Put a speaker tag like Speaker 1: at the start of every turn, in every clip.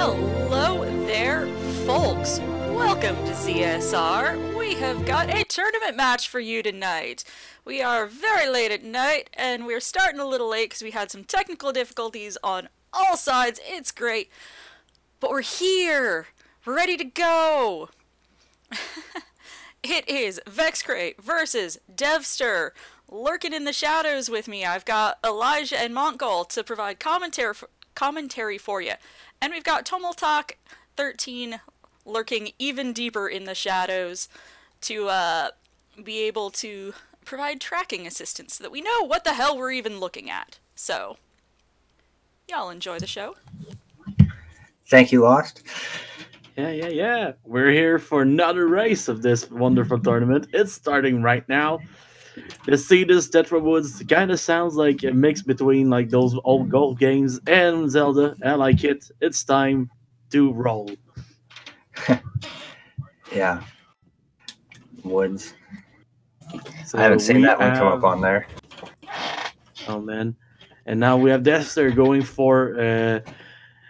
Speaker 1: Hello there, folks. Welcome to ZSR. We have got a tournament match for you tonight. We are very late at night, and we're starting a little late because we had some technical difficulties on all sides. It's great. But we're here. We're ready to go. It is Vexcrate versus Dev5ter. Lurking in the shadows with me, I've got Elijah and Montgol to provide commentary for you. And we've got TWWR lurking even deeper in the shadows to be able to provide tracking assistance so that we know what the hell we're even looking at. So, y'all enjoy the show.
Speaker 2: Thank you, Lost.
Speaker 3: Yeah. We're here for another race of this wonderful tournament. It's starting right now. The Seedus Tetra Woods kind of sounds like a mix between like those old golf games and Zelda. I like it. It's time to roll.
Speaker 2: Yeah. Woods.
Speaker 3: So
Speaker 2: I haven't seen that one come up on there.
Speaker 3: Oh, man. And now we have Dev5ter going for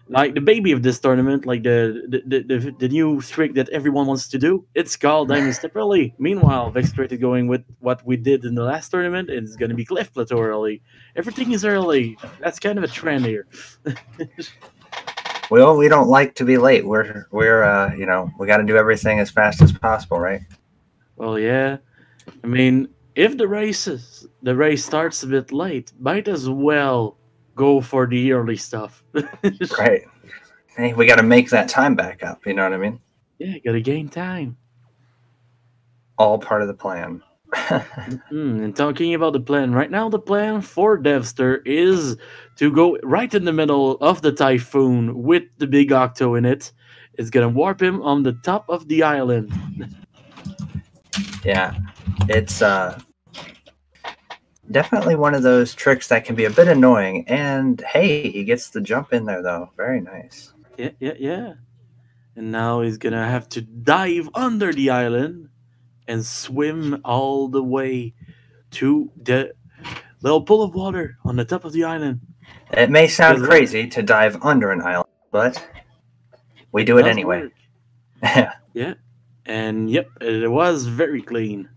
Speaker 3: like the baby of this tournament, like the new trick that everyone wants to do. It's called Diamond Step Early. Meanwhile, Vexcrate is going with what we did in the last tournament. It's going to be Cliff Plateau early. Everything is early. That's kind of a trend here.
Speaker 2: Well, we don't like to be late. We're you know, we got to do everything as fast as possible, right?
Speaker 3: Well, yeah. I mean, if the race starts a bit late, might as well go for the early stuff.
Speaker 2: Right. Hey, we got to make that time back up. You know what I mean?
Speaker 3: Yeah, gotta gain time.
Speaker 2: All part of the plan.
Speaker 3: And talking about the plan, right now the plan for Dev5ter is to go right in the middle of the typhoon with the big octo in it. It's gonna warp him on the top of the island.
Speaker 2: Yeah, it's definitely one of those tricks that can be a bit annoying. And hey, he gets the jump in there though. Very nice.
Speaker 3: Yeah. And now he's gonna have to dive under the island and swim all the way to the little pool of water on the top of the island.
Speaker 2: It may sound crazy to dive under an island, but we do it anyway.
Speaker 3: Yeah. And yep, it was very clean.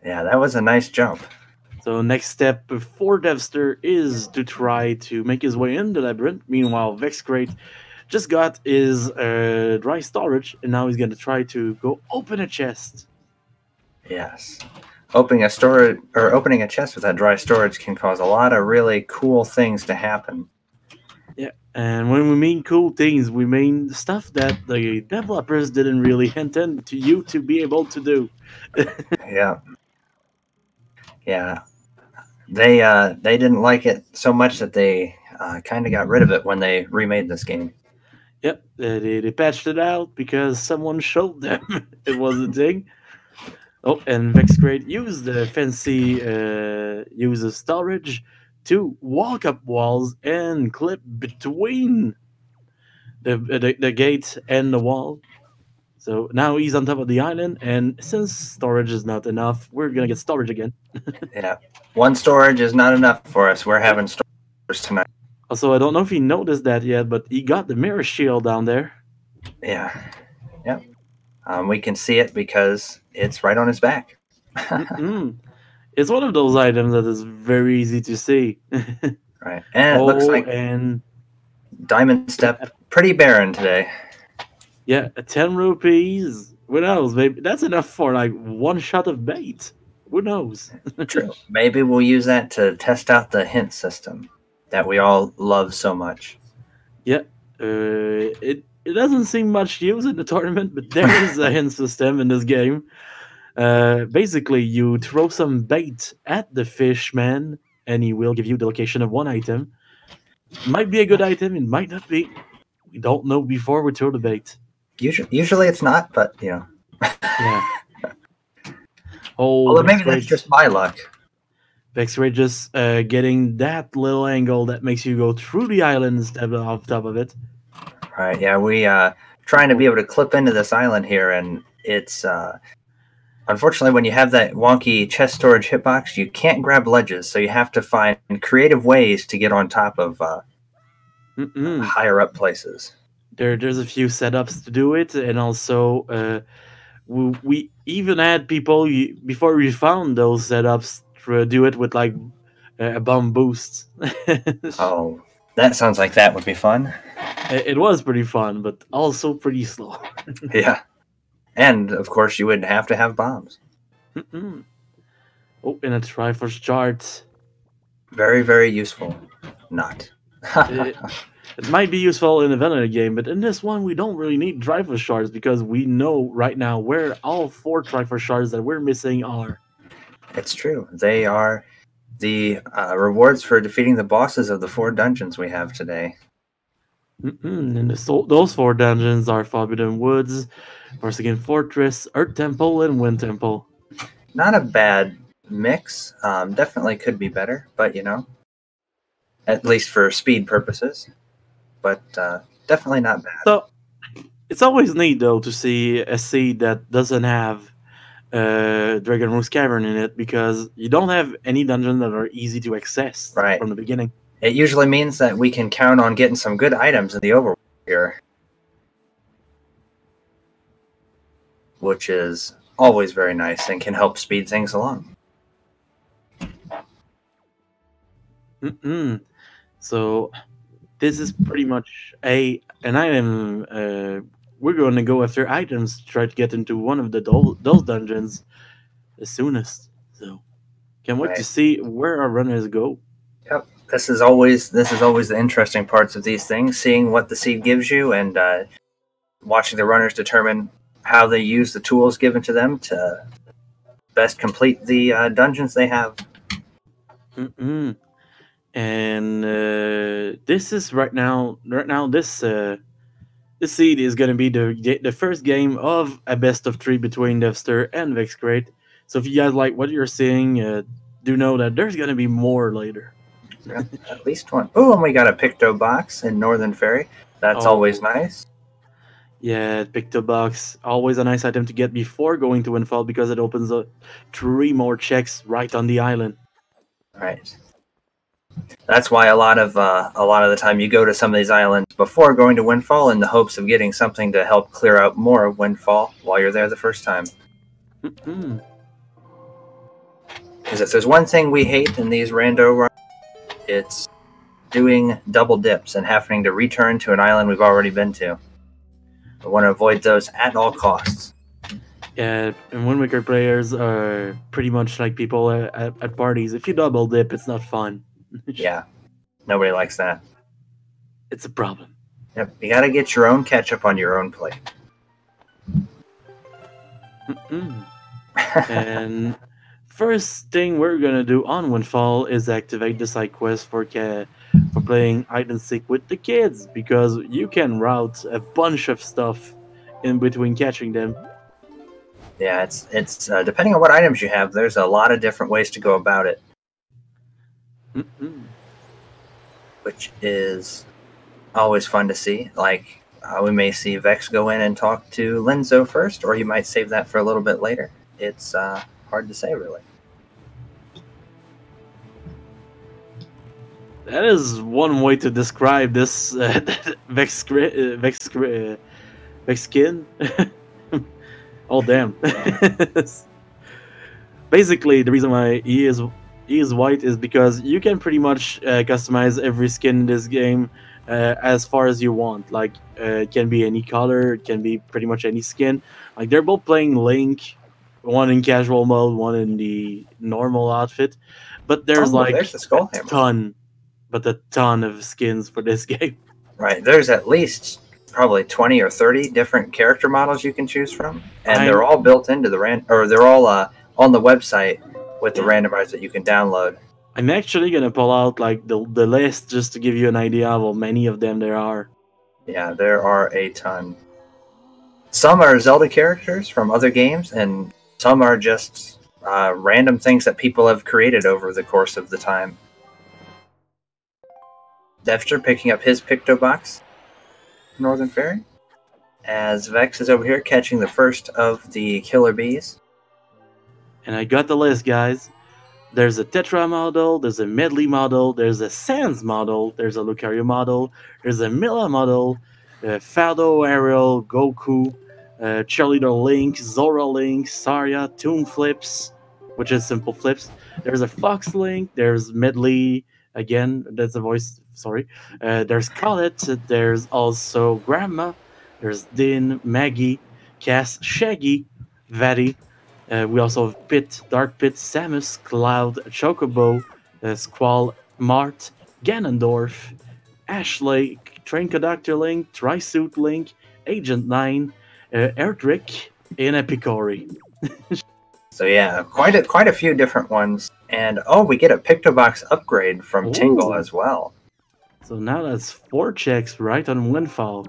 Speaker 2: Yeah, that was a nice jump.
Speaker 3: So next step for Dev5ter is to try to make his way in the labyrinth. Meanwhile, Vexcrate just got his dry storage, and now he's going to try to go open a chest.
Speaker 2: Yes. Opening a chest with that dry storage can cause a lot of really cool things to happen.
Speaker 3: Yeah, and when we mean cool things, we mean stuff that the developers didn't really intend to you to be able to do.
Speaker 2: Yeah. They didn't like it so much that they kind of got rid of it when they remade this game.
Speaker 3: Yep, they patched it out because someone showed them it was a thing. Oh, and Vexcrate used the fancy user storage to walk up walls and clip between the gate and the wall. So now he's on top of the island, and since storage is not enough, we're gonna get storage again.
Speaker 2: Yeah, one storage is not enough for us. We're having storage tonight.
Speaker 3: Also, I don't know if he noticed that yet, but he got the mirror shield down there.
Speaker 2: Yeah. Yep. We can see it because it's right on his back.
Speaker 3: It's one of those items that is very easy to see.
Speaker 2: Right. And it looks like Diamond Step pretty barren today.
Speaker 3: Yeah, 10 rupees. Who knows? Maybe that's enough for like one shot of bait. Who knows?
Speaker 2: True. Maybe we'll use that to test out the hint system that we all love so much.
Speaker 3: Yeah. It doesn't seem much use in the tournament, but there is a hint system in this game. Basically, you throw some bait at the fish man, and he will give you the location of one item. Might be a good item, it might not be. We don't know before we throw the bait.
Speaker 2: Usually it's not, but you know.
Speaker 3: Yeah. Oh,
Speaker 2: although maybe that's just my luck.
Speaker 3: Vexcrate just getting that little angle that makes you go through the island instead of off top of it.
Speaker 2: Right, yeah, we trying to be able to clip into this island here, and it's unfortunately when you have that wonky chest storage hitbox, you can't grab ledges, so you have to find creative ways to get on top of higher up places.
Speaker 3: there's a few setups to do it, and also we even had people before we found those setups to do it with like a bomb boost.
Speaker 2: Oh, that sounds like that would be fun.
Speaker 3: It was pretty fun, but also pretty slow.
Speaker 2: Yeah. And, of course, you would have to have bombs.
Speaker 3: Mm-mm. Oh, and a Triforce chart.
Speaker 2: Very, very useful. Not.
Speaker 3: It might be useful in a vanilla game, but in this one we don't really need Triforce shards because we know right now where all 4 Triforce shards that we're missing are.
Speaker 2: It's true. They are the rewards for defeating the bosses of the 4 dungeons we have today.
Speaker 3: And those 4 dungeons are Forbidden Woods, Forsaken Fortress, Earth Temple, and Wind Temple.
Speaker 2: Not a bad mix. Definitely could be better, but at least for speed purposes. But definitely not bad.
Speaker 3: So it's always neat though to see a seed that doesn't have Dragon Rose Cavern in it because you don't have any dungeons that are easy to access from the beginning.
Speaker 2: It usually means that we can count on getting some good items in the overworld here, which is always very nice and can help speed things along.
Speaker 3: So this is pretty much an item. We're going to go after items to try to get into one of those dungeons as soonest. So can't wait to see where our runners go.
Speaker 2: Yep. This is always the interesting parts of these things, seeing what the seed gives you and watching the runners determine how they use the tools given to them to best complete the dungeons they have.
Speaker 3: And this is right now this seed is going to be the first game of a best of 3 between Dev5ter and Vexcrate. So if you guys like what you're seeing, do know that there's going to be more later.
Speaker 2: Yeah, at least one. Oh, and we got a Picto box in Northern Fairy. That's always nice.
Speaker 3: Yeah, Picto box, always a nice item to get before going to Windfall because it opens up 3 more checks right on the island.
Speaker 2: Right. That's why a lot of the time you go to some of these islands before going to Windfall in the hopes of getting something to help clear out more of Windfall while you're there the first time. Because if there's one thing we hate in these rando runs, it's doing double dips and having to return to an island we've already been to. We want to avoid those at all costs.
Speaker 3: Yeah, and Wind Waker players are pretty much like people at parties. If you double dip, it's not fun.
Speaker 2: Yeah, nobody likes that.
Speaker 3: It's a problem.
Speaker 2: Yep, you got to get your own ketchup on your own plate.
Speaker 3: And first thing we're gonna do on Windfall is activate the side quest for playing hide and seek with the kids because you can route a bunch of stuff in between catching them.
Speaker 2: Yeah, it's depending on what items you have, there's a lot of different ways to go about it. Which is always fun to see. Like, we may see Vex go in and talk to Lenzo first, or you might save that for a little bit later. It's hard to say, really.
Speaker 3: That is one way to describe this Vexskin. Oh damn! Basically, the reason why he is white is because you can pretty much customize every skin in this game as far as you want. Like, it can be any color, it can be pretty much any skin. Like, they're both playing Link, one in casual mode, one in the normal outfit. But there's a ton of skins for this game.
Speaker 2: Right, there's at least probably 20 or 30 different character models you can choose from, and they're all built into the they're all on the website with the randomizer that you can download.
Speaker 3: I'm actually gonna pull out like the list just to give you an idea of how many of them there are.
Speaker 2: Yeah, there are a ton. Some are Zelda characters from other games, and some are just random things that people have created over the course of the time. Dev5ter picking up his Picto box, Northern Fairy, as Vex is over here catching the first of the killer bees.
Speaker 3: And I got the list, guys. There's a Tetra model, there's a Medley model, there's a Sans model, there's a Lucario model, there's a Milla model, Fado, Ariel, Goku, Cheerleader Link, Zora Link, Zarya, Toon Flips, which is simple flips. There's a Fox Link, there's Medley, again, that's a voice, sorry. There's Colette, there's also Grandma, there's Din, Maggie, Cass, Shaggy, Vatty. We also have Pit, Dark Pit, Samus, Cloud, Chocobo, Squall, Mart, Ganondorf, Ashley, Train Conductor Link, Tri-Suit Link, Agent 9, Erdrick, and Epicori.
Speaker 2: So yeah, quite a few different ones. And oh, we get a Pictobox upgrade from Tingle as well.
Speaker 3: So now that's 4 checks right on Windfall.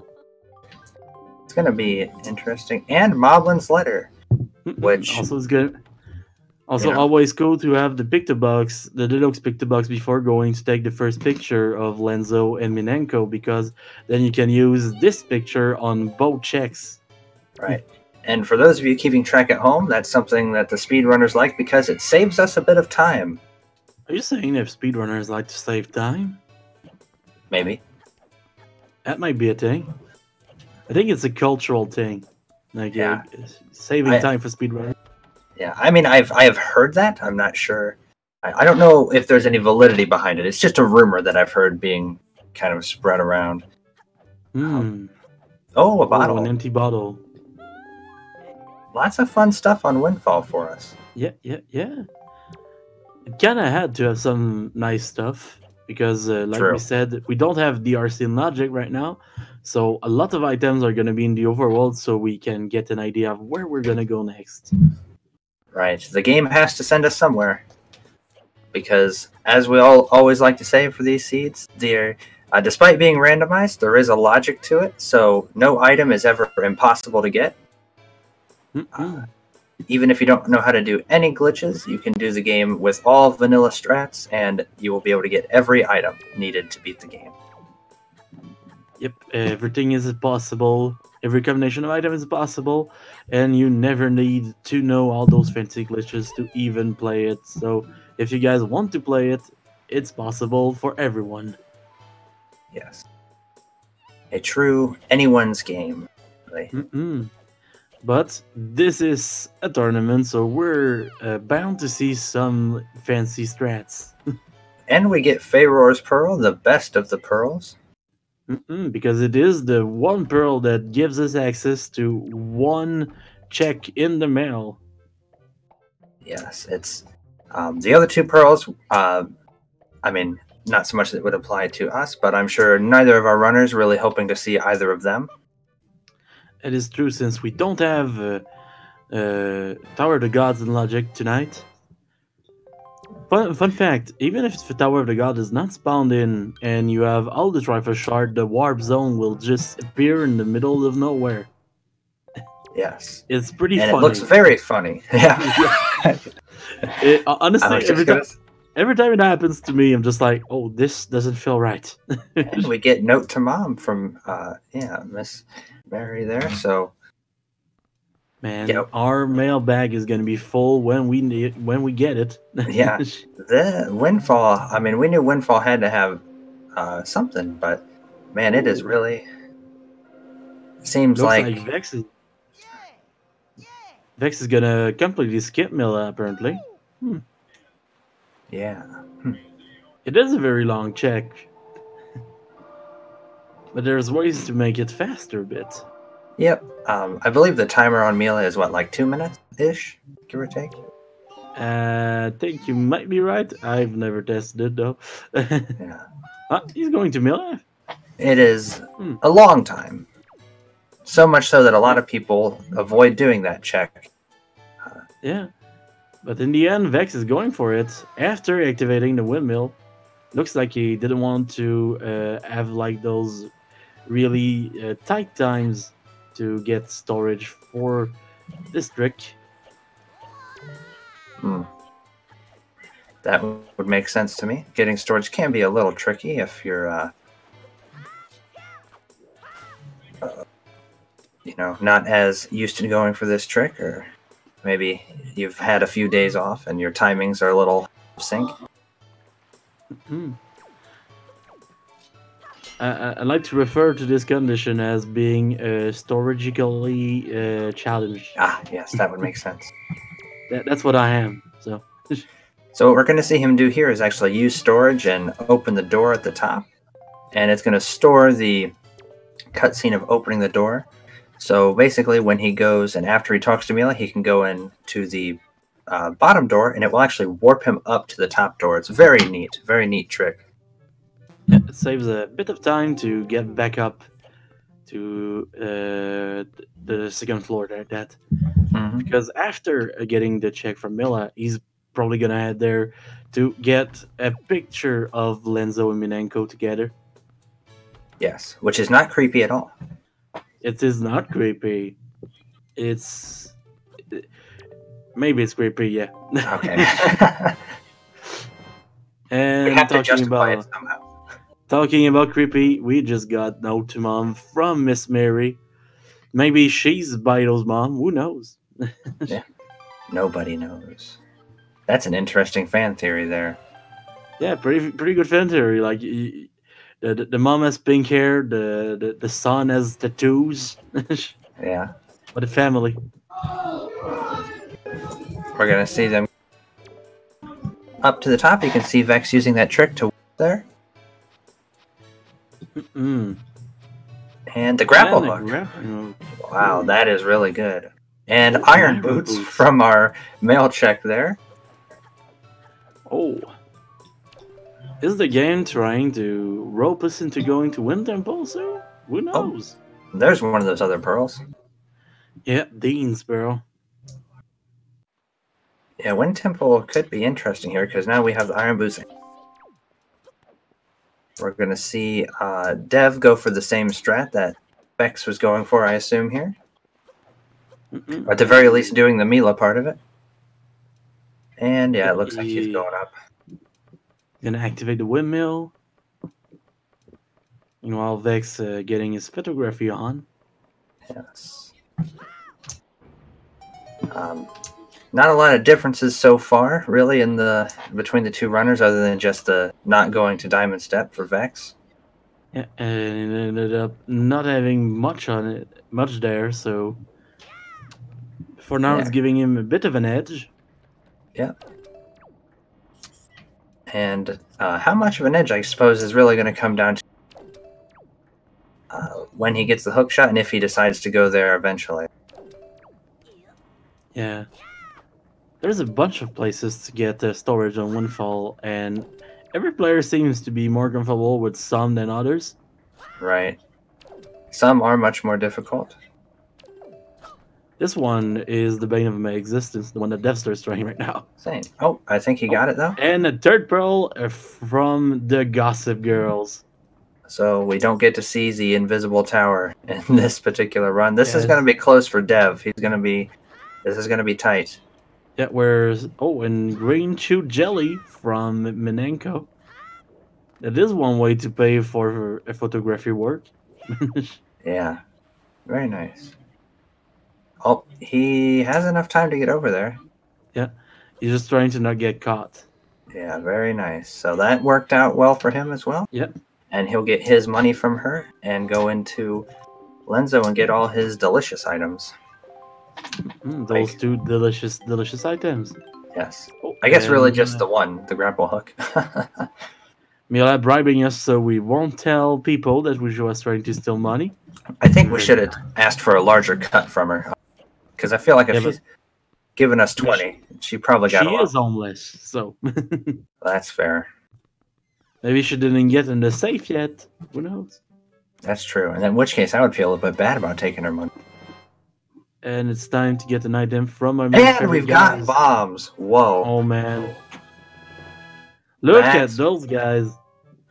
Speaker 2: It's gonna be interesting. And Moblin's Letter, which
Speaker 3: also is good. Also, always cool to have the Pictobox, the Deluxe Pictobox, before going to take the first picture of Lenzo and Minenko, because then you can use this picture on both checks.
Speaker 2: Right. And for those of you keeping track at home, that's something that the speedrunners like because it saves us a bit of time.
Speaker 3: Are you saying if speedrunners like to save time?
Speaker 2: Maybe.
Speaker 3: That might be a thing. I think it's a cultural thing. Like, saving time for speedrunners.
Speaker 2: Yeah, I mean, I have heard that. I'm not sure. I don't know if there's any validity behind it. It's just a rumor that I've heard being kind of spread around. Oh, a bottle.
Speaker 3: An empty bottle.
Speaker 2: Lots of fun stuff on Windfall for us.
Speaker 3: Yeah. It kind of had to have some nice stuff because, like we said, we don't have DRC and Logic right now. So a lot of items are going to be in the overworld so we can get an idea of where we're going to go next.
Speaker 2: Right. The game has to send us somewhere. Because, as we always like to say for these seeds, despite being randomized, there is a logic to it. So no item is ever impossible to get. Even if you don't know how to do any glitches, you can do the game with all vanilla strats, and you will be able to get every item needed to beat the game.
Speaker 3: Yep, everything is possible. Every combination of items is possible, and you never need to know all those fancy glitches to even play it. So if you guys want to play it, it's possible for everyone.
Speaker 2: Yes. A true anyone's game. Really.
Speaker 3: But this is a tournament, so we're bound to see some fancy strats.
Speaker 2: And we get Faeror's Pearl, the best of the pearls.
Speaker 3: Because it is the one pearl that gives us access to one check in the mail.
Speaker 2: Yes, it's the other 2 pearls. I mean, not so much that it would apply to us, but I'm sure neither of our runners really hoping to see either of them.
Speaker 3: It is true, since we don't have Tower of the Gods and Logic tonight. Fun fact, even if the Tower of the God is not spawned in and you have all the Trifle Shard, the Warp Zone will just appear in the middle of nowhere.
Speaker 2: Yes.
Speaker 3: It's pretty
Speaker 2: funny.
Speaker 3: And
Speaker 2: it looks very funny. Yeah.
Speaker 3: Honestly, every time it happens to me, I'm just like, oh, this doesn't feel right.
Speaker 2: And we get Note to Mom from, Miss Mary there, so...
Speaker 3: Man, our mailbag is going to be full when we get it.
Speaker 2: Yeah, the Windfall. I mean, we knew Windfall had to have something, but man, it is really seems like
Speaker 3: Vex is gonna completely skip Mila apparently.
Speaker 2: Yeah,
Speaker 3: it is a very long check, but there's ways to make it faster a bit.
Speaker 2: Yep. I believe the timer on Mila is what, like 2 minutes-ish, give or take?
Speaker 3: I think you might be right. I've never tested it, though.
Speaker 2: Yeah.
Speaker 3: He's going to Mila?
Speaker 2: It is a long time. So much so that a lot of people avoid doing that check.
Speaker 3: Yeah. But in the end, Vex is going for it. After activating the windmill, looks like he didn't want to have like those really tight times to get storage for this trick.
Speaker 2: That would make sense to me. Getting storage can be a little tricky if you're, not as used to going for this trick, or maybe you've had a few days off and your timings are a little sync.
Speaker 3: I like to refer to this condition as being storagically challenged.
Speaker 2: Ah, yes, that would make sense.
Speaker 3: That's what I am. So.
Speaker 2: So what we're going to see him do here is actually use storage and open the door at the top. And it's going to store the cutscene of opening the door. So basically when he goes and after he talks to Mila, he can go into the bottom door and it will actually warp him up to the top door. It's very neat trick.
Speaker 3: Yeah, it saves a bit of time to get back up to the second floor there. Because after getting the check from Mila, he's probably gonna head there to get a picture of Lenzo and Minenko together.
Speaker 2: Yes, which is not creepy at all.
Speaker 3: It is not creepy. Maybe it's creepy, yeah.
Speaker 2: Okay.
Speaker 3: And
Speaker 2: we have to justify it somehow.
Speaker 3: Talking about creepy, we just got note to mom from Miss Mary. Maybe she's Bido's mom. Who knows?
Speaker 2: Yeah. Nobody knows. That's an interesting fan theory there.
Speaker 3: Yeah, pretty good fan theory. Like the mom has pink hair, the son has tattoos.
Speaker 2: Yeah.
Speaker 3: But the family.
Speaker 2: We're gonna see them up to the top. You can see Vex using that trick to there.
Speaker 3: Mm.
Speaker 2: And the grapple hook. Wow, that is really good. And iron boots from our mail check there.
Speaker 3: Oh. Is the game trying to rope us into going to Wind Temple also? Who knows?
Speaker 2: Oh, there's one of those other pearls.
Speaker 3: Yeah, Dean's Pearl.
Speaker 2: Yeah, Wind Temple could be interesting here because now we have the iron boots. We're going to see Dev go for the same strat that Vex was going for, I assume, here. Or at the very least, doing the Mila part of it. And yeah, it looks like he's going up.
Speaker 3: Gonna activate the windmill. Meanwhile, Vex getting his photography on.
Speaker 2: Yes. Not a lot of differences so far, really, between the two runners, other than just the not going to Diamond Step for Vex.
Speaker 3: Yeah, and it ended up not having much there. So for now, it's giving him a bit of an edge.
Speaker 2: Yeah. And how much of an edge, I suppose, is really going to come down to when he gets the hook shot and if he decides to go there eventually.
Speaker 3: Yeah. There's a bunch of places to get storage on Windfall, and every player seems to be more comfortable with some than others.
Speaker 2: Right. Some are much more difficult.
Speaker 3: This one is the bane of my existence, the one that Dev5ter is trying right now.
Speaker 2: Same. Oh, I think he got it, though.
Speaker 3: And a third pearl from the Gossip Girls.
Speaker 2: So we don't get to see the invisible tower in this particular run. This is going to be close for Dev. This is going to be tight.
Speaker 3: Yeah, and green chew jelly from Minenko. That is one way to pay for a photography work.
Speaker 2: Yeah, very nice. Oh, he has enough time to get over there.
Speaker 3: Yeah, he's just trying to not get caught.
Speaker 2: Yeah, very nice. So that worked out well for him as well.
Speaker 3: Yep.
Speaker 2: And he'll get his money from her and go into Lenzo and get all his delicious items.
Speaker 3: Those two delicious items.
Speaker 2: Yes. I guess really just the one, the grapple hook.
Speaker 3: Mila bribing us so we won't tell people that we was trying to steal money.
Speaker 2: I think we should have asked for a larger cut from her. Because I feel like if she's given us 20, she probably got a lot.
Speaker 3: She is homeless, so...
Speaker 2: That's fair.
Speaker 3: Maybe she didn't get in the safe yet. Who knows?
Speaker 2: That's true. And in which case, I would feel a bit bad about taking her money.
Speaker 3: And it's time to get an item from our
Speaker 2: And we've got bombs. Whoa.
Speaker 3: Oh, man. Look at those guys.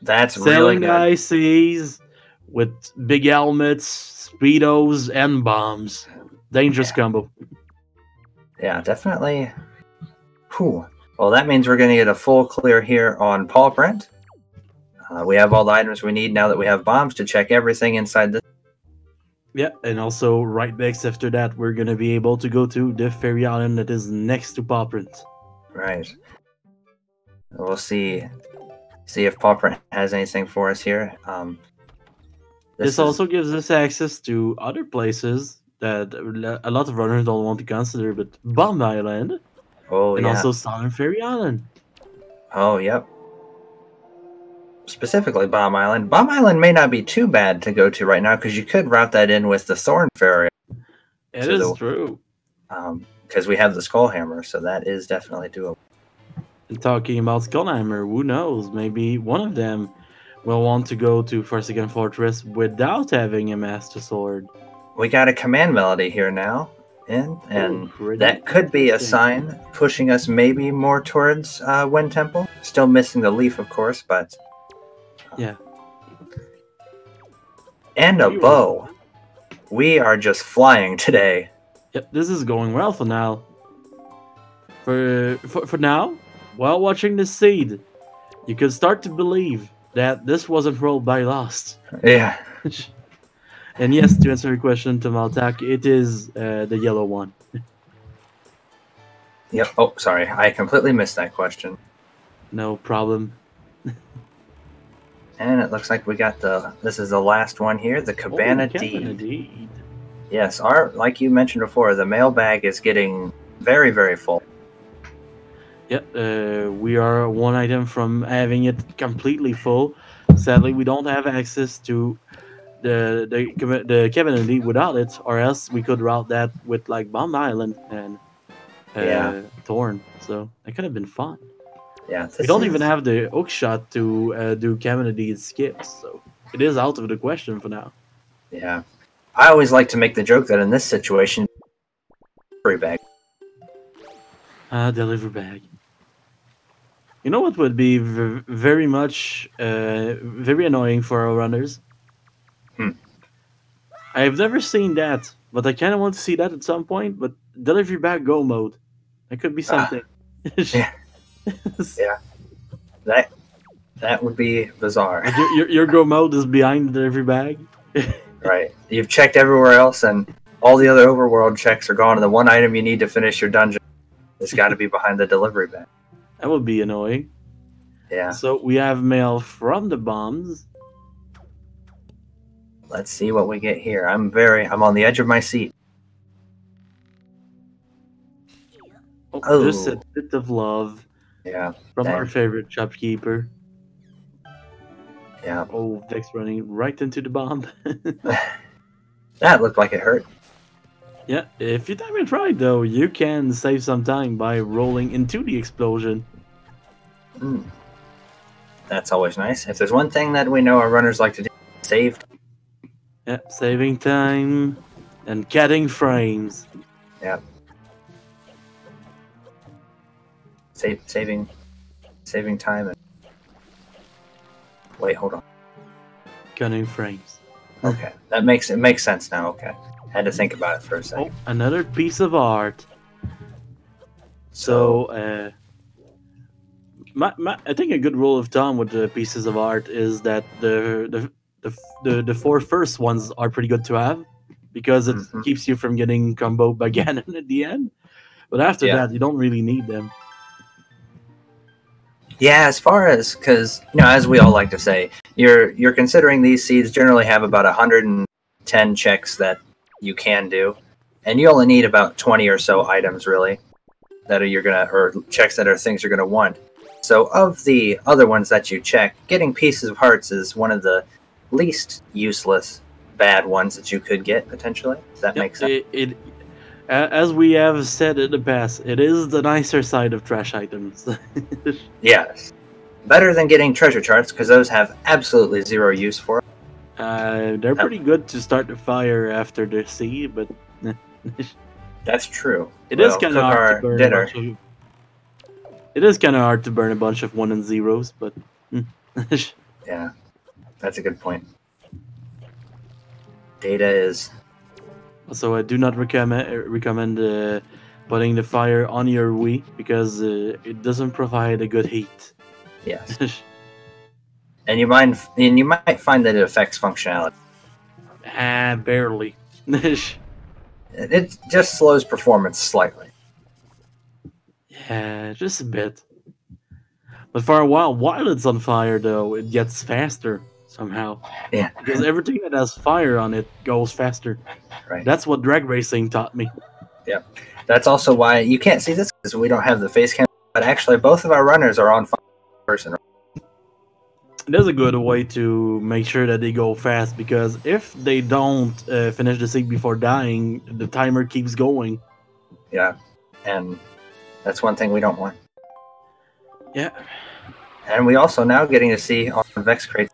Speaker 2: That's
Speaker 3: selling
Speaker 2: really good.
Speaker 3: ICs with big helmets, speedos, and bombs. Dangerous combo.
Speaker 2: Yeah, definitely. Whew. Well, that means we're going to get a full clear here on Paul Brent. We have all the items we need now that we have bombs to check everything inside this.
Speaker 3: Yeah, and also right next after that, we're going to be able to go to the ferry island that is next to Paw Print.
Speaker 2: Right. We'll see if Paw Print has anything for us here.
Speaker 3: This also gives us access to other places that a lot of runners don't want to consider, but Bomb Island and also Southern Fairy Island.
Speaker 2: Oh, yep. Specifically Bomb Island. Bomb Island may not be too bad to go to right now because you could route that in with the Thorn Fairy.
Speaker 3: It is true.
Speaker 2: Because we have the Skullhammer, so that is definitely doable.
Speaker 3: And talking about Skullhammer, who knows? Maybe one of them will want to go to Forsaken Fortress without having a Master Sword.
Speaker 2: We got a command melody here now, and that could be a sign pushing us maybe more towards Wind Temple. Still missing the leaf, of course, but...
Speaker 3: yeah.
Speaker 2: And a bow. We are just flying today.
Speaker 3: Yep, this is going well for now. For now, while watching this seed, you can start to believe that this wasn't rolled by Lost.
Speaker 2: Yeah.
Speaker 3: And yes, to answer your question, Tomaltak, it is the yellow one.
Speaker 2: Yep. Oh, sorry. I completely missed that question.
Speaker 3: No problem.
Speaker 2: And it looks like we got this is the last one here, the Cabana Deed. Yes, like you mentioned before, the mailbag is getting very, very full.
Speaker 3: Yep, we are one item from having it completely full. Sadly, we don't have access to the Cabana Deed without it, or else we could route that with like Bomb Island and Thorn. So that could have been fun.
Speaker 2: Yeah,
Speaker 3: we don't even have the hook shot to do Cabana Deed skips, so it is out of the question for now.
Speaker 2: Yeah. I always like to make the joke that in this situation, delivery bag.
Speaker 3: Delivery bag. You know what would be very much very annoying for our runners? I've never seen that, but I kind of want to see that at some point. But delivery bag go mode, that could be something.
Speaker 2: Yeah. Yeah. That would be bizarre.
Speaker 3: Your go mode is behind the delivery bag.
Speaker 2: Right. You've checked everywhere else, and all the other overworld checks are gone, and the one item you need to finish your dungeon has got to be behind the delivery bag.
Speaker 3: That would be annoying.
Speaker 2: Yeah.
Speaker 3: So we have mail from the bombs.
Speaker 2: Let's see what we get here. I'm on the edge of my seat.
Speaker 3: Oh, there's a bit of love.
Speaker 2: Yeah.
Speaker 3: From our favorite shopkeeper.
Speaker 2: Yeah.
Speaker 3: Oh, Vex running right into the bomb.
Speaker 2: That looked like it hurt.
Speaker 3: Yeah, if you time it right, though, you can save some time by rolling into the explosion.
Speaker 2: That's always nice. If there's one thing that we know our runners like to do, save.
Speaker 3: Yeah, saving time and getting frames.
Speaker 2: Yeah. Saving time. Wait, hold on.
Speaker 3: Gunning frames.
Speaker 2: Okay, it makes sense now. Okay, had to think about it for a second.
Speaker 3: Oh, another piece of art. So, I think a good rule of thumb with the pieces of art is that the four first ones are pretty good to have because it keeps you from getting comboed by Ganon at the end. But after that, you don't really need them.
Speaker 2: Yeah, as far as, because, as we all like to say, you're considering these seeds generally have about 110 checks that you can do, and you only need about 20 or so items, really, that or checks that are things you're gonna want. So of the other ones that you check, getting pieces of hearts is one of the least useless bad ones that you could get, potentially. Does that make sense?
Speaker 3: As we have said in the past, it is the nicer side of trash items.
Speaker 2: Yes. Better than getting treasure charts, because those have absolutely zero use for it.
Speaker 3: They're pretty good to start the fire after the sea, but...
Speaker 2: That's true.
Speaker 3: It is kind of hard to burn It is kind of hard to burn a bunch of 1 and 0s, but...
Speaker 2: Yeah, that's a good point. Data is...
Speaker 3: So I do not recommend putting the fire on your Wii because it doesn't provide a good heat.
Speaker 2: Yes. And you might find that it affects functionality.
Speaker 3: Barely.
Speaker 2: It just slows performance slightly.
Speaker 3: Yeah, just a bit. But for a while it's on fire, though, it gets faster. somehow.
Speaker 2: Yeah.
Speaker 3: Because everything that has fire on it goes faster.
Speaker 2: Right.
Speaker 3: That's what drag racing taught me.
Speaker 2: Yeah. That's also why you can't see this because we don't have the face cam. But actually, both of our runners are on fire person.
Speaker 3: There's a good way to make sure that they go fast, because if they don't finish the seed before dying, the timer keeps going.
Speaker 2: Yeah. And that's one thing we don't want.
Speaker 3: Yeah.
Speaker 2: And we also now getting to see on Vexcrate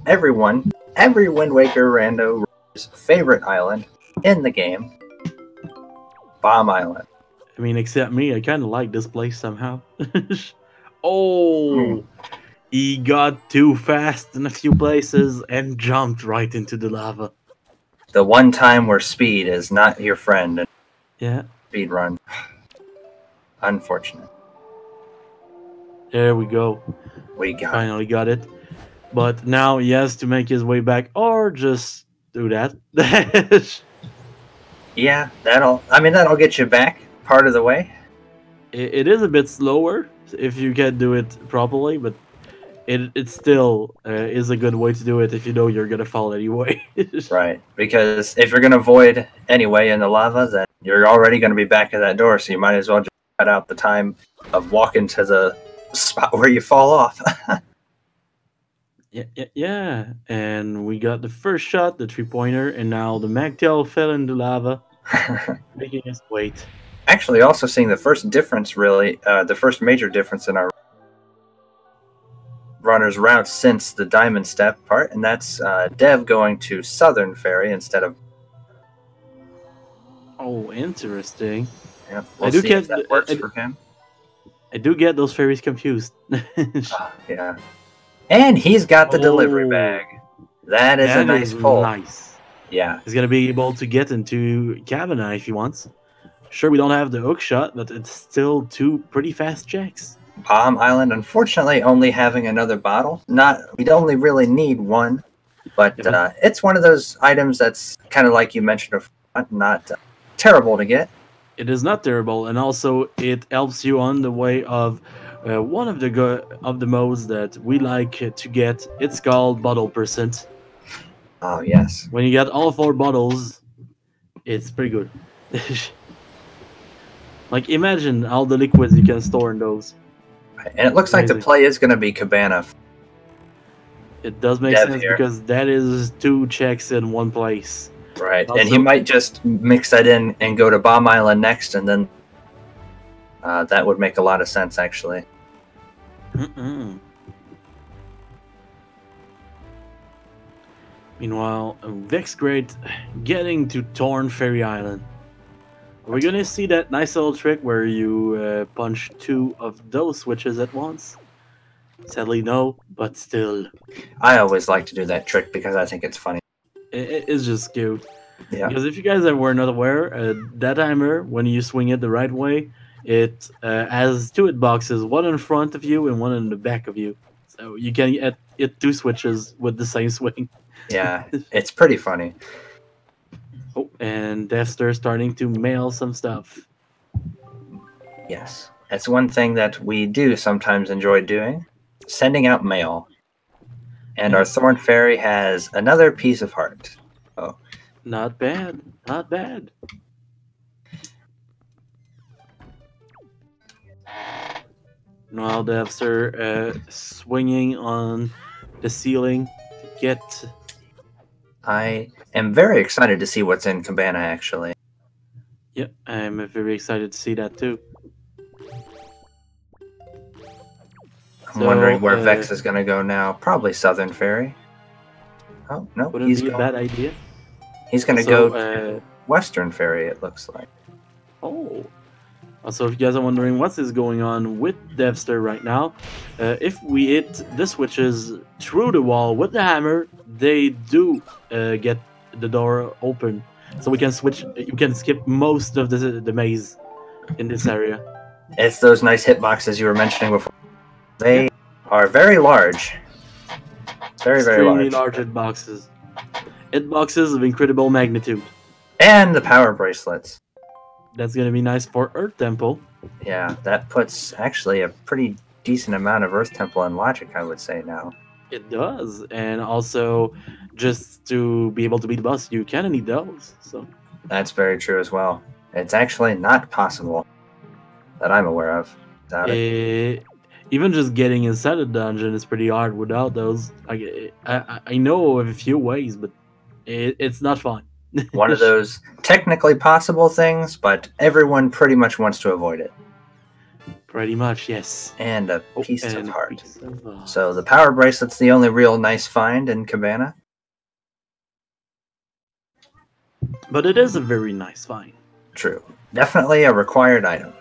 Speaker 2: every Wind Waker rando's favorite island in the game, Bomb Island.
Speaker 3: I mean, except me, I kind of like this place somehow. Oh, he got too fast in a few places and jumped right into the lava.
Speaker 2: The one time where speed is not your friend.
Speaker 3: Yeah.
Speaker 2: Speed run. Unfortunate.
Speaker 3: There we go.
Speaker 2: We got
Speaker 3: Finally got it. But now he has to make his way back, or just do that.
Speaker 2: Yeah, that'll get you back part of the way.
Speaker 3: It is a bit slower if you can do it properly, but it still is a good way to do it if you know you're gonna fall anyway.
Speaker 2: Right, because if you're gonna avoid anyway in the lava, then you're already gonna be back at that door, so you might as well just cut out the time of walking to the spot where you fall off.
Speaker 3: Yeah. And we got the first shot, the 3-pointer, and now the magtail fell in the lava, making us wait.
Speaker 2: Actually, also seeing the first difference, really, the first major difference in our runner's route since the Diamond Step part, and that's Dev going to Southern Ferry instead of...
Speaker 3: Oh, interesting.
Speaker 2: Yeah, we'll see if that works for him.
Speaker 3: I do get those ferries confused.
Speaker 2: Yeah. And he's got the delivery bag. That is a nice pull.
Speaker 3: Nice.
Speaker 2: Yeah.
Speaker 3: He's going to be able to get into Kavana if he wants. Sure, we don't have the hook shot, but it's still two pretty fast checks.
Speaker 2: Bomb Island, unfortunately, only having another bottle. We only really need one, but it's one of those items that's kind of like you mentioned, not terrible to get.
Speaker 3: It is not terrible, and also it helps you on the way of one of the modes that we like to get. It's called bottle percent.
Speaker 2: Oh yes.
Speaker 3: When you get all 4 bottles, it's pretty good. Like, imagine all the liquids you can store in those.
Speaker 2: And it looks like the play is going to be Cabana.
Speaker 3: It does make sense here, because that is 2 checks in one place.
Speaker 2: Right, also, and he might just mix that in and go to Bomb Island next, and then that would make a lot of sense, actually.
Speaker 3: Meanwhile, Vexcrate getting to Torn Ferry Island. Are we gonna see that nice little trick where you punch 2 of those switches at once? Sadly, no, but still.
Speaker 2: I always like to do that trick because I think it's funny.
Speaker 3: It's just cute.
Speaker 2: Yeah.
Speaker 3: Because if you guys were not aware, that timer, when you swing it the right way, it has 2 hitboxes, one in front of you and one in the back of you. So you can hit 2 switches with the same swing.
Speaker 2: Yeah, it's pretty funny.
Speaker 3: Oh, and Dev5ter starting to mail some stuff.
Speaker 2: Yes, that's one thing that we do sometimes enjoy doing, sending out mail. And our Thorn Fairy has another piece of heart. Oh,
Speaker 3: not bad, not bad. Now Dev5ter swinging on the ceiling to get.
Speaker 2: I am very excited to see what's in Cabana, actually.
Speaker 3: Yep, I'm very excited to see that too.
Speaker 2: I'm wondering where Vex is going to go now. Probably Southern Ferry. Oh, no.
Speaker 3: Wouldn't be a bad idea.
Speaker 2: He's going to go to Western Ferry, it looks like.
Speaker 3: Oh. Also, if you guys are wondering what is going on with Dev5ter right now, if we hit the switches through the wall with the hammer, they do get the door open. So we can switch. You can skip most of the maze in this area.
Speaker 2: It's those nice hitboxes you were mentioning before. They are very large. Very, very large.
Speaker 3: Extremely large hitboxes. Hitboxes of incredible magnitude.
Speaker 2: And the power bracelets.
Speaker 3: That's going to be nice for Earth Temple.
Speaker 2: Yeah, that puts actually a pretty decent amount of Earth Temple in logic, I would say now.
Speaker 3: It does, and also just to be able to beat the boss, you kind of need those. So
Speaker 2: That's very true as well. It's actually not possible that I'm aware of without it.
Speaker 3: even just getting inside a dungeon is pretty hard without those. I know of a few ways, but it's not fun.
Speaker 2: One of those technically possible things, but everyone pretty much wants to avoid it.
Speaker 3: Pretty much, yes.
Speaker 2: And a piece
Speaker 3: and
Speaker 2: of
Speaker 3: a
Speaker 2: heart.
Speaker 3: piece of heart.
Speaker 2: So the power bracelet's the only real nice find in Cabana.
Speaker 3: But it is a very nice find.
Speaker 2: True. Definitely a required item.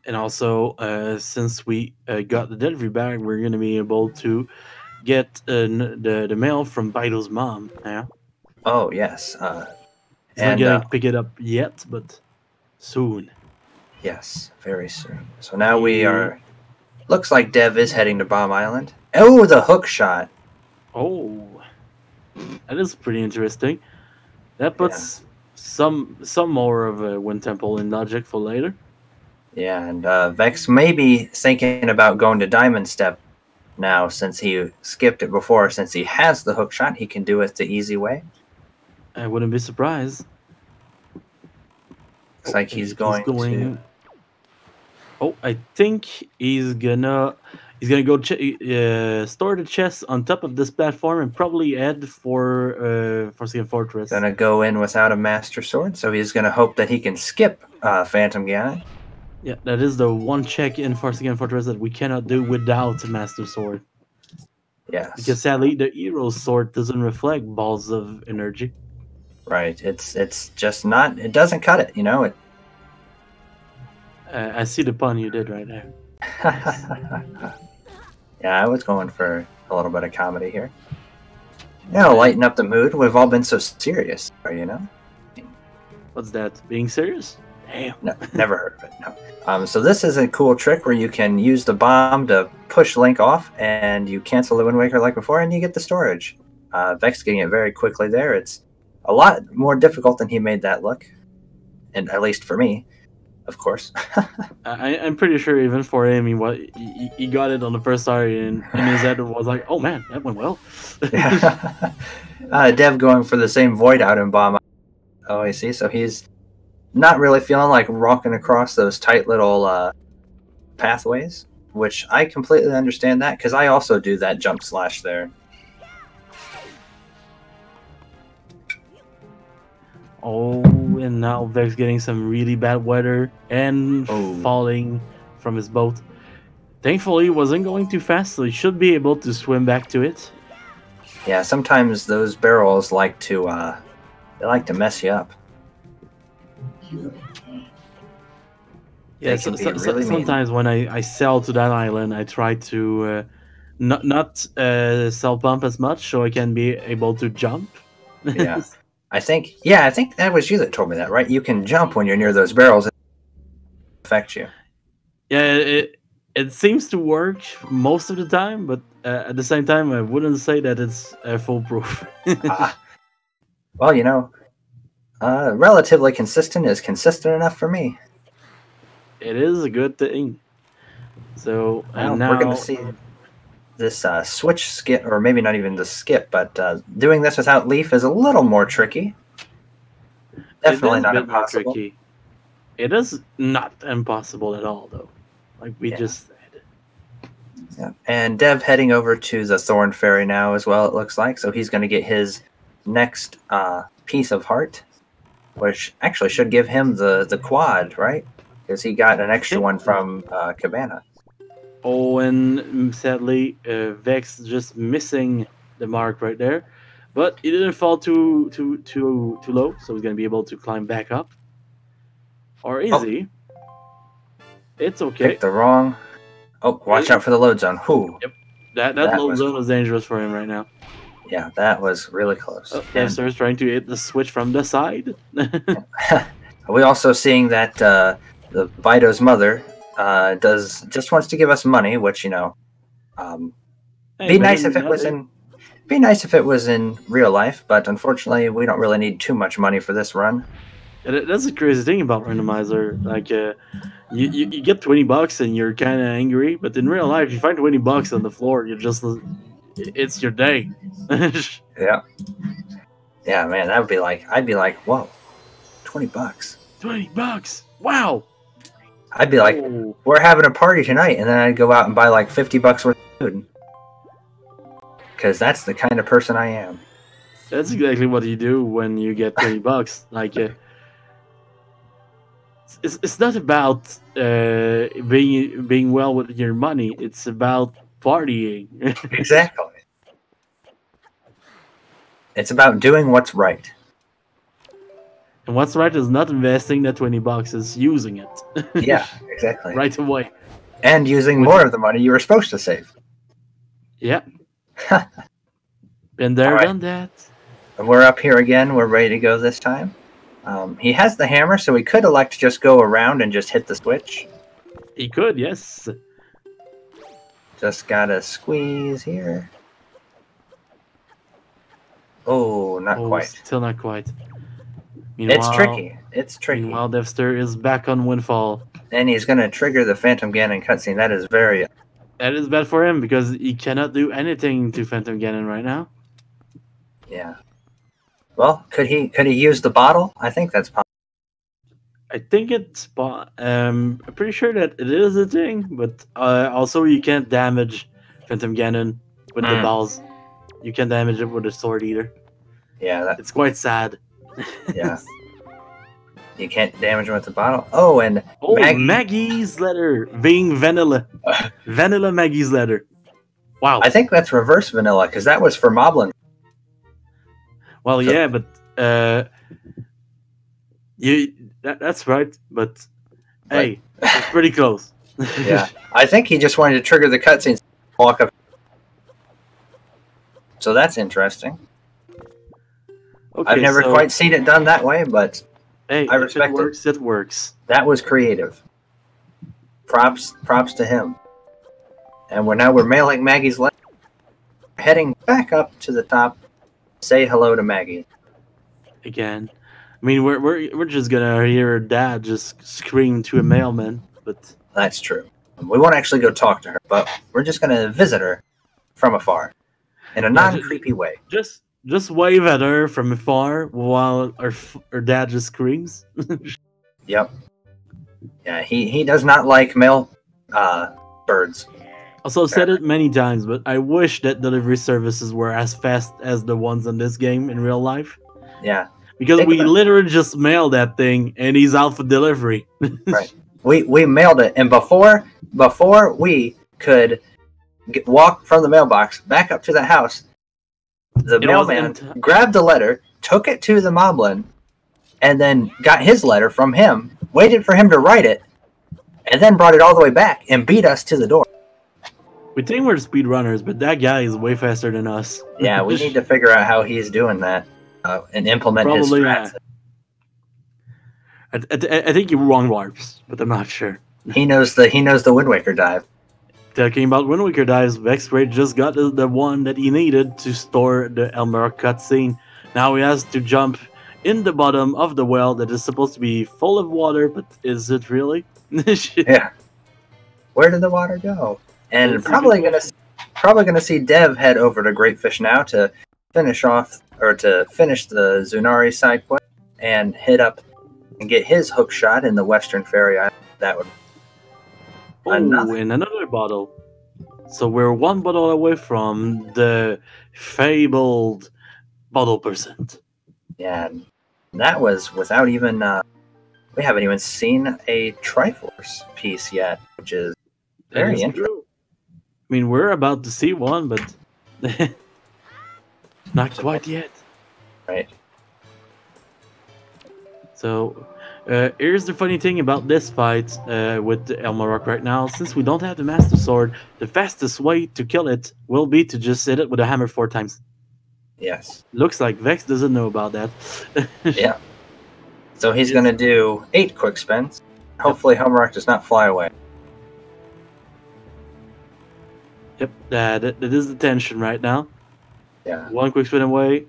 Speaker 3: And also, since we got the delivery bag, we're going to be able to get the mail from Bido's mom now.
Speaker 2: Oh, yes.
Speaker 3: He's not going to pick it up yet, but soon.
Speaker 2: Yes, very soon. So now we are... Looks like Dev is heading to Bomb Island. Oh, the hook shot.
Speaker 3: Oh, that is pretty interesting. That puts some more of a Wind Temple in logic for later.
Speaker 2: Yeah, and Vex may be thinking about going to Diamond Step now since he skipped it before. Since he has the hook shot, he can do it the easy way.
Speaker 3: I wouldn't be surprised.
Speaker 2: Looks like he's going to...
Speaker 3: Oh, I think he's gonna go store the chest on top of this platform and probably head for Forsaken Fortress.
Speaker 2: Gonna go in without a Master Sword, so he's gonna hope that he can skip Phantom Ganon.
Speaker 3: Yeah, that is the one check in Forsaken Fortress that we cannot do without a Master Sword.
Speaker 2: Yes.
Speaker 3: Because sadly, the Hero Sword doesn't reflect balls of energy.
Speaker 2: Right. It's just not... It doesn't cut it, you know?
Speaker 3: I see the pun you did right there.
Speaker 2: Yeah, I was going for a little bit of comedy here. Yeah, lighten up the mood. We've all been so serious, you know?
Speaker 3: What's that? Being serious? Damn.
Speaker 2: No, never heard of it, no. So this is a cool trick where you can use the bomb to push Link off, and you cancel the Wind Waker like before, and you get the storage. Vex getting it very quickly there. It's a lot more difficult than he made that look. And at least for me. Of course.
Speaker 3: I'm pretty sure even for him, he got it on the first start, and in his head was like, "Oh man, that went well."
Speaker 2: Dev going for the same void out in Bomb. Oh, I see. So he's not really feeling like rocking across those tight little pathways, which I completely understand that because I also do that jump slash there.
Speaker 3: Oh, and now Vex getting some really bad weather and falling from his boat. Thankfully, he wasn't going too fast, so he should be able to swim back to it.
Speaker 2: Yeah, sometimes those barrels like to mess you up.
Speaker 3: Yeah, sometimes when I sail to that island, I try to not self bump as much, so I can be able to jump.
Speaker 2: Yeah. I think that was you that told me that, right? You can jump when you're near those barrels. It affect you.
Speaker 3: Yeah, it seems to work most of the time, but at the same time, I wouldn't say that it's foolproof.
Speaker 2: Well, you know, relatively consistent is consistent enough for me.
Speaker 3: It is a good thing. So
Speaker 2: now
Speaker 3: now
Speaker 2: we're going to see this switch skip, or maybe not even the skip, but doing this without Leaf is a little more tricky. Definitely not impossible. Tricky.
Speaker 3: It is not impossible at all, though. Like we just said.
Speaker 2: Yeah. And Dev heading over to the Thorn Fairy now as well, it looks like. So he's going to get his next piece of heart, which actually should give him the quad, right? Because he got an extra one from Cabana.
Speaker 3: Oh, and sadly, Vex just missing the mark right there, but he didn't fall too low, so he's gonna be able to climb back up. Or easy. It's okay.
Speaker 2: Picked the wrong. Oh, watch out for the load zone. Whew.
Speaker 3: Yep. That load zone was dangerous for him right now.
Speaker 2: Yeah, that was really close.
Speaker 3: Oh, Dev5ter is trying to hit the switch from the side.
Speaker 2: We also seeing that the Bido's mother just wants to give us money, which, you know, be nice if it was in real life, but unfortunately we don't really need too much money for this run.
Speaker 3: And that's the crazy thing about randomizer. Like, you get $20 and you're kind of angry, but in real life, you find $20 on the floor, you just it's your day.
Speaker 2: Yeah. Yeah, man, that would be like, I'd be like, whoa, $20.
Speaker 3: $20. Wow.
Speaker 2: I'd be like,
Speaker 3: Oh.
Speaker 2: we're having a party tonight, and then I'd go out and buy like $50 worth of food. Because that's the kind of person I am.
Speaker 3: That's exactly what you do when you get $20. Like, it's not about being well with your money. It's about partying.
Speaker 2: Exactly. It's about doing what's right.
Speaker 3: And what's right is not investing that $20; is using it.
Speaker 2: Yeah, exactly.
Speaker 3: Right away.
Speaker 2: And using more of the money you were supposed to save.
Speaker 3: Yeah. Been there,
Speaker 2: All right.
Speaker 3: done that.
Speaker 2: And we're up here again. We're ready to go this time. He has the hammer, so he could elect to just go around and just hit the switch.
Speaker 3: He could, yes.
Speaker 2: Just gotta squeeze here. Oh, not quite.
Speaker 3: Still not quite.
Speaker 2: It's tricky. It's tricky.
Speaker 3: Meanwhile, Dev5ter is back on Windfall.
Speaker 2: And he's gonna trigger the Phantom Ganon cutscene. That is very...
Speaker 3: That is bad for him because he cannot do anything to Phantom Ganon right now.
Speaker 2: Yeah. Well, could he use the bottle? I think that's possible.
Speaker 3: I think it's... I'm pretty sure that it is a thing, but also you can't damage Phantom Ganon with the balls. You can't damage it with a sword either.
Speaker 2: Yeah,
Speaker 3: it's quite sad.
Speaker 2: Yeah. You can't damage him with the bottle. Oh, and
Speaker 3: Maggie's letter being vanilla. Vanilla Maggie's letter. Wow.
Speaker 2: I think that's reverse vanilla because that was for Moblin.
Speaker 3: Well, so, yeah, but that's right. But hey, it's pretty close.
Speaker 2: Yeah, I think he just wanted to trigger the cutscenes, walk up. So that's interesting. Okay, I've never quite seen it done that way, but
Speaker 3: hey,
Speaker 2: I respect
Speaker 3: it. Works, it works.
Speaker 2: That was creative. Props to him. And we're mailing Maggie's letter. Heading back up to the top. Say hello to Maggie.
Speaker 3: Again. I mean, we're just gonna hear her dad just scream to a mailman, but
Speaker 2: that's true. We won't actually go talk to her, but we're just gonna visit her from afar in a non-creepy way.
Speaker 3: Just wave at her from afar while her dad just screams.
Speaker 2: Yep. Yeah, he does not like male birds.
Speaker 3: Also said it many times, but I wish that delivery services were as fast as the ones in this game in real life.
Speaker 2: Yeah.
Speaker 3: Because we literally just mailed that thing and he's out for delivery.
Speaker 2: Right. We mailed it, and before we could walk from the mailbox back up to the house, the mailman grabbed the letter, took it to the Moblin, and then got his letter from him, waited for him to write it, and then brought it all the way back and beat us to the door.
Speaker 3: We think we're speedrunners, but that guy is way faster than us.
Speaker 2: Yeah, we need to figure out how he's doing that and implement his strats.
Speaker 3: Yeah. I think you wrong warps, but I'm not sure.
Speaker 2: He knows the Wind Waker dive.
Speaker 3: Talking about Wind Waker dives, Vexcrate just got the one that he needed to store the Elmer cutscene. Now he has to jump in the bottom of the well that is supposed to be full of water, but is it really?
Speaker 2: Yeah. Where did the water go? And probably gonna see Dev head over to Greatfish now to finish the Zunari side quest and hit up and get his hook shot in the Western Fairy Island. That would.
Speaker 3: And another bottle. So we're one bottle away from the fabled bottle percent.
Speaker 2: Yeah, that was without even. We haven't even seen a Triforce piece yet, which is very interesting.
Speaker 3: I mean, we're about to see one, but not quite yet.
Speaker 2: Right.
Speaker 3: So, here's the funny thing about this fight with the Elmarok right now. Since we don't have the Master Sword, the fastest way to kill it will be to just hit it with a hammer 4 times.
Speaker 2: Yes.
Speaker 3: Looks like Vex doesn't know about that.
Speaker 2: Yeah. So he's going to do 8 quick spins. Hopefully Elmarok does not fly away.
Speaker 3: Yep, that is the tension right now.
Speaker 2: Yeah.
Speaker 3: 1 quick spin away.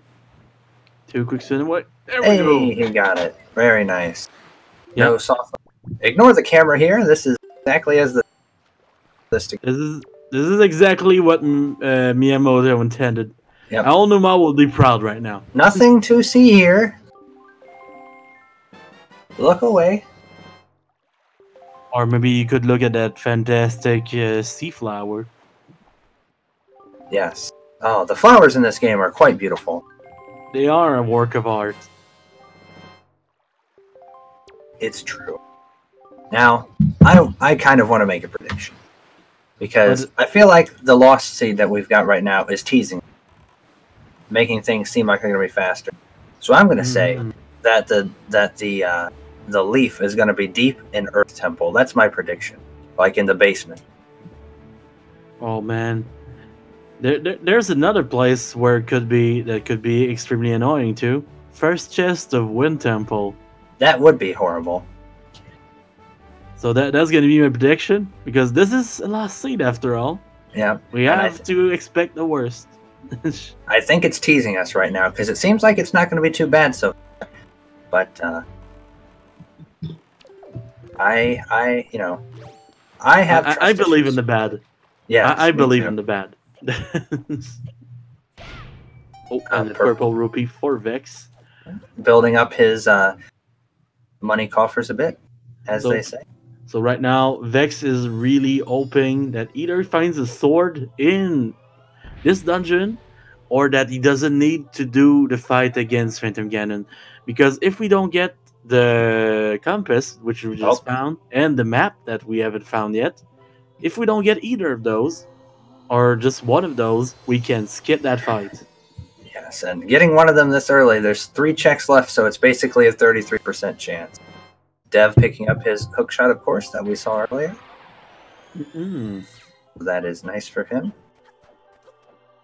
Speaker 3: 2 quick spin away. There we
Speaker 2: Hey,
Speaker 3: go.
Speaker 2: he got it. Very nice.
Speaker 3: Yeah.
Speaker 2: No soft. Ignore the camera here. This is exactly as the listing.
Speaker 3: This is exactly what Miyamoto intended.
Speaker 2: Yep.
Speaker 3: Aonuma will be proud right now.
Speaker 2: Nothing to see here. Look away.
Speaker 3: Or maybe you could look at that fantastic sea flower.
Speaker 2: Yes. Oh, the flowers in this game are quite beautiful.
Speaker 3: They are a work of art.
Speaker 2: It's true. Now, I kind of want to make a prediction. Because I feel like the lost seed that we've got right now is teasing. Making things seem like they're going to be faster. So I'm going to say that the leaf is going to be deep in Earth Temple. That's my prediction. Like in the basement.
Speaker 3: Oh man. There's another place where it could be extremely annoying too. First chest of Wind Temple.
Speaker 2: That would be horrible.
Speaker 3: So that's gonna be my prediction, because this is a lost seed after all.
Speaker 2: Yeah.
Speaker 3: We have to expect the worst.
Speaker 2: I think it's teasing us right now because it seems like it's not going to be too bad so far. But I have
Speaker 3: I believe in the bad.
Speaker 2: Yeah.
Speaker 3: I believe in the bad. Oh, and the purple rupee for Vex.
Speaker 2: Building up his money coffers a bit, as they say.
Speaker 3: So right now, Vex is really hoping that either he finds a sword in this dungeon, or that he doesn't need to do the fight against Phantom Ganon. Because if we don't get the compass, which we just found, and the map that we haven't found yet, if we don't get either of those, or just one of those, we can skip that fight.
Speaker 2: Yes, and getting one of them this early, there's 3 checks left, so it's basically a 33% chance. Dev picking up his hookshot, of course, that we saw earlier. That is nice for him.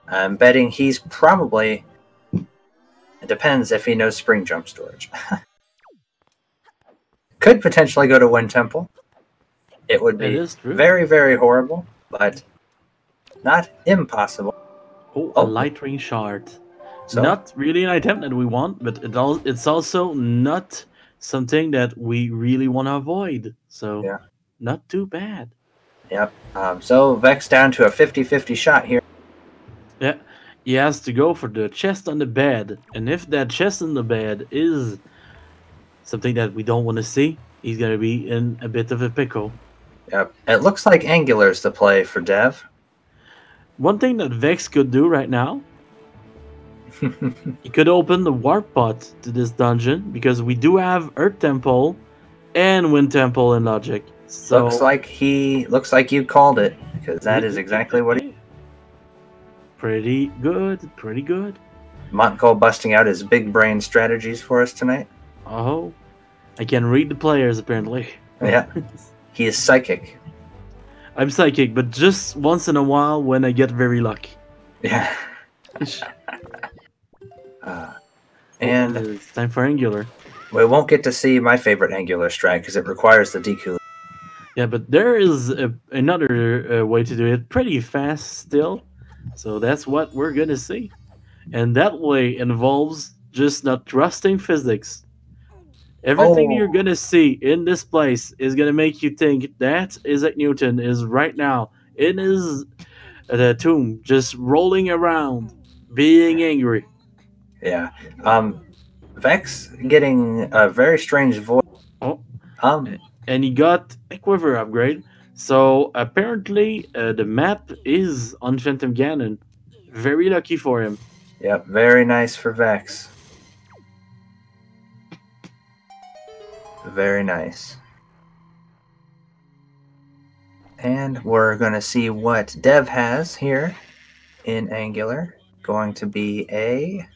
Speaker 2: I'm betting he's probably... It depends if he knows spring jump storage. Could potentially go to Wind Temple. It would be very, very horrible, but not impossible.
Speaker 3: Oh, a light ring shard. So, not really an item that we want, but it's also not something that we really want to avoid. So,
Speaker 2: yeah.
Speaker 3: Not too bad.
Speaker 2: Yep. So, Vex down to a 50-50 shot here.
Speaker 3: Yeah. He has to go for the chest on the bed. And if that chest on the bed is something that we don't want to see, he's going to be in a bit of a pickle.
Speaker 2: Yep. It looks like Angular's the play for Dev.
Speaker 3: One thing that Vex could do right now, he could open the warp pod to this dungeon, because we do have Earth Temple and Wind Temple in Logic. So
Speaker 2: looks like you called it, because that is exactly what he...
Speaker 3: Pretty good, pretty good.
Speaker 2: Montcall busting out his big brain strategies for us tonight.
Speaker 3: Oh, I can read the players apparently.
Speaker 2: Yeah, he is psychic.
Speaker 3: I'm psychic, but just once in a while when I get very lucky.
Speaker 2: Yeah. And
Speaker 3: it's time for Angular.
Speaker 2: We won't get to see my favorite Angular strat because it requires the DQ.
Speaker 3: Yeah, but there is another way to do it pretty fast still. So that's what we're gonna see. And that way involves just not trusting physics. Everything you're gonna see in this place is gonna make you think that Isaac Newton is right now in his tomb, just rolling around, being angry.
Speaker 2: Yeah. Vex getting a very strange voice.
Speaker 3: And he got a quiver upgrade. So apparently the map is on Phantom Ganon. Very lucky for him.
Speaker 2: Yep, very nice for Vex. Very nice. And we're going to see what Dev has here in Angular. Going to be a...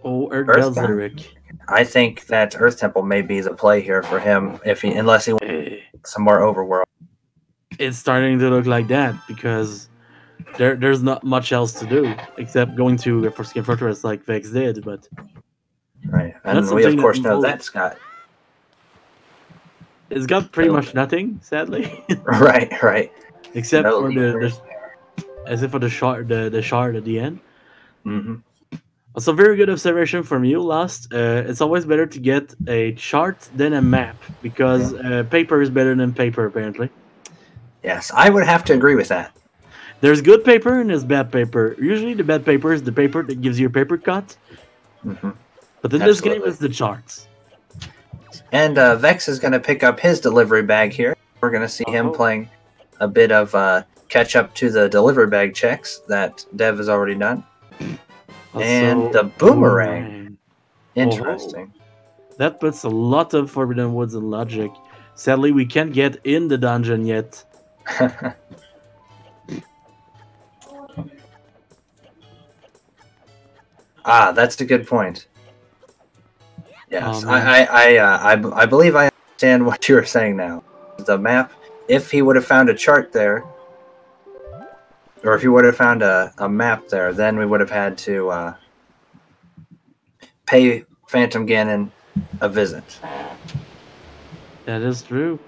Speaker 3: Earth Lyric.
Speaker 2: I think that Earth Temple may be the play here for him, unless he wants some more overworld.
Speaker 3: It's starting to look like that, because there's not much else to do except going to Forskin Fortress like Vex did, but
Speaker 2: right, and we of course know that Scott.
Speaker 3: It's got pretty much nothing, sadly.
Speaker 2: right.
Speaker 3: Except for the shard at the end.
Speaker 2: Mm-hmm.
Speaker 3: Also, very good observation from you, Lost. It's always better to get a chart than a map because paper is better than paper, apparently.
Speaker 2: Yes, I would have to agree with that.
Speaker 3: There's good paper and there's bad paper. Usually, the bad paper is the paper that gives you a paper cut.
Speaker 2: Mm-hmm.
Speaker 3: But in this game, it's the charts.
Speaker 2: And Vex is going to pick up his delivery bag here. We're going to see him playing a bit of catch up to the delivery bag checks that Dev has already done.
Speaker 3: Also,
Speaker 2: and the boomerang. Interesting.
Speaker 3: That puts a lot of Forbidden Woods in logic. Sadly, we can't get in the dungeon yet.
Speaker 2: Ah, that's a good point. Yes, I believe I understand what you were saying now. The map, if he would have found a chart there, or if he would have found a map there, then we would have had to pay Phantom Ganon a visit.
Speaker 3: That is true.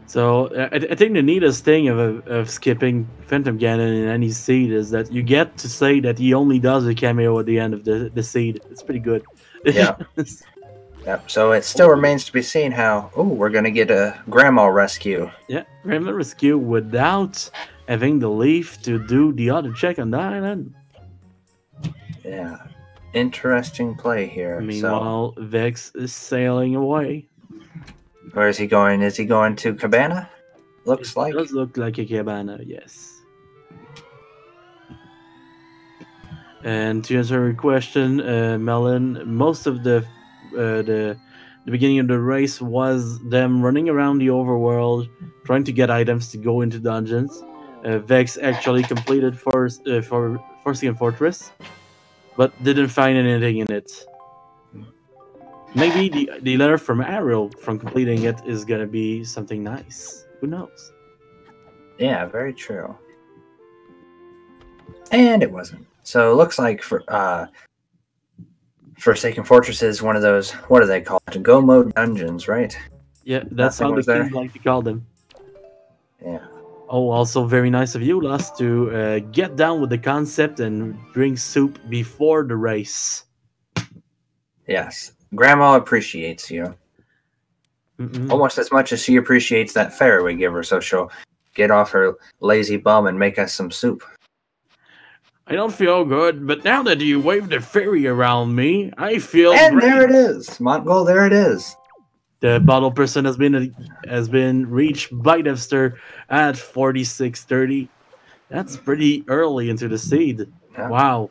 Speaker 3: So I think the neatest thing of skipping Phantom Ganon in any seed is that you get to say that he only does a cameo at the end of the seed. It's pretty good.
Speaker 2: Yeah. Yep. So it still remains to be seen how. Oh, we're gonna get a Grandma rescue.
Speaker 3: Yeah, Grandma rescue without having the leaf to do the other check on the island.
Speaker 2: Yeah. Interesting play here.
Speaker 3: Meanwhile, Vex is sailing away.
Speaker 2: Where is he going? Is he going to Cabana? Looks like.
Speaker 3: It does look like a cabana, yes. And to answer your question, Melon, most of the beginning of the race was them running around the overworld, trying to get items to go into dungeons. Vex actually completed Forsaken Fortress, but didn't find anything in it. Maybe the letter from Ariel from completing it is gonna be something nice. Who knows?
Speaker 2: Yeah, very true. And it wasn't. So it looks like Forsaken Fortress is one of those, what do they call it? Go mode dungeons, right?
Speaker 3: Yeah, that's how the kids like to call them.
Speaker 2: Yeah.
Speaker 3: Oh, also very nice of you, Last, to get down with the concept and bring soup before the race.
Speaker 2: Yes. Grandma appreciates you. Almost as much as she appreciates that fare we give her, so she'll get off her lazy bum and make us some soup.
Speaker 3: I don't feel good, but now that you waved the fairy around me, I feel
Speaker 2: and
Speaker 3: great.
Speaker 2: There it is, Montgol. There it is.
Speaker 3: The bottle person has been reached by Dev5ter at 46:30. That's pretty early into the seed. Yeah. Wow.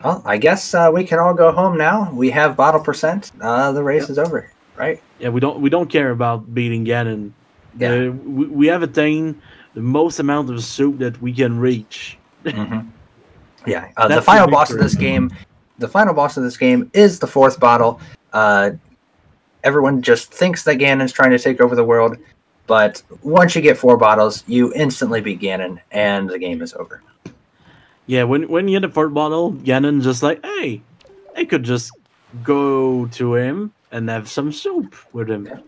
Speaker 2: Well, I guess we can all go home now. We have bottle percent. The race is over, right?
Speaker 3: Yeah, we don't care about beating Ganon. Yeah. We have attained the most amount of soup that we can reach.
Speaker 2: Yeah, the final boss of this game. The final boss of this game is the 4th bottle. Everyone just thinks that Ganon's trying to take over the world, but once you get 4 bottles, you instantly beat Ganon, and the game is over.
Speaker 3: Yeah, when you get the 4th bottle, Ganon just like, hey, I could just go to him and have some soup with him. Yeah.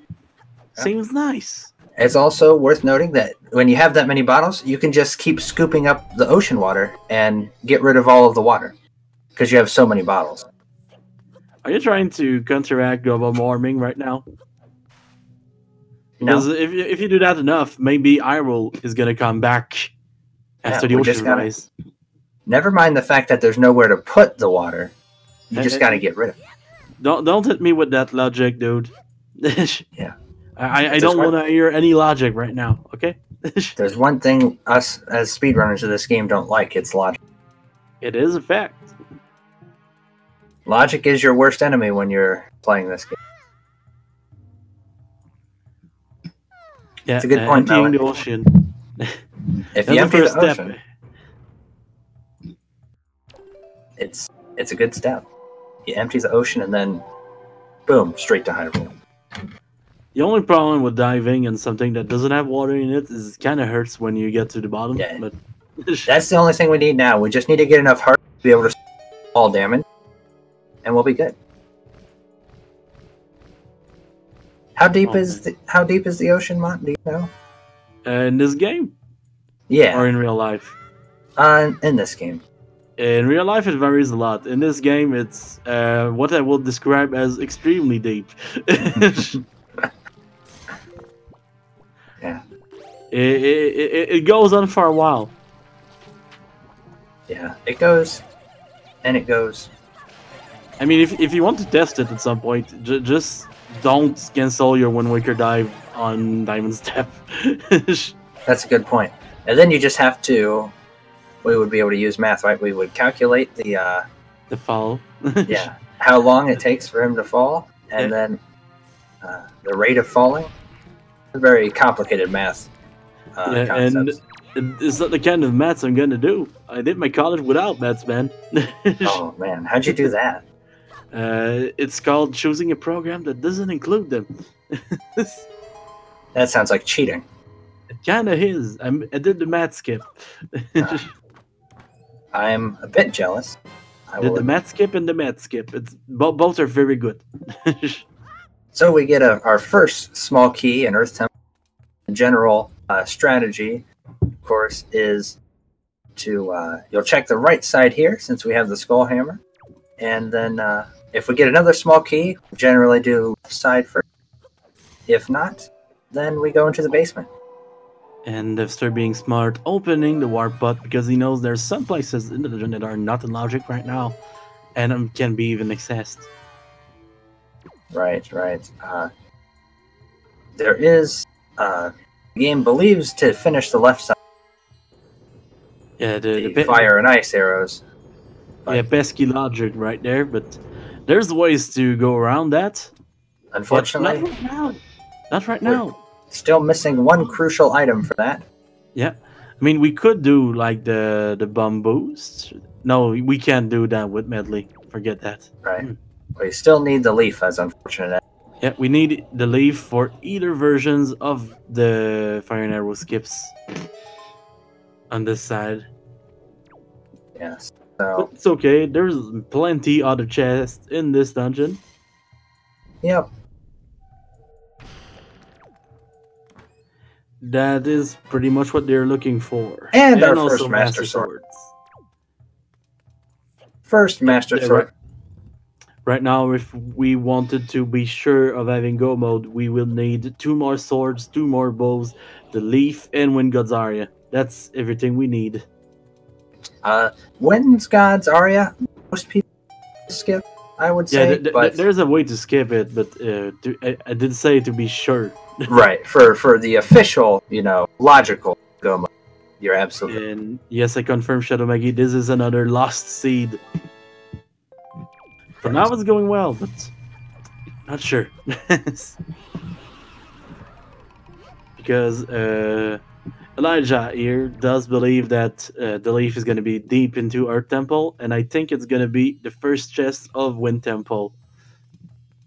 Speaker 3: Seems nice.
Speaker 2: It's also worth noting that when you have that many bottles, you can just keep scooping up the ocean water and get rid of all of the water because you have so many bottles.
Speaker 3: Are you trying to counteract global warming right now? Because if you do that enough, maybe Hyrule is going to come back after the ocean rise.
Speaker 2: Never mind the fact that there's nowhere to put the water. You just got to get rid of it.
Speaker 3: Don't hit me with that logic, dude.
Speaker 2: Yeah.
Speaker 3: I don't want to hear any logic right now, okay?
Speaker 2: There's one thing us as speedrunners of this game don't like. It's logic.
Speaker 3: It is a fact.
Speaker 2: Logic is your worst enemy when you're playing this game.
Speaker 3: Yeah,
Speaker 2: it's a good point,
Speaker 3: emptying the ocean.
Speaker 2: If you empty the ocean, it's a good step. You empty the ocean and then, boom, straight to Hyrule.
Speaker 3: The only problem with diving in something that doesn't have water in it is it kind of hurts when you get to the bottom.
Speaker 2: Yeah.
Speaker 3: But
Speaker 2: that's the only thing we need now. We just need to get enough heart to be able to all damage, and we'll be good. How deep is the ocean, Mont? Do you know?
Speaker 3: In this game?
Speaker 2: Yeah.
Speaker 3: Or in real life?
Speaker 2: In this game.
Speaker 3: In real life, it varies a lot. In this game, it's what I will describe as extremely deep.
Speaker 2: Yeah.
Speaker 3: It goes on for a while.
Speaker 2: Yeah, it goes, and it goes.
Speaker 3: I mean, if you want to test it at some point, just don't cancel your Wind Waker dive on Diamond Step.
Speaker 2: That's a good point. And then you just have to. We would be able to use math, right? We would calculate the
Speaker 3: fall.
Speaker 2: yeah, how long it takes for him to fall, and then the rate of falling. Very complicated math concepts.
Speaker 3: And it's not the kind of maths I'm gonna do. I did my college without maths, man.
Speaker 2: Oh man, how'd you do that?
Speaker 3: It's called choosing a program that doesn't include them.
Speaker 2: That sounds like cheating.
Speaker 3: It kind of is. I did the math skip.
Speaker 2: I'm a bit jealous. I
Speaker 3: Did
Speaker 2: will
Speaker 3: the math skip and the math skip. It's both are very good.
Speaker 2: So we get our first small key in Earth Temple. The general strategy, of course, is to you'll check the right side here since we have the skull hammer, and then if we get another small key, we generally do left side first. If not, then we go into the basement.
Speaker 3: And Dev5ter being smart, opening the warp bot because he knows there's some places in the dungeon that are not in logic right now, and can be even accessed.
Speaker 2: Right. There is the game believes to finish the left side.
Speaker 3: Yeah,
Speaker 2: the fire and ice arrows.
Speaker 3: Yeah, pesky logic right there, but there's ways to go around that.
Speaker 2: Unfortunately,
Speaker 3: not right now. Not right now.
Speaker 2: Still missing one crucial item for that.
Speaker 3: Yeah, I mean we could do like the bomb boost. No, we can't do that with medley. Forget that.
Speaker 2: Right. We still need the leaf, as unfortunate.
Speaker 3: Yeah, we need the leaf for either versions of the fire and arrow skips on this side.
Speaker 2: Yes.
Speaker 3: But
Speaker 2: So.
Speaker 3: it's okay. There's plenty other chests in this dungeon.
Speaker 2: Yep.
Speaker 3: That is pretty much what they're looking for.
Speaker 2: And our
Speaker 3: also
Speaker 2: first Master Sword.
Speaker 3: Swords.
Speaker 2: First Master Sword.
Speaker 3: Right now, if we wanted to be sure of having go mode, we will need 2 more swords, 2 more bows, the leaf, and Wind God's Aria. That's everything we need.
Speaker 2: Wind God's Aria, most people skip, I would say. But
Speaker 3: there's a way to skip it, but I did say to be sure.
Speaker 2: Right, for the official, logical go mode. You're absolutely.
Speaker 3: And yes, I confirm, Shadow Maggie, this is another lost seed. For now, it's going well, but not sure. Because Elijah here does believe that the leaf is going to be deep into Earth Temple, and I think it's going to be the first chest of Wind Temple.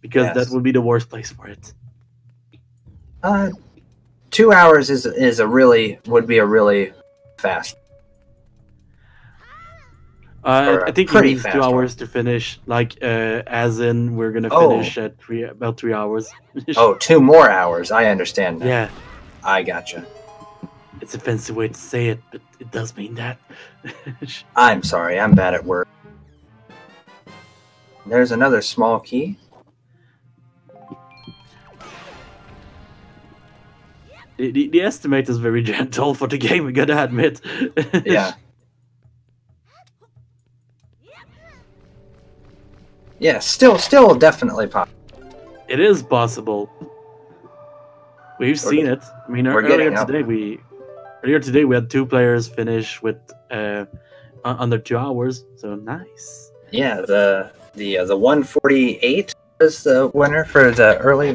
Speaker 3: Because that would be the worst place for it.
Speaker 2: 2 hours would be a really fast.
Speaker 3: I think it needs 2
Speaker 2: fast
Speaker 3: hours to finish. Like, as in, we're gonna finish at about 3 hours.
Speaker 2: 2 more hours. I understand now.
Speaker 3: Yeah,
Speaker 2: I gotcha.
Speaker 3: it's a fancy way to say it, but it does mean that.
Speaker 2: I'm sorry. I'm bad at words. There's another small key.
Speaker 3: The estimate is very gentle for the game, I gotta admit.
Speaker 2: Yeah. Yeah, still definitely possible.
Speaker 3: It is possible. We've seen it. I mean, earlier today we had 2 players finish with under 2 hours, so nice.
Speaker 2: Yeah, the 148 is the winner for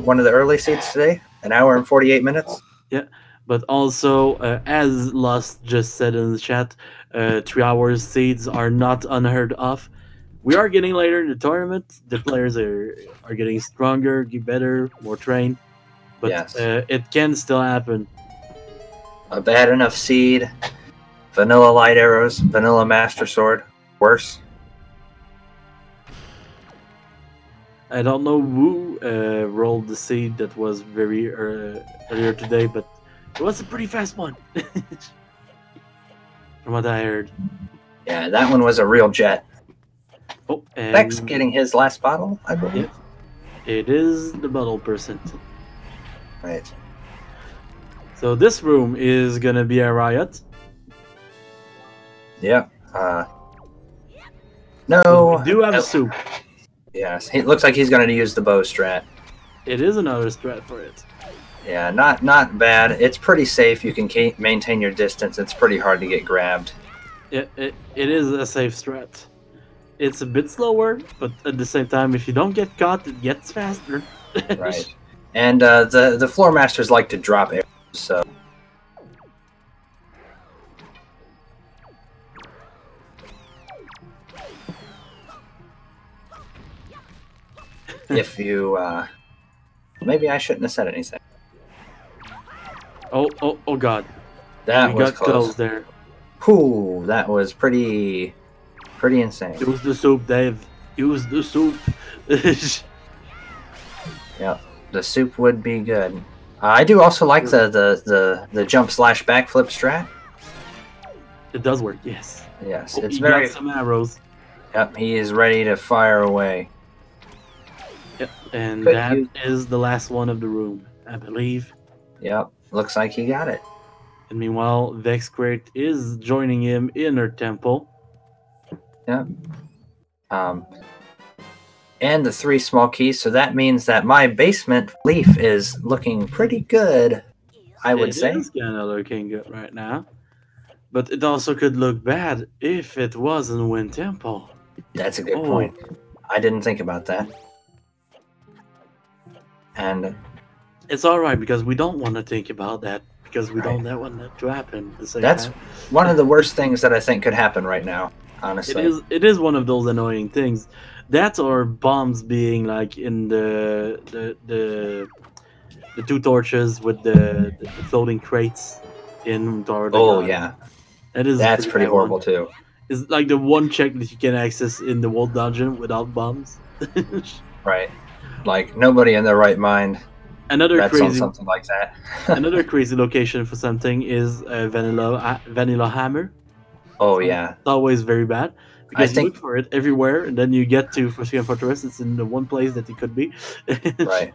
Speaker 2: one of the early seats today. 1 hour and 48 minutes.
Speaker 3: Yeah, but also, as Lust just said in the chat, 3 hours seeds are not unheard of. We are getting later in the tournament. The players are getting stronger, get better, more trained. But
Speaker 2: yes.
Speaker 3: It can still happen.
Speaker 2: A bad enough seed, vanilla light arrows, vanilla master sword, worse.
Speaker 3: I don't know who rolled the seed that was very earlier today, but it was a pretty fast one. From what I heard.
Speaker 2: Yeah, that one was a real jet.
Speaker 3: Oh, and
Speaker 2: Vex getting his last bottle, I believe.
Speaker 3: it is the bottle percent.
Speaker 2: Right.
Speaker 3: So this room is gonna be a riot.
Speaker 2: Yep. No.
Speaker 3: We do have a soup.
Speaker 2: Yes, it looks like he's going to use the bow strat.
Speaker 3: It is another strat for it.
Speaker 2: Yeah, not bad. It's pretty safe. You can maintain your distance. It's pretty hard to get grabbed.
Speaker 3: It is a safe strat. It's a bit slower, but at the same time, if you don't get caught, it gets faster.
Speaker 2: Right. And the floor masters like to drop arrows, so. If you, maybe I shouldn't have said anything.
Speaker 3: Oh God.
Speaker 2: That
Speaker 3: we
Speaker 2: was
Speaker 3: got
Speaker 2: close
Speaker 3: there.
Speaker 2: Whew, that was pretty insane.
Speaker 3: Use the soup, Dave. Use the soup.
Speaker 2: Yep, the soup would be good. I do also like the jump / backflip strat.
Speaker 3: It does work, yes.
Speaker 2: Yes,
Speaker 3: Oh,
Speaker 2: it's
Speaker 3: you
Speaker 2: very.
Speaker 3: got some arrows.
Speaker 2: Yep, he is ready to fire away.
Speaker 3: Yep, and
Speaker 2: Could
Speaker 3: that
Speaker 2: you-
Speaker 3: is the last one of the room, I believe.
Speaker 2: Yep, looks like he got it.
Speaker 3: And meanwhile, Vexcrate is joining him in her temple.
Speaker 2: Yep. And the 3 small keys, so that means that my basement leaf is looking pretty good, I would say.
Speaker 3: It is kind of looking good right now. But it also could look bad if it wasn't Wind Temple.
Speaker 2: That's a good
Speaker 3: Oh.
Speaker 2: point. I didn't think about that. And
Speaker 3: It's alright because we don't want to think about that. Because we
Speaker 2: Right.
Speaker 3: don't want that to happen at the same
Speaker 2: that's
Speaker 3: time.
Speaker 2: one of the worst things that I think could happen right now, honestly.
Speaker 3: It is one of those annoying things. That or bombs being like in the 2 torches with the floating crates in Tower of the
Speaker 2: Oh,
Speaker 3: God.
Speaker 2: yeah.
Speaker 3: That's
Speaker 2: Pretty
Speaker 3: bad
Speaker 2: horrible,
Speaker 3: one.
Speaker 2: too.
Speaker 3: It's like the one check that you can access in the World Dungeon without bombs.
Speaker 2: Right. Like, nobody in their right mind
Speaker 3: Another
Speaker 2: bets on
Speaker 3: crazy
Speaker 2: something like that.
Speaker 3: another crazy location for something is Vanilla Hammer.
Speaker 2: Oh, yeah.
Speaker 3: It's always very bad because you
Speaker 2: think-
Speaker 3: look for it everywhere, and then you get to Forsaken Fortress. It's in the one place that it could be.
Speaker 2: Right.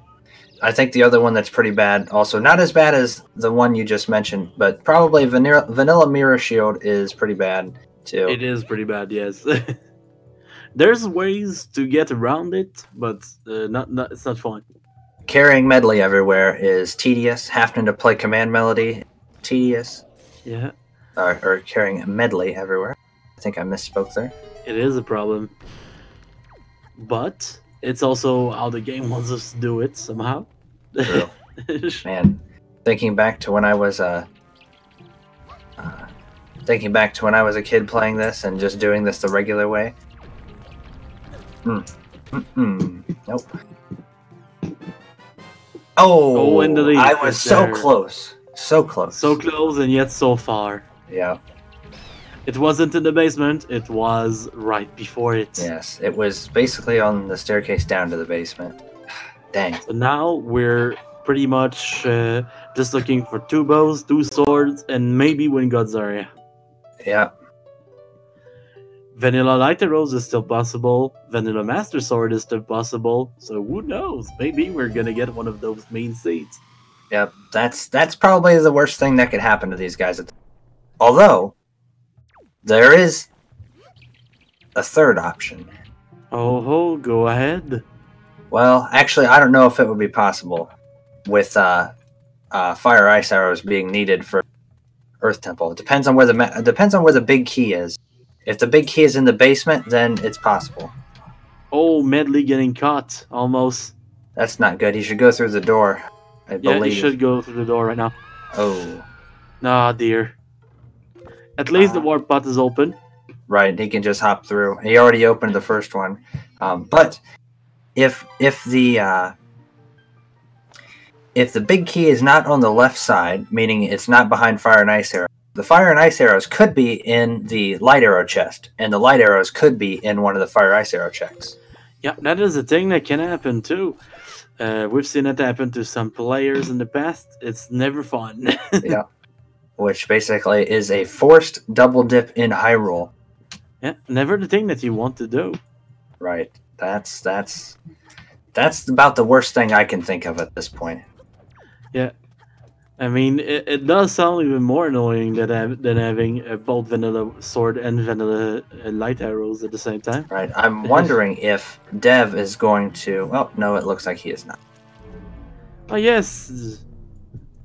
Speaker 2: I think the other one that's pretty bad, also not as bad as the one you just mentioned, but probably Vanilla Mirror Shield is pretty bad, too.
Speaker 3: It is pretty bad, yes. There's ways to get around it, but not it's not fun.
Speaker 2: Carrying medley everywhere is tedious. Having to play command melody, tedious.
Speaker 3: Yeah,
Speaker 2: Or carrying a medley everywhere. I think I misspoke there.
Speaker 3: it is a problem. But it's also how the game wants us to do it somehow.
Speaker 2: True. Man, thinking back to when I was a kid playing this and just doing this the regular way. Nope. Oh,
Speaker 3: in the lead
Speaker 2: I
Speaker 3: right
Speaker 2: was so
Speaker 3: there.
Speaker 2: close. So close.
Speaker 3: So close and yet so far.
Speaker 2: Yeah.
Speaker 3: It wasn't in the basement, it was right before it.
Speaker 2: Yes. It was basically on the staircase down to the basement. Dang.
Speaker 3: So now we're pretty much just looking for 2 bows, 2 swords, and maybe Wind God Zarya.
Speaker 2: Yeah.
Speaker 3: Vanilla Light Arrows is still possible. Vanilla Master Sword is still possible. So who knows? Maybe we're gonna get one of those main seeds.
Speaker 2: Yep. That's probably the worst thing that could happen to these guys. Although there is a third option.
Speaker 3: Oh, go ahead.
Speaker 2: Well, actually, I don't know if it would be possible with fire ice arrows being needed for Earth Temple. It depends on where the big key is. If the big key is in the basement, then it's possible.
Speaker 3: Oh, Medley getting caught almost.
Speaker 2: That's not good. He should go through the door, I
Speaker 3: Yeah,
Speaker 2: believe.
Speaker 3: you should go through the door right now.
Speaker 2: Oh,
Speaker 3: Ah, dear. At least the warp pot is open.
Speaker 2: right. He can just hop through. He already opened the first one. But if the big key is not on the left side, meaning it's not behind fire and ice arrows, the fire and ice arrows could be in the light arrow chest, and the light arrows could be in one of the fire ice arrow checks.
Speaker 3: Yeah, that is a thing that can happen too. We've seen it happen to some players in the past. It's never fun.
Speaker 2: Yeah. Which basically is a forced double dip in Hyrule.
Speaker 3: Yeah, never the thing that you want to do.
Speaker 2: Right. That's about the worst thing I can think of at this point.
Speaker 3: Yeah. I mean, it does sound even more annoying than having both vanilla sword and vanilla light arrows at the same time.
Speaker 2: Right. I'm wondering if Dev is going to. Oh no, it looks like he is not.
Speaker 3: Oh yes,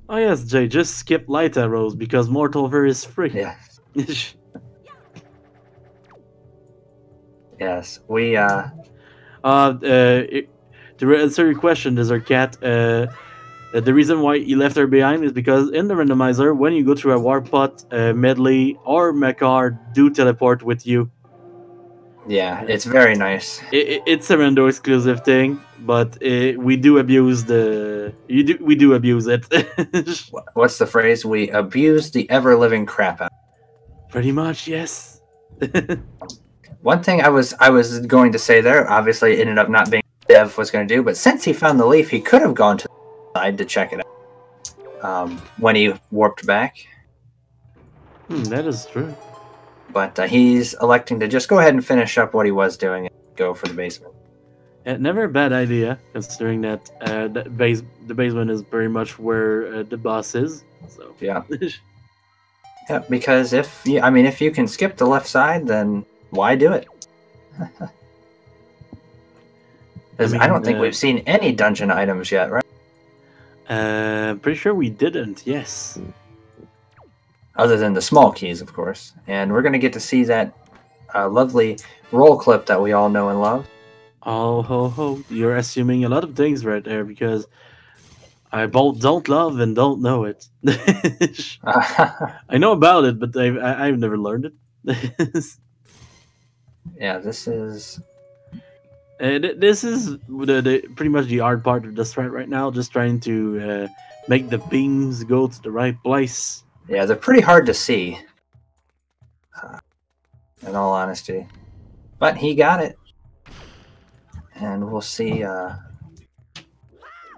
Speaker 3: oh yes, Jay. Just skip light arrows because Mortal Ver is free.
Speaker 2: Yeah. Yes. We.
Speaker 3: To answer your question, Desert Cat, the reason why he left her behind is because in the randomizer, when you go through a warp pot, Medley or Mechar do teleport with you.
Speaker 2: Yeah, it's very nice.
Speaker 3: It's a rando exclusive thing, but we do abuse we do abuse it.
Speaker 2: What's the phrase? We abuse the ever living crap out.
Speaker 3: Pretty much, yes.
Speaker 2: One thing I was going to say there, obviously it ended up not being what Dev was going to do, but since he found the leaf, he could have gone to the side to check it out when he warped back.
Speaker 3: That is true.
Speaker 2: But he's electing to just go ahead and finish up what he was doing and go for the basement.
Speaker 3: Never a bad idea, considering that the basement is very much where the boss is. So
Speaker 2: yeah, yeah. Because if you can skip the left side, then why do it? Because I don't think we've seen any dungeon items yet, right?
Speaker 3: Pretty sure we didn't. Yes.
Speaker 2: Other than the small keys, of course. And we're going to get to see that lovely roll clip that we all know and love.
Speaker 3: Oh, ho, ho. You're assuming a lot of things right there because I both don't love and don't know it. I know about it, but I've never learned it.
Speaker 2: Yeah, this is...
Speaker 3: this is pretty much the hard part of this thread right now, just trying to make the beams go to the right place.
Speaker 2: Yeah, they're pretty hard to see, in all honesty. But he got it. And we'll see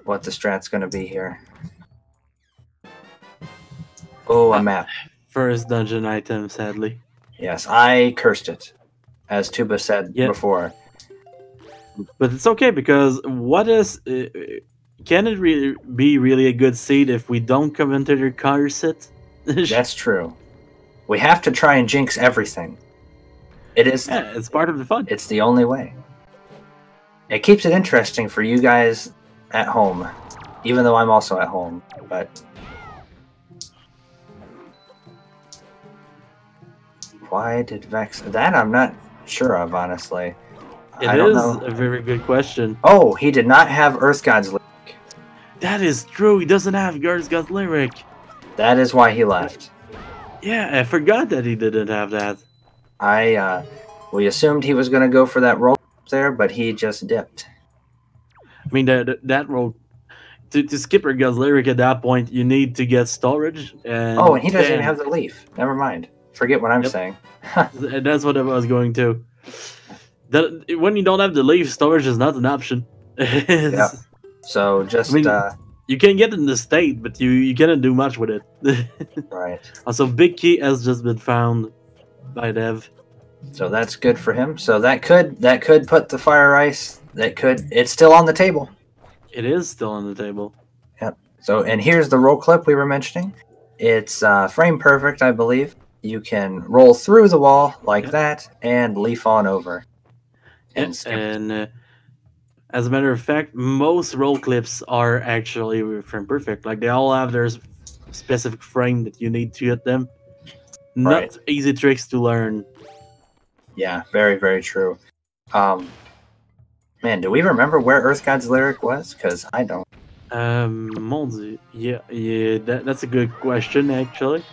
Speaker 2: what the strat's going to be here. Oh, a map.
Speaker 3: First dungeon item, sadly.
Speaker 2: Yes, I cursed it, as Tuba said before.
Speaker 3: But it's okay, because what is... can it really be really a good seed if we don't come into the curse it?
Speaker 2: That's true. We have to try and jinx everything. It is.
Speaker 3: Yeah, it's part of the fun.
Speaker 2: It's the only way. It keeps it interesting for you guys at home, even though I'm also at home. But why did Vex? That I'm not sure of, honestly.
Speaker 3: It is a very good question.
Speaker 2: Oh, he did not have Earth God's lyric.
Speaker 3: That is true. He doesn't have Earth God's lyric.
Speaker 2: That is why he left.
Speaker 3: Yeah, I forgot that he didn't have that.
Speaker 2: We assumed he was going to go for that roll there, but he just dipped.
Speaker 3: I mean, that roll to skip Earth God's lyric at that point, you need to get storage. And
Speaker 2: oh, and he doesn't even have the leaf. Never mind. Forget what I'm saying.
Speaker 3: That's what I was going to. When you don't have the leaf, storage is not an option.
Speaker 2: Yeah. So just... I mean,
Speaker 3: you can get in the state, but you cannot do much with it.
Speaker 2: Right.
Speaker 3: Also, Big Key has just been found by Dev.
Speaker 2: So that's good for him. So that could put the fire ice. It's still on the table.
Speaker 3: It is still on the table.
Speaker 2: Yep. So, and here's the roll clip we were mentioning. It's frame perfect, I believe. You can roll through the wall like that and leaf on over.
Speaker 3: And as a matter of fact, most roll clips are actually frame perfect. Like, they all have their specific frame that you need to hit them. Not easy tricks to learn.
Speaker 2: Yeah, very, very true. Man, do we remember where Earth God's lyric was? Because I don't.
Speaker 3: Mon Dieu. Yeah, that's a good question, actually.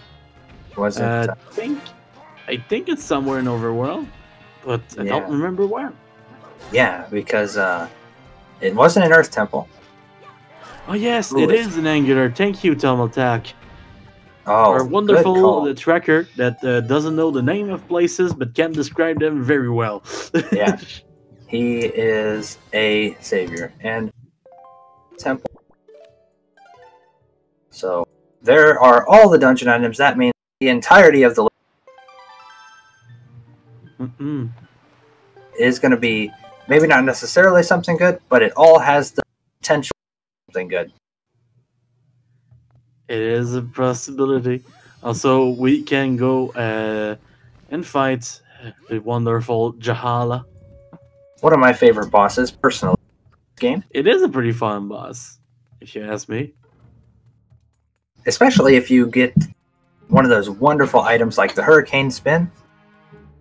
Speaker 2: Was it?
Speaker 3: I think it's somewhere in Overworld, but I don't remember where.
Speaker 2: Yeah, because it wasn't an Earth Temple.
Speaker 3: Oh yes, it is an Angular. Thank you, Tom Attack.
Speaker 2: Oh,
Speaker 3: our wonderful tracker that doesn't know the name of places but can describe them very well.
Speaker 2: Yeah, he is a savior and temple. So there are all the dungeon items. That means the entirety of the. is going to be maybe not necessarily something good, but it all has the potential for something good.
Speaker 3: It is a possibility. Also, we can go and fight the wonderful Jahala.
Speaker 2: One of my favorite bosses, personally, in this game.
Speaker 3: It is a pretty fun boss, if you ask me.
Speaker 2: Especially if you get one of those wonderful items like the Hurricane Spin.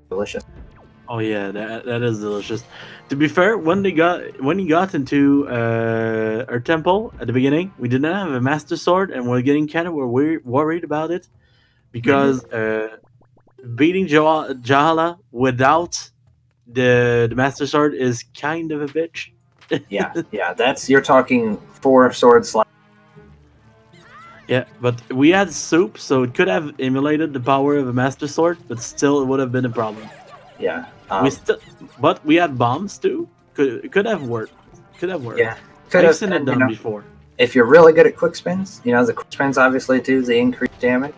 Speaker 2: Delicious.
Speaker 3: Oh yeah, that is delicious. To be fair, when he got into our temple at the beginning, we did not have a master sword, and we're getting kind of worried about it because beating Jahala without the master sword is kind of a bitch.
Speaker 2: Yeah, you're talking 4 sword slams.
Speaker 3: Yeah, but we had soup, so it could have emulated the power of a master sword, but still it would have been a problem.
Speaker 2: Yeah.
Speaker 3: But we had bombs too. Could have worked.
Speaker 2: Yeah.
Speaker 3: I've seen it done before.
Speaker 2: If you're really good at quick spins, the quick spins obviously do the increased damage.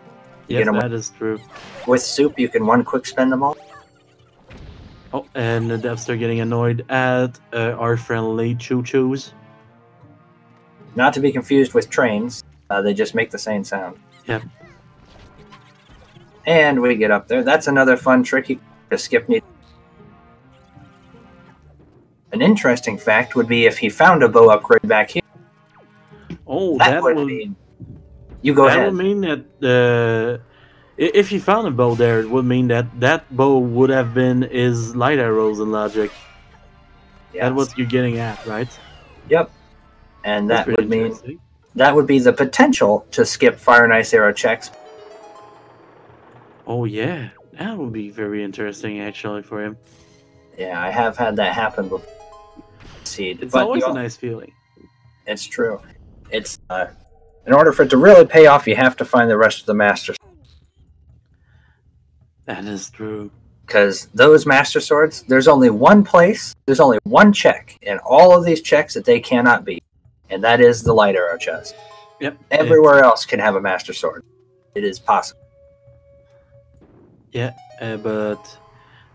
Speaker 3: Yes, that is true.
Speaker 2: With soup, you can one quick spin them all.
Speaker 3: Oh, and the Dev5ter getting annoyed at our friendly choo-choos.
Speaker 2: Not to be confused with trains. They just make the same sound.
Speaker 3: Yep.
Speaker 2: And we get up there. That's another fun trick. You can skip me. An interesting fact would be if he found a bow upgrade back here.
Speaker 3: Oh, that would
Speaker 2: mean. You go ahead.
Speaker 3: That would mean that if he found a bow there, it would mean that bow would have been his light arrows in logic.
Speaker 2: Yes.
Speaker 3: That's what you're getting at, right?
Speaker 2: Yep. And that would mean that would be the potential to skip fire and ice arrow checks.
Speaker 3: Oh yeah, that would be very interesting actually for him.
Speaker 2: Yeah, I have had that happen before.
Speaker 3: It's always a nice feeling.
Speaker 2: It's true. It's in order for it to really pay off, you have to find the rest of the masters.
Speaker 3: That is true.
Speaker 2: Because those master swords, there's only one check in all of these checks that they cannot beat, and that is the light arrow chest.
Speaker 3: Yep.
Speaker 2: Everywhere else can have a master sword. It is possible.
Speaker 3: Yeah, but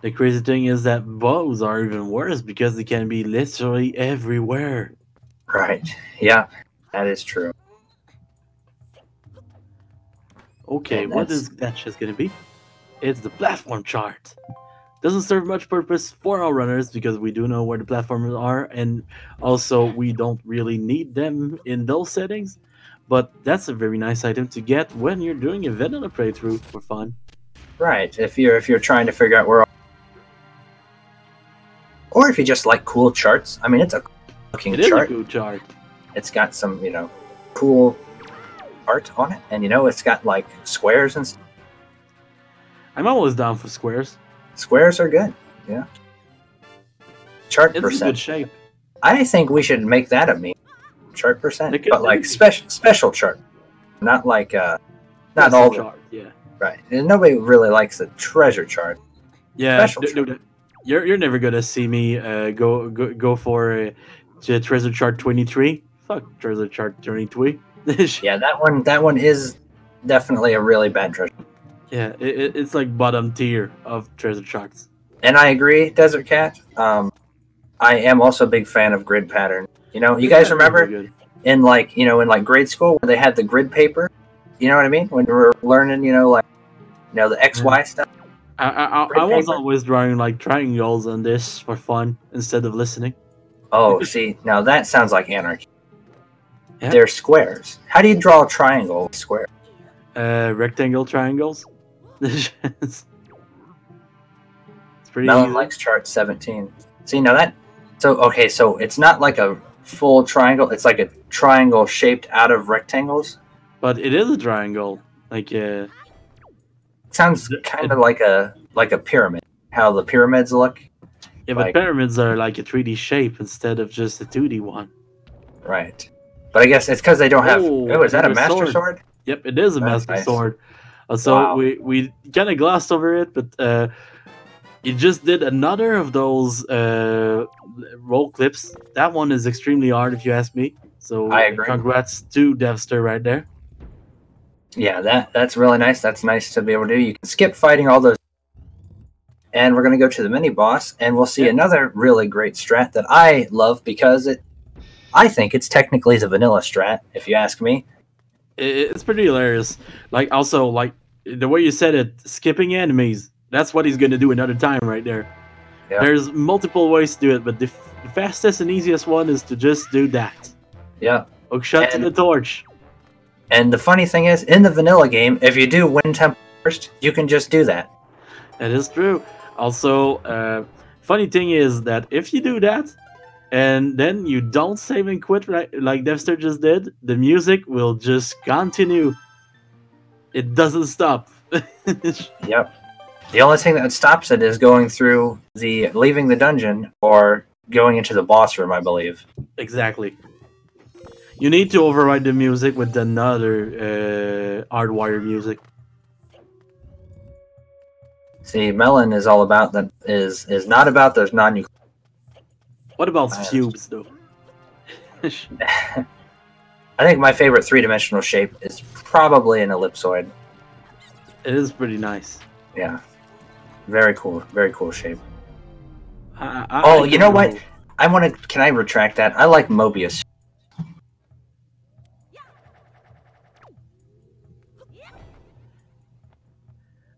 Speaker 3: the crazy thing is that bows are even worse because they can be literally everywhere.
Speaker 2: Right. Yeah, that is true.
Speaker 3: Okay, what is that just going to be? It's the platform chart. Doesn't serve much purpose for our runners because we do know where the platforms are, and also we don't really need them in those settings. But that's a very nice item to get when you're doing a vanilla playthrough for fun.
Speaker 2: Right. If you're trying to figure out where, or if you just like cool charts. I mean, it's a cool looking chart.
Speaker 3: It is a cool chart.
Speaker 2: It's got some cool art on it, and it's got like squares and stuff.
Speaker 3: I'm always down for squares.
Speaker 2: Squares are good, yeah. Chart
Speaker 3: it's
Speaker 2: percent.
Speaker 3: It's good shape.
Speaker 2: I think we should make that a meme. Chart percent, but like
Speaker 3: be.
Speaker 2: special chart, not like not all the
Speaker 3: chart. Yeah,
Speaker 2: right. And nobody really likes the treasure chart.
Speaker 3: Yeah, you're never gonna see me go for treasure chart 23. Fuck treasure chart 23.
Speaker 2: Yeah, that one is definitely a really bad treasure.
Speaker 3: Yeah, it's like bottom tier of treasure charts.
Speaker 2: And I agree, Desert Cat. I am also a big fan of grid pattern. You guys remember in grade school where they had the grid paper? You know what I mean? When we were learning, the XY stuff.
Speaker 3: I was always drawing like triangles on this for fun instead of listening.
Speaker 2: Oh, see, now that sounds like anarchy.
Speaker 3: Yeah.
Speaker 2: They're squares. How do you draw a triangle with square?
Speaker 3: Rectangle triangles. It's pretty
Speaker 2: Melon
Speaker 3: easy.
Speaker 2: likes chart 17. See, now that... So it's not like a full triangle. It's like a triangle shaped out of rectangles.
Speaker 3: But it is a triangle. Like
Speaker 2: it sounds kind of like a pyramid. How the pyramids look.
Speaker 3: Yeah, but pyramids are like a 3D shape instead of just a 2D one.
Speaker 2: Right. But I guess it's because they don't have... Oh, is that a master sword?
Speaker 3: Yep, it is a master
Speaker 2: nice.
Speaker 3: sword. So
Speaker 2: wow.
Speaker 3: we kind of glossed over it, but it just did another of those roll clips. That one is extremely hard, if you ask me. So
Speaker 2: I agree.
Speaker 3: Congrats to Dev5ter right there.
Speaker 2: Yeah, that's really nice. That's nice to be able to do. You can skip fighting all those and we're going to go to the mini boss, and we'll see another really great strat that I love because I think it's technically the vanilla strat, if you ask me.
Speaker 3: It's pretty hilarious. Like, also, like, the way you said it, skipping enemies, that's what he's going to do another time right there.
Speaker 2: Yeah.
Speaker 3: There's multiple ways to do it, but the fastest and easiest one is to just do that.
Speaker 2: Yeah.
Speaker 3: Hook shot to the torch.
Speaker 2: And the funny thing is, in the vanilla game, if you do Wind Temple first, you can just do that.
Speaker 3: That is true. Also, funny thing is that if you do that, and then you don't save and quit like Dev5ter just did, the music will just continue. It doesn't stop.
Speaker 2: Yep. The only thing that stops it is leaving the dungeon or going into the boss room, I believe.
Speaker 3: Exactly. You need to override the music with another hardwire music.
Speaker 2: See, Melon is all about that is not about those non-nuclear.
Speaker 3: What about Fubes, though?
Speaker 2: I think my favorite three-dimensional shape is probably an ellipsoid.
Speaker 3: It is pretty nice.
Speaker 2: Yeah. Very cool shape.
Speaker 3: You
Speaker 2: know what? Can I retract that? I like Mobius.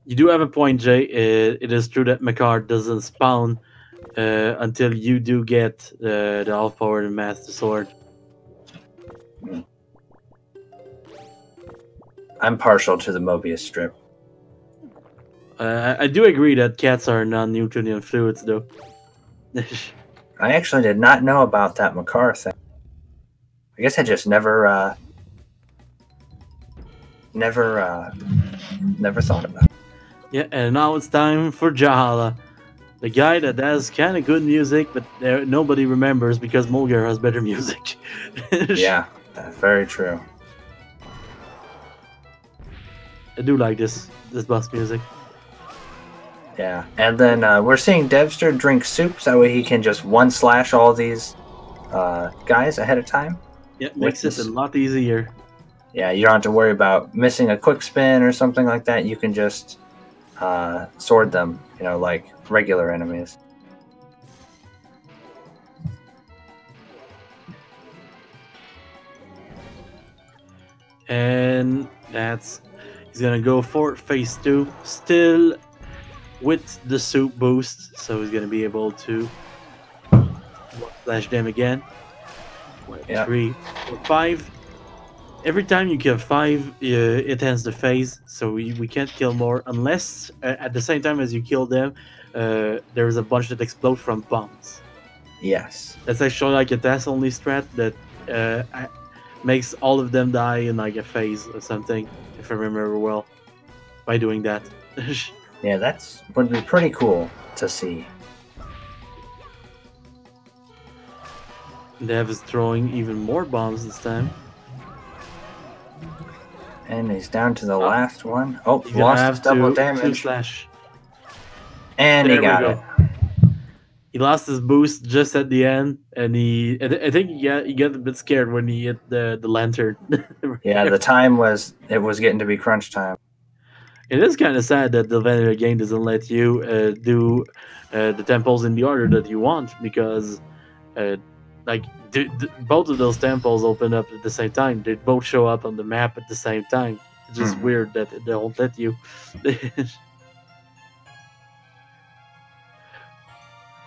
Speaker 3: You do have a point, Jay. It is true that Makar doesn't spawn until you do get the half-powered Master Sword.
Speaker 2: I'm partial to the Mobius strip.
Speaker 3: I do agree that cats are non-Newtonian fluids, though.
Speaker 2: I actually did not know about that Makar thing. I guess I just never thought about it.
Speaker 3: Yeah, and now it's time for Jahala. The guy that has kind of good music, but nobody remembers because Mulgar has better music.
Speaker 2: Yeah, that's very true.
Speaker 3: I do like this boss music.
Speaker 2: Yeah, and then we're seeing Dev5ter drink soup, so that way he can just one-slash all these guys ahead of time.
Speaker 3: Yeah, makes it a lot easier.
Speaker 2: Yeah, you don't have to worry about missing a quick spin or something like that. You can just sword them, like regular enemies.
Speaker 3: And he's gonna go for phase 2, still with the soup boost, so he's gonna be able to flash them again. 1, 3, 4, 5. Every time you kill 5, it ends the phase, so we can't kill more unless at the same time as you kill them, there's a bunch that explode from bombs.
Speaker 2: Yes.
Speaker 3: That's actually like a task-only strat that makes all of them die in like a phase or something, if I remember well, by doing that.
Speaker 2: Yeah, would be pretty cool to see.
Speaker 3: Dev is throwing even more bombs this time.
Speaker 2: And he's down to the last one. Oh, lost his double damage. And he got it.
Speaker 3: He lost his boost just at the end, and I think he got a bit scared when he hit the lantern.
Speaker 2: Yeah, it was getting to be crunch time.
Speaker 3: It is kind of sad that the vanilla game doesn't let you do the temples in the order that you want, because both of those temples open up at the same time. They both show up on the map at the same time. It's just weird that they don't let you.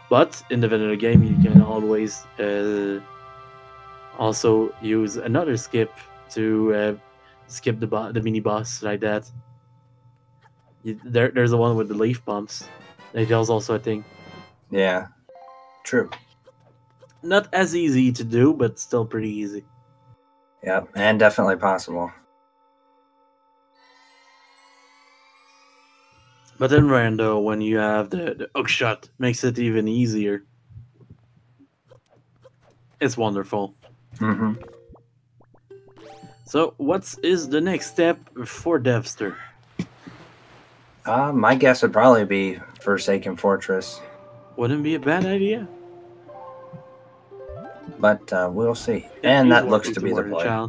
Speaker 3: But in the vanilla game, you can always also use another skip to skip the mini boss like that. There's the one with the leaf bumps. That is also a thing.
Speaker 2: Yeah, true.
Speaker 3: Not as easy to do, but still pretty easy.
Speaker 2: Yep, and definitely possible.
Speaker 3: But in Rando, when you have the hook shot, makes it even easier. It's wonderful.
Speaker 2: Mm-hmm.
Speaker 3: So, what is the next step for Dev5ter?
Speaker 2: My guess would probably be Forsaken Fortress.
Speaker 3: Wouldn't be a bad idea.
Speaker 2: But we'll see. And that looks to be the play.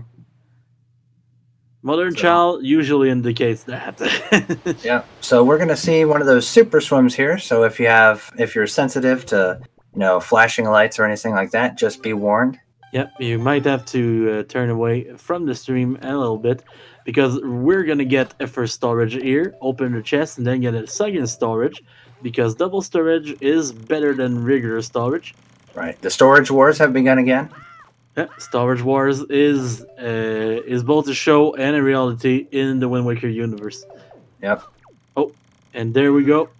Speaker 3: Modern
Speaker 2: So-
Speaker 3: child usually indicates that.
Speaker 2: Yeah. So we're gonna see one of those super swims here. So if you're sensitive to flashing lights or anything like that, just be warned.
Speaker 3: Yep, you might have to turn away from the stream a little bit because we're gonna get a first storage here, open the chest, and then get a second storage because double storage is better than regular storage.
Speaker 2: Right. The storage wars have begun again.
Speaker 3: Yeah, Storage Wars is both a show and a reality in the Wind Waker universe.
Speaker 2: Yep.
Speaker 3: Oh, and there we go.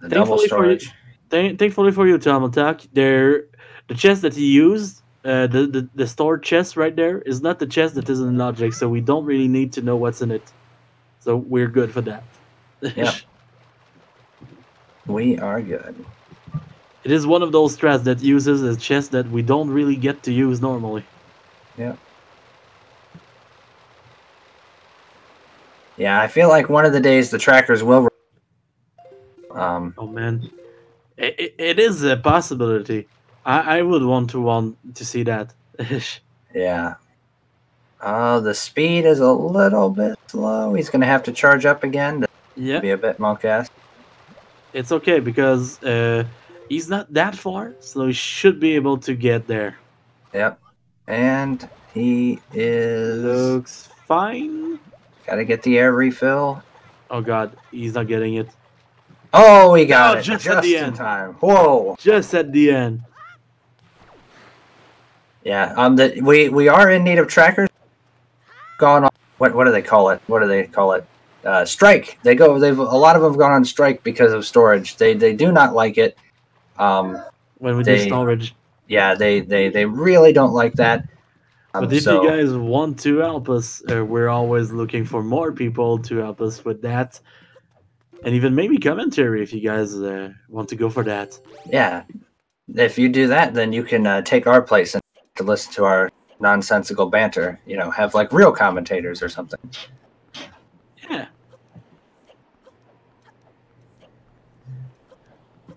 Speaker 2: The double storage.
Speaker 3: Thankfully for you, Tom Attack, the chest that he used, the stored chest right there, is not the chest that is in an object, so we don't really need to know what's in it. So we're good for that.
Speaker 2: Yep. We are good.
Speaker 3: It is one of those strats that uses a chest that we don't really get to use normally.
Speaker 2: Yep. Yeah, I feel like one of the days the trackers will.
Speaker 3: Oh man, it is a possibility. I would want to see that.
Speaker 2: Yeah. The speed is a little bit slow. He's gonna have to charge up again to
Speaker 3: Yeah,
Speaker 2: be a bit monk-ass.
Speaker 3: it's okay because he's not that far, so he should be able to get there.
Speaker 2: Yep. And he is
Speaker 3: Looks fine.
Speaker 2: gotta get the air refill.
Speaker 3: Oh god, he's not getting it.
Speaker 2: Oh, he got
Speaker 3: Oh,
Speaker 2: it
Speaker 3: just at the
Speaker 2: in
Speaker 3: end.
Speaker 2: time. Whoa.
Speaker 3: Just at the end.
Speaker 2: Yeah. We are in need of trackers. Gone on. What do they call it? What do they call it? Strike. They've a lot of them have gone on strike because of storage. They do not like it.
Speaker 3: When we do storage.
Speaker 2: Yeah, they really don't like that.
Speaker 3: But if you guys want to help us, we're always looking for more people to help us with that. And even maybe commentary if you guys want to go for that.
Speaker 2: Yeah, if you do that, then you can take our place and to listen to our nonsensical banter. Have like real commentators or something.
Speaker 3: Yeah.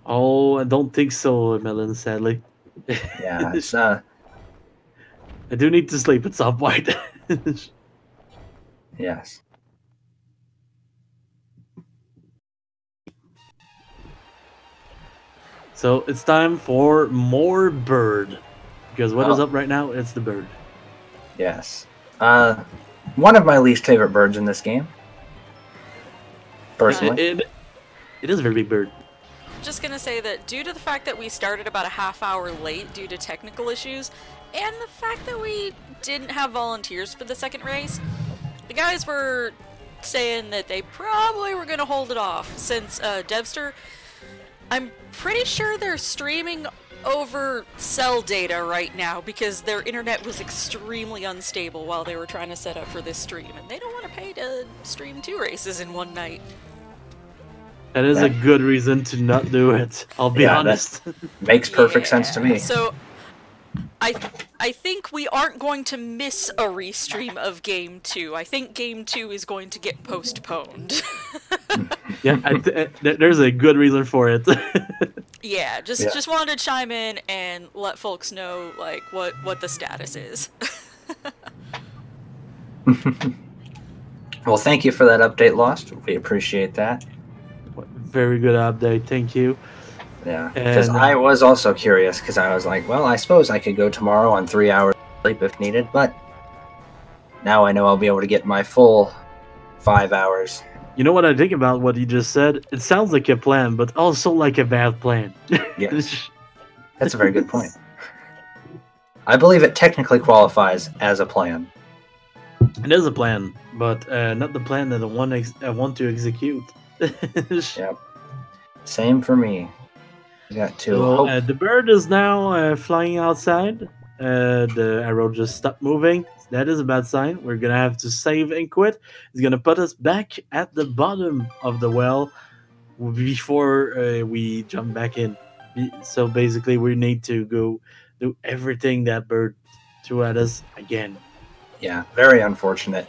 Speaker 3: Oh, I don't think so, Melon, sadly.
Speaker 2: Yeah, it's
Speaker 3: I do need to sleep at some point.
Speaker 2: yes.
Speaker 3: So it's time for more bird. Because what is
Speaker 2: Oh.
Speaker 3: up right now? It's the bird.
Speaker 2: Yes. One of my least favorite birds in this game. Personally.
Speaker 3: It is a very big bird.
Speaker 1: Just gonna say that due to the fact that we started about a half hour late due to technical issues, and the fact that we didn't have volunteers for the second race, the guys were saying that they probably were gonna hold it off since Dev5ter, I'm pretty sure they're streaming over cell data right now because their internet was extremely unstable while they were trying to set up for this stream, and they don't want to pay to stream 2 races in one night.
Speaker 3: That is a good reason to not do it. I'll be honest.
Speaker 2: Makes perfect sense to me.
Speaker 1: So, I think we aren't going to miss a restream of Game 2. I think Game 2 is going to get postponed.
Speaker 3: Yeah, there's a good reason for it.
Speaker 1: Yeah, just wanted to chime in and let folks know like what the status is.
Speaker 2: Well, thank you for that update, Lost. We appreciate that.
Speaker 3: Very good update, thank you.
Speaker 2: Yeah, because I was also curious because I was like, well, I suppose I could go tomorrow on 3 hours sleep if needed, but now I know I'll be able to get my full 5 hours.
Speaker 3: You know what I think about what you just said? It sounds like a plan, but also like a bad plan.
Speaker 2: Yes, that's a very good point. I believe it technically qualifies as a plan.
Speaker 3: It is a plan, but not the plan that I want to execute.
Speaker 2: Yep. Same for me. We got to.
Speaker 3: So, the bird is now flying outside. The arrow just stopped moving. That is a bad sign. We're gonna have to save and quit. It's gonna put us back at the bottom of the well before we jump back in. So basically, we need to go do everything that bird threw at us again.
Speaker 2: Yeah, very unfortunate.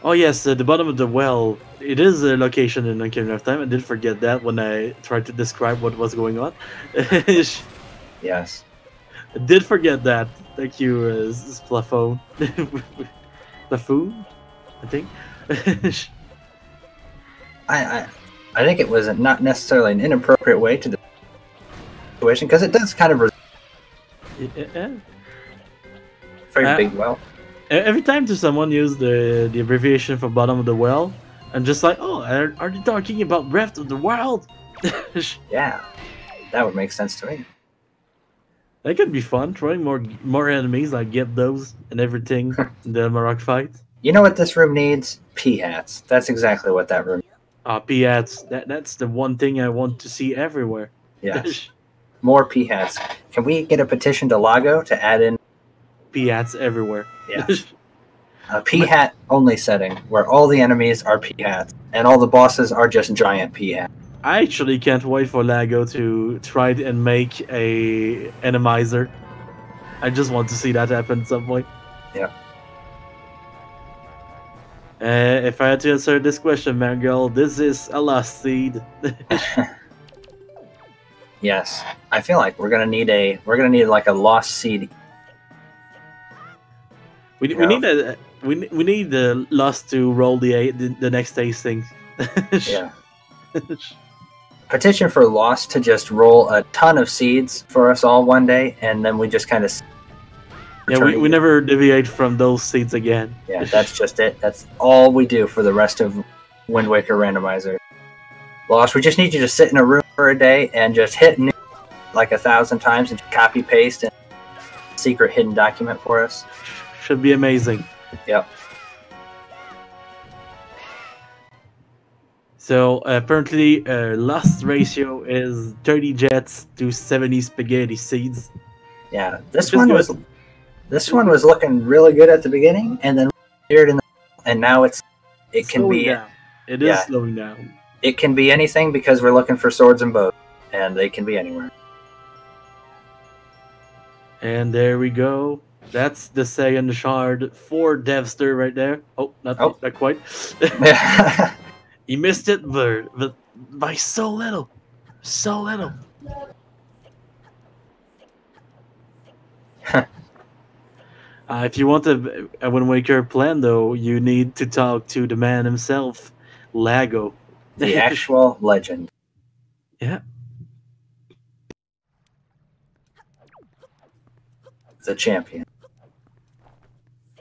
Speaker 3: Oh yes, the bottom of the well. It is a location in Ocarina of Time. I did forget that when I tried to describe what was going on.
Speaker 2: Yes.
Speaker 3: I did forget that. Thank you, Splafone. Splafoon, I think.
Speaker 2: I think it was not necessarily an inappropriate way to the situation because it does kind of
Speaker 3: Yeah.
Speaker 2: very big well.
Speaker 3: Every time to someone use the abbreviation for bottom of the well, I'm just like, oh, are they talking about Breath of the Wild?
Speaker 2: Yeah, that would make sense to me.
Speaker 3: That could be fun. Throwing more enemies, like get those and everything in the Marok fight.
Speaker 2: You know what this room needs? Pea hats. That's exactly what that room.
Speaker 3: Piats. That's the one thing I want to see everywhere.
Speaker 2: Yes, more pea hats. Can we get a petition to Lago to add in
Speaker 3: Piats everywhere.
Speaker 2: Yes. A pea hat only setting where all the enemies are pea hats and all the bosses are just giant pea hats.
Speaker 3: I actually can't wait for Lago to try and make a enemizer. I just want to see that happen at some point.
Speaker 2: Yeah.
Speaker 3: If I had to answer this question, Mangal, this is a lost seed.
Speaker 2: Yes, I feel like we're gonna need like a lost seed.
Speaker 3: We need the lost to roll the next tasting.
Speaker 2: Yeah. Petition for Lost to just roll a ton of seeds for us all one day, and then we just kind of.
Speaker 3: Yeah, we never deviate from those seeds again.
Speaker 2: Yeah, that's just it. That's all we do for the rest of Wind Waker Randomizer. Lost, we just need you to sit in a room for a day and just hit new like 1,000 times and copy paste and secret hidden document for us.
Speaker 3: Should be amazing.
Speaker 2: Yep.
Speaker 3: So apparently, lost ratio is 30 jets to 70 spaghetti seeds.
Speaker 2: Yeah, this one was looking really good at the beginning, and then weird and now it can be
Speaker 3: down. It is slowing down.
Speaker 2: It can be anything because we're looking for swords and bows, and they can be anywhere. And
Speaker 3: there we go. That's the second shard for Dev5ter right there. Oh, not quite. He missed it, but by so little. So little. If you want a Wind Waker plan, though, you need to talk to the man himself, Lago.
Speaker 2: The actual legend.
Speaker 3: Yeah.
Speaker 2: The champion.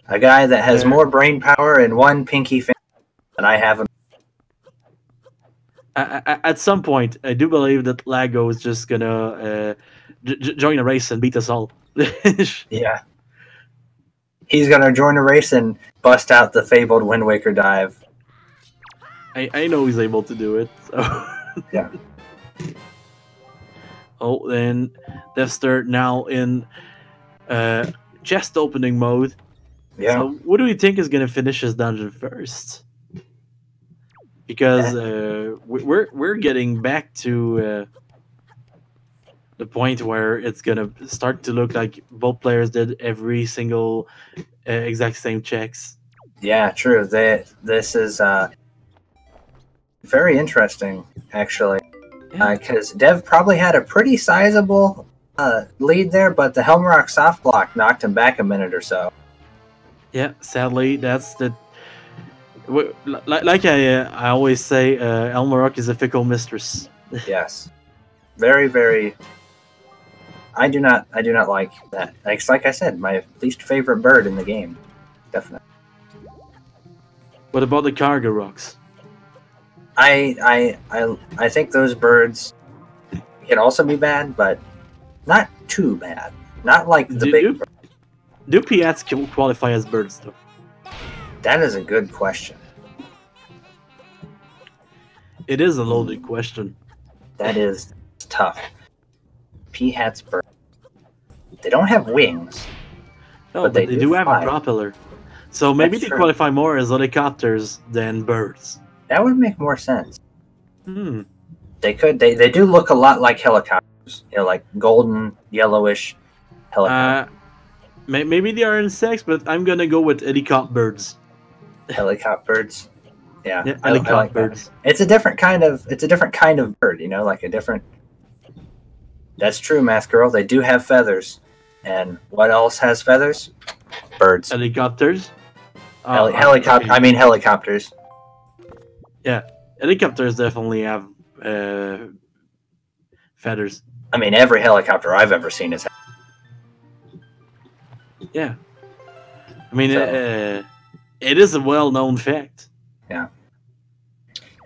Speaker 2: A guy that has more brain power in one pinky finger than I have.
Speaker 3: At some point, I do believe that Lago is just gonna join a race and beat us all.
Speaker 2: Yeah. He's gonna join a race and bust out the fabled Wind Waker dive.
Speaker 3: I know he's able to do it. So.
Speaker 2: Yeah.
Speaker 3: Oh, then Dev5ter now in chest opening mode.
Speaker 2: Yeah.
Speaker 3: So what do we think is gonna finish this dungeon first? Because we're getting back to the point where it's gonna start to look like both players did every single exact same checks.
Speaker 2: Yeah, true. This is very interesting, actually, because Dev probably had a pretty sizable lead there, but the Helmrock soft block knocked him back a minute or so.
Speaker 3: Yeah, sadly, that's the. Like I always say, Helmrock is a fickle mistress.
Speaker 2: Yes, very, very. I do not like that. Like I said, my least favorite bird in the game, definitely.
Speaker 3: What about the cargo rocks?
Speaker 2: I think those birds can also be bad, but not too bad. Not like the big bird.
Speaker 3: Do Piats qualify as birds, though?
Speaker 2: That is a good question.
Speaker 3: It is a loaded question.
Speaker 2: That is tough. Peahats bird. They don't have wings.
Speaker 3: No, but they do have a propeller. So maybe they qualify more as helicopters than birds.
Speaker 2: That would make more sense.
Speaker 3: They
Speaker 2: could. They do look a lot like helicopters. You know, like golden, yellowish helicopters.
Speaker 3: Maybe they are insects, but I'm gonna go with helicopter birds.
Speaker 2: Helicopter birds. Yeah,
Speaker 3: helicopter
Speaker 2: I like
Speaker 3: birds.
Speaker 2: That. It's a different kind of bird. You know, like a different. That's true, Math Girl. They do have feathers. And what else has feathers? Birds.
Speaker 3: Helicopters.
Speaker 2: Helicopter.
Speaker 3: Okay.
Speaker 2: I mean helicopters.
Speaker 3: Yeah, helicopters definitely have feathers.
Speaker 2: I mean every helicopter I've ever seen is.
Speaker 3: Yeah, I mean
Speaker 2: So-
Speaker 3: it is a well-known fact.
Speaker 2: Yeah.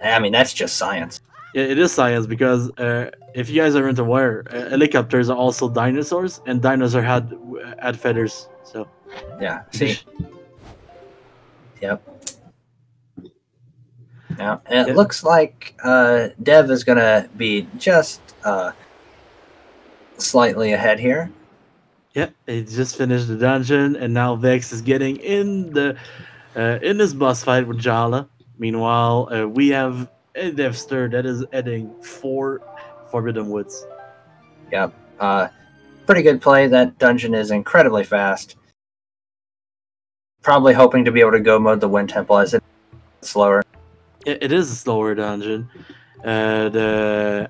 Speaker 2: I mean that's just science.
Speaker 3: Yeah, it is science because if you guys aren't aware, helicopters are also dinosaurs, and dinosaurs had feathers. So
Speaker 2: Yeah. See. Yep. Now it
Speaker 3: Yep.
Speaker 2: looks like Dev is gonna be just slightly ahead here.
Speaker 3: yeah, he just finished the dungeon, and now Vex is getting in in this boss fight with Jala. Meanwhile, we have a Dev5ter that is heading for Forbidden Woods.
Speaker 2: Yep. Pretty good play. That dungeon is incredibly fast. Probably hoping to be able to go mode the Wind Temple as it's slower.
Speaker 3: It is a slower dungeon. To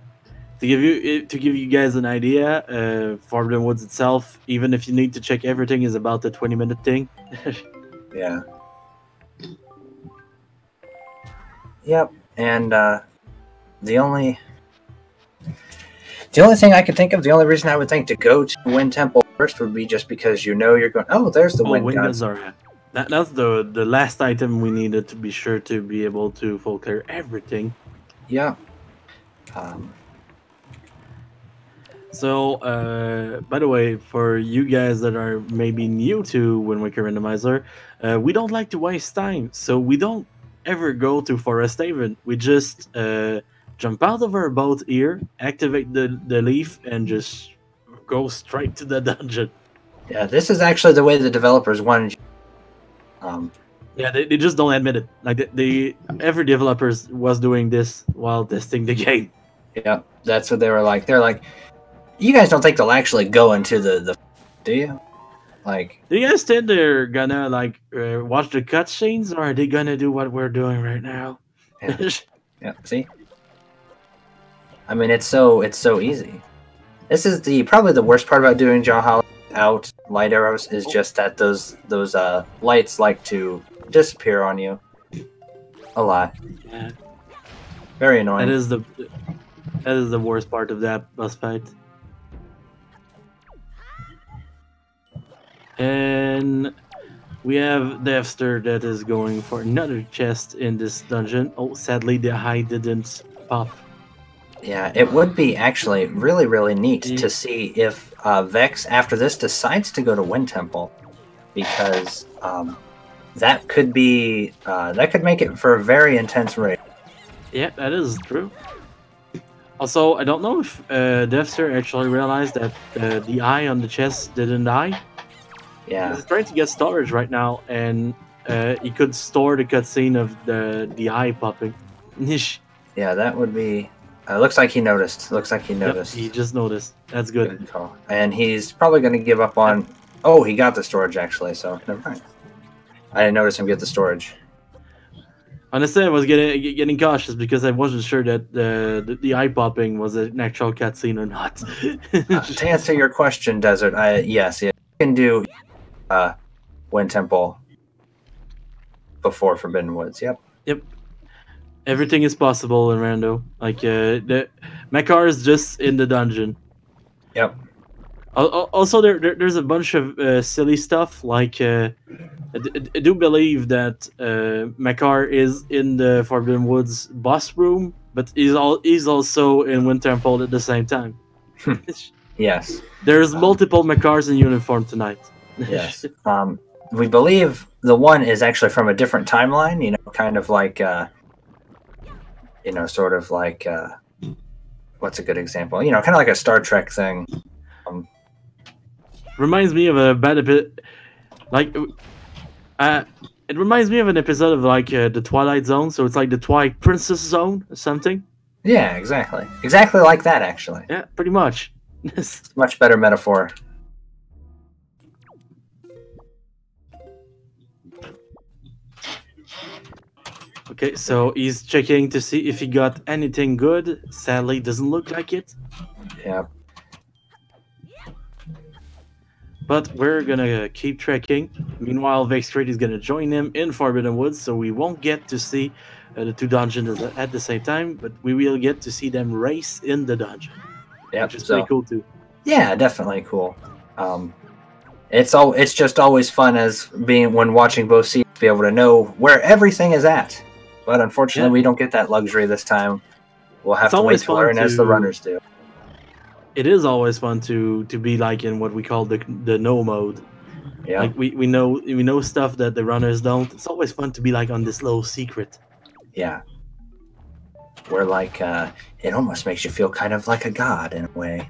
Speaker 3: give you guys an idea, Forbidden Woods itself, even if you need to check everything, is about a 20-minute thing.
Speaker 2: Yeah. Yep. And the only thing I could think of, the only reason I would think to go to Wind Temple first would be just because you know you're going. Oh, there's the Wind
Speaker 3: Wind
Speaker 2: Guns.
Speaker 3: Guns are. Yeah. That's the last item we needed to be sure to be able to full clear everything.
Speaker 2: Yeah.
Speaker 3: So, by the way, for you guys that are maybe new to Wind Waker Randomizer, we don't like to waste time, so we don't ever go to Forest Haven. We just jump out of our boat here, activate the leaf, and just go straight to the dungeon.
Speaker 2: Yeah. This is actually the way the developers wanted you.
Speaker 3: Yeah, they just don't admit it. Like every developers was doing this while testing the game.
Speaker 2: Yeah. That's what they were like. They're like, you guys don't think they'll actually go into the do you? Like,
Speaker 3: Do you guys think they're gonna like watch the cutscenes, or are they gonna do what we're doing right now?
Speaker 2: Yeah. yeah. See. I mean, it's so easy. This is probably the worst part about doing Jaw out light arrows is just that those lights like to disappear on you a lot.
Speaker 3: Yeah,
Speaker 2: Very annoying.
Speaker 3: that is the worst part of that boss fight. And we have Dev5ter that is going for another chest in this dungeon. Oh, sadly the eye didn't pop.
Speaker 2: Yeah, it would be actually really, really neat
Speaker 3: Yeah.
Speaker 2: to see if Vex, after this, decides to go to Wind Temple, because that could make it for a very intense raid.
Speaker 3: Yeah, that is true. Also, I don't know if Dev5ter actually realized that the eye on the chest didn't die.
Speaker 2: Yeah,
Speaker 3: He's trying to get storage right now, and he could store the cutscene of the eye popping.
Speaker 2: yeah, that would be. Looks like he noticed.
Speaker 3: Yep, he just noticed. That's good.
Speaker 2: Good call. And he's probably going to give up on. Oh, he got the storage actually. So never mind. I didn't notice him get the storage.
Speaker 3: Honestly, I was getting cautious because I wasn't sure that the eye popping was an actual cutscene or not.
Speaker 2: To answer your question, Desert, yes, you can do Wind Temple before Forbidden Woods. Yep.
Speaker 3: Yep. Everything is possible in Rando. Like the Mechar is just in the dungeon.
Speaker 2: Yep.
Speaker 3: Also, there's a bunch of silly stuff. Like I do believe that Mechar is in the Forbidden Woods boss room, but he's also in Wind Temple at the same time.
Speaker 2: Yes.
Speaker 3: There's multiple Mechars in uniform tonight.
Speaker 2: Yes. We believe the one is actually from a different timeline. You know, kind of like. Sort of like, what's a good example? You know, kind of like a Star Trek thing.
Speaker 3: Reminds me of a bad bit, like, it reminds me of an episode of like the Twilight Zone. So it's like the Twilight Princess Zone or something.
Speaker 2: Yeah, exactly like that. Actually,
Speaker 3: Yeah, pretty much.
Speaker 2: much better metaphor.
Speaker 3: Okay, so he's checking to see if he got anything good. Sadly, doesn't look like it.
Speaker 2: Yep.
Speaker 3: But we're gonna keep trekking. Meanwhile, Vexcrate is gonna join him in Forbidden Woods, so we won't get to see the two dungeons at the same time, but we will get to see them race in the dungeon.
Speaker 2: Yep,
Speaker 3: which is pretty cool too.
Speaker 2: Yeah, definitely cool. It's just always fun as being when watching both seeds to be able to know where everything is at. But unfortunately, we don't get that luxury this time. We'll have to wait to learn as the runners do.
Speaker 3: It is always fun to be like in what we call the no mode.
Speaker 2: Yeah,
Speaker 3: like we know stuff that the runners don't. It's always fun to be like on this little secret.
Speaker 2: Yeah, where like it almost makes you feel kind of like a god in a way,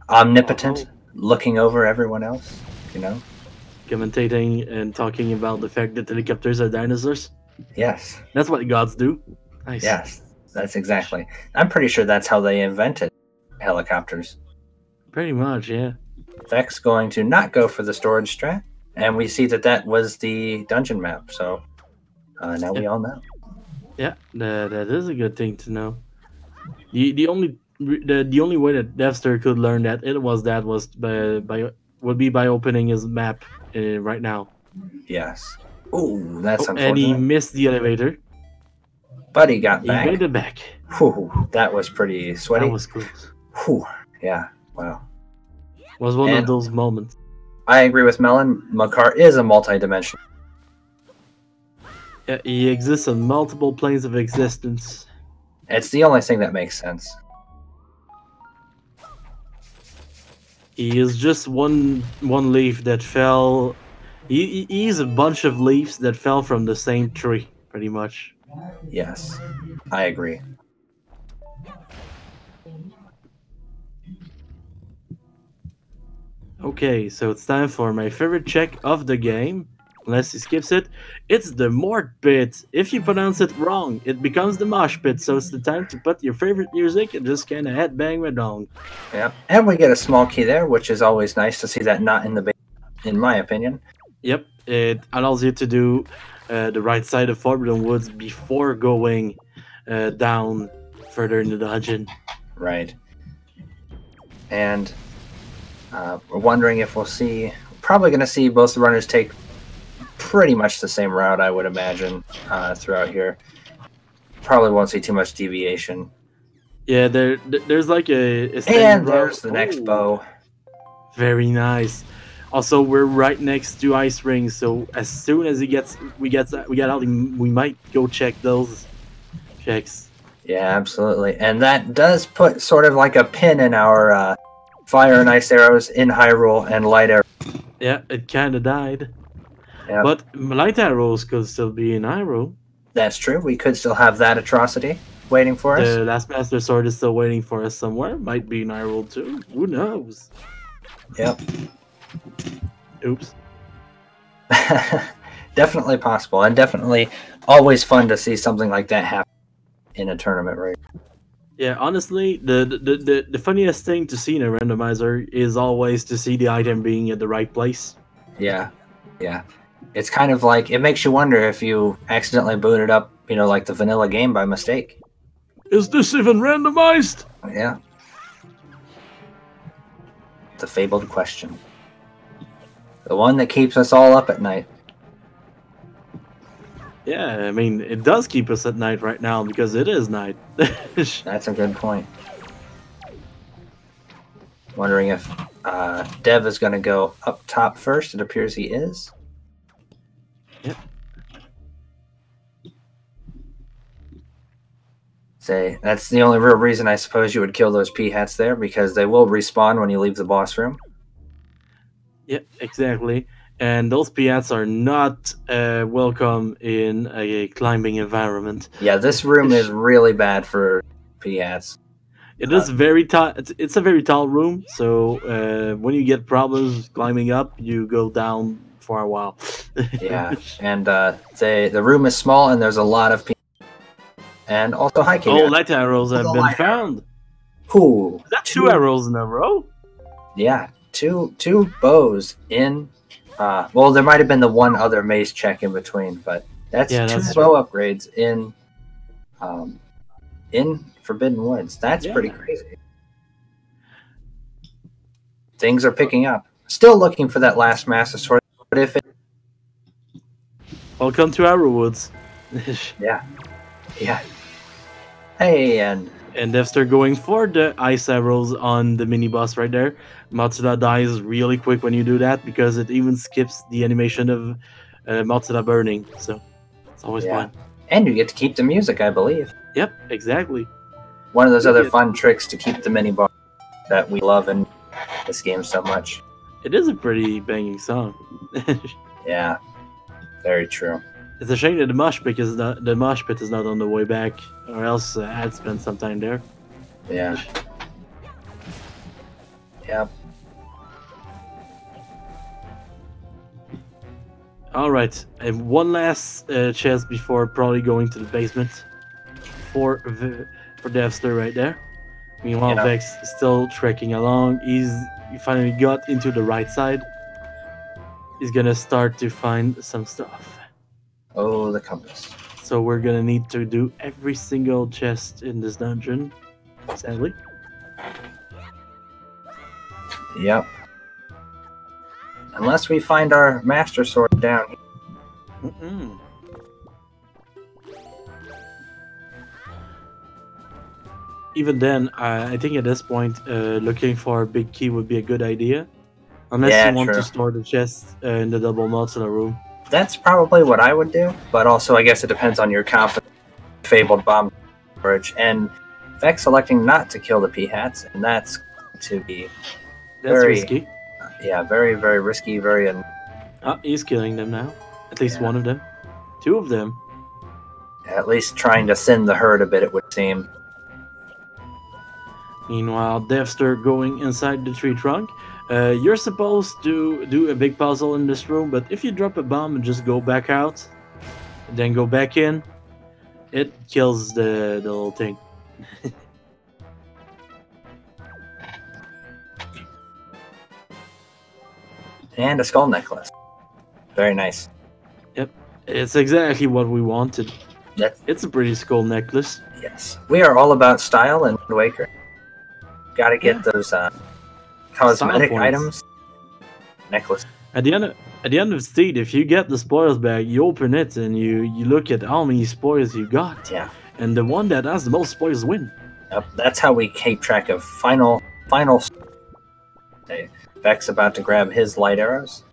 Speaker 2: omnipotent, looking over everyone else. You know,
Speaker 3: commentating and talking about the fact that helicopters are dinosaurs.
Speaker 2: Yes,
Speaker 3: that's what gods do. Nice.
Speaker 2: Yes, that's exactly. I'm pretty sure that's how they invented helicopters.
Speaker 3: Pretty much, yeah.
Speaker 2: Vex going to not go for the storage strat, and we see that was the dungeon map. So now we all know.
Speaker 3: Yeah, that is a good thing to know. The only way that Dev5ter could learn that was by opening his map right now.
Speaker 2: Yes. Ooh, that's unfortunate.
Speaker 3: And he missed the elevator.
Speaker 2: But he got back.
Speaker 3: He made it back.
Speaker 2: Whew, that was pretty sweaty.
Speaker 3: That was cool.
Speaker 2: Whew, yeah, wow.
Speaker 3: Was one of those moments.
Speaker 2: I agree with Melon. Makar is a multi-dimensional.
Speaker 3: Yeah, he exists on multiple planes of existence.
Speaker 2: It's the only thing that makes sense.
Speaker 3: He is just one leaf that fell. He's a bunch of leaves that fell from the same tree, pretty much.
Speaker 2: Yes, I agree.
Speaker 3: Okay, so it's time for my favorite check of the game. Unless he skips it, it's the Mort Pit. If you pronounce it wrong, it becomes the Mosh Pit. So it's the time to put your favorite music and just kind of headbang along.
Speaker 2: Yep, and we get a small key there, which is always nice to see that not in the base, in my opinion.
Speaker 3: Yep, it allows you to do the right side of Forbidden Woods before going down further in the dungeon.
Speaker 2: Right. And we're wondering if we'll see... Probably going to see both the runners take pretty much the same route, I would imagine, throughout here. Probably won't see too much deviation.
Speaker 3: Yeah, there's like a
Speaker 2: and there's the next bow.
Speaker 3: Very nice. Also, we're right next to ice rings, so as soon as we get out, we might go check those checks.
Speaker 2: Yeah, absolutely. And that does put sort of like a pin in our fire and ice arrows in Hyrule and light arrows.
Speaker 3: Yeah, it kind of died.
Speaker 2: Yep.
Speaker 3: But light arrows could still be in Hyrule.
Speaker 2: That's true. We could still have that atrocity waiting for us.
Speaker 3: The Last Master Sword is still waiting for us somewhere. Might be in Hyrule too. Who knows?
Speaker 2: Yep.
Speaker 3: Oops.
Speaker 2: Definitely possible, and definitely always fun to see something like that happen in a tournament, right?
Speaker 3: Yeah, honestly, the funniest thing to see in a randomizer is always to see the item being at the right place.
Speaker 2: Yeah, yeah. It's kind of like, it makes you wonder if you accidentally booted up, like the vanilla game by mistake.
Speaker 3: Is this even randomized?
Speaker 2: Yeah. The fabled question. The one that keeps us all up at night.
Speaker 3: Yeah, I mean, it does keep us at night right now because it is night.
Speaker 2: That's a good point. Wondering if Dev is going to go up top first. It appears he is.
Speaker 3: Yep.
Speaker 2: Say, that's the only real reason I suppose you would kill those P-hats there, because they will respawn when you leave the boss room.
Speaker 3: Yep, exactly. And those P-hats are not welcome in a climbing environment.
Speaker 2: Yeah, this room is really bad for P-hats.
Speaker 3: It is very tall. It's a very tall room, so when you get problems climbing up, you go down for a while.
Speaker 2: Yeah, and the room is small, and there's a lot of people. And also high K.
Speaker 3: Oh, light arrows have been found.
Speaker 2: Ooh,
Speaker 3: is that two arrows in a row?
Speaker 2: Yeah, two two in. Well, there might have been the one other maze check in between, but that's two bow upgrades in Forbidden Woods. That's pretty crazy. Things are picking up. Still looking for that last Master Sword, but if it...
Speaker 3: Welcome to our woods.
Speaker 2: Yeah. Hey, and
Speaker 3: Dev5ter going for the ice arrows on the mini boss right there. Matsuda dies really quick when you do that because it even skips the animation of Matsuda burning. So it's always fun.
Speaker 2: And you get to keep the music, I believe.
Speaker 3: Yep, exactly.
Speaker 2: One of those other fun tricks to keep the mini boss that we love in this game so much.
Speaker 3: It is a pretty banging song.
Speaker 2: Yeah, very true.
Speaker 3: It's a shame that the mosh pit is not on the way back, or else I'd spend some time there.
Speaker 2: Yeah. Yep.
Speaker 3: All right, and one last chest before probably going to the basement for Dev5ter right there. Meanwhile, Vex is still trekking along. He finally got into the right side. He's gonna start to find some stuff.
Speaker 2: Oh, the compass.
Speaker 3: So we're gonna need to do every single chest in this dungeon, sadly.
Speaker 2: Yep. Unless we find our Master Sword down here.
Speaker 3: Even then, I think at this point, looking for a big key would be a good idea. Unless you want to store the chest in the double Matsuda room.
Speaker 2: That's probably what I would do, but also I guess it depends on your confidence. Fabled bomb storage, and Vex electing not to kill the P-Hats, and that's to be very
Speaker 3: risky.
Speaker 2: Yeah, very, very risky, very...
Speaker 3: He's killing them now. At least one of them. Two of them.
Speaker 2: At least trying to thin the herd a bit, it would seem.
Speaker 3: Meanwhile, Dev5ter going inside the tree trunk. You're supposed to do a big puzzle in this room, but if you drop a bomb and just go back out, and then go back in, it kills the little thing.
Speaker 2: And a skull necklace. Very nice.
Speaker 3: Yep, it's exactly what we wanted. It's a pretty skull necklace.
Speaker 2: Yes. We are all about style in Wind Waker. Gotta get those cosmetic items. Necklace.
Speaker 3: At the end of Steed, if you get the spoils bag, you open it and you look at how many spoils you got.
Speaker 2: Yeah.
Speaker 3: And the one that has the most spoils win.
Speaker 2: Yep, that's how we keep track of final. Vex about to grab his light arrows.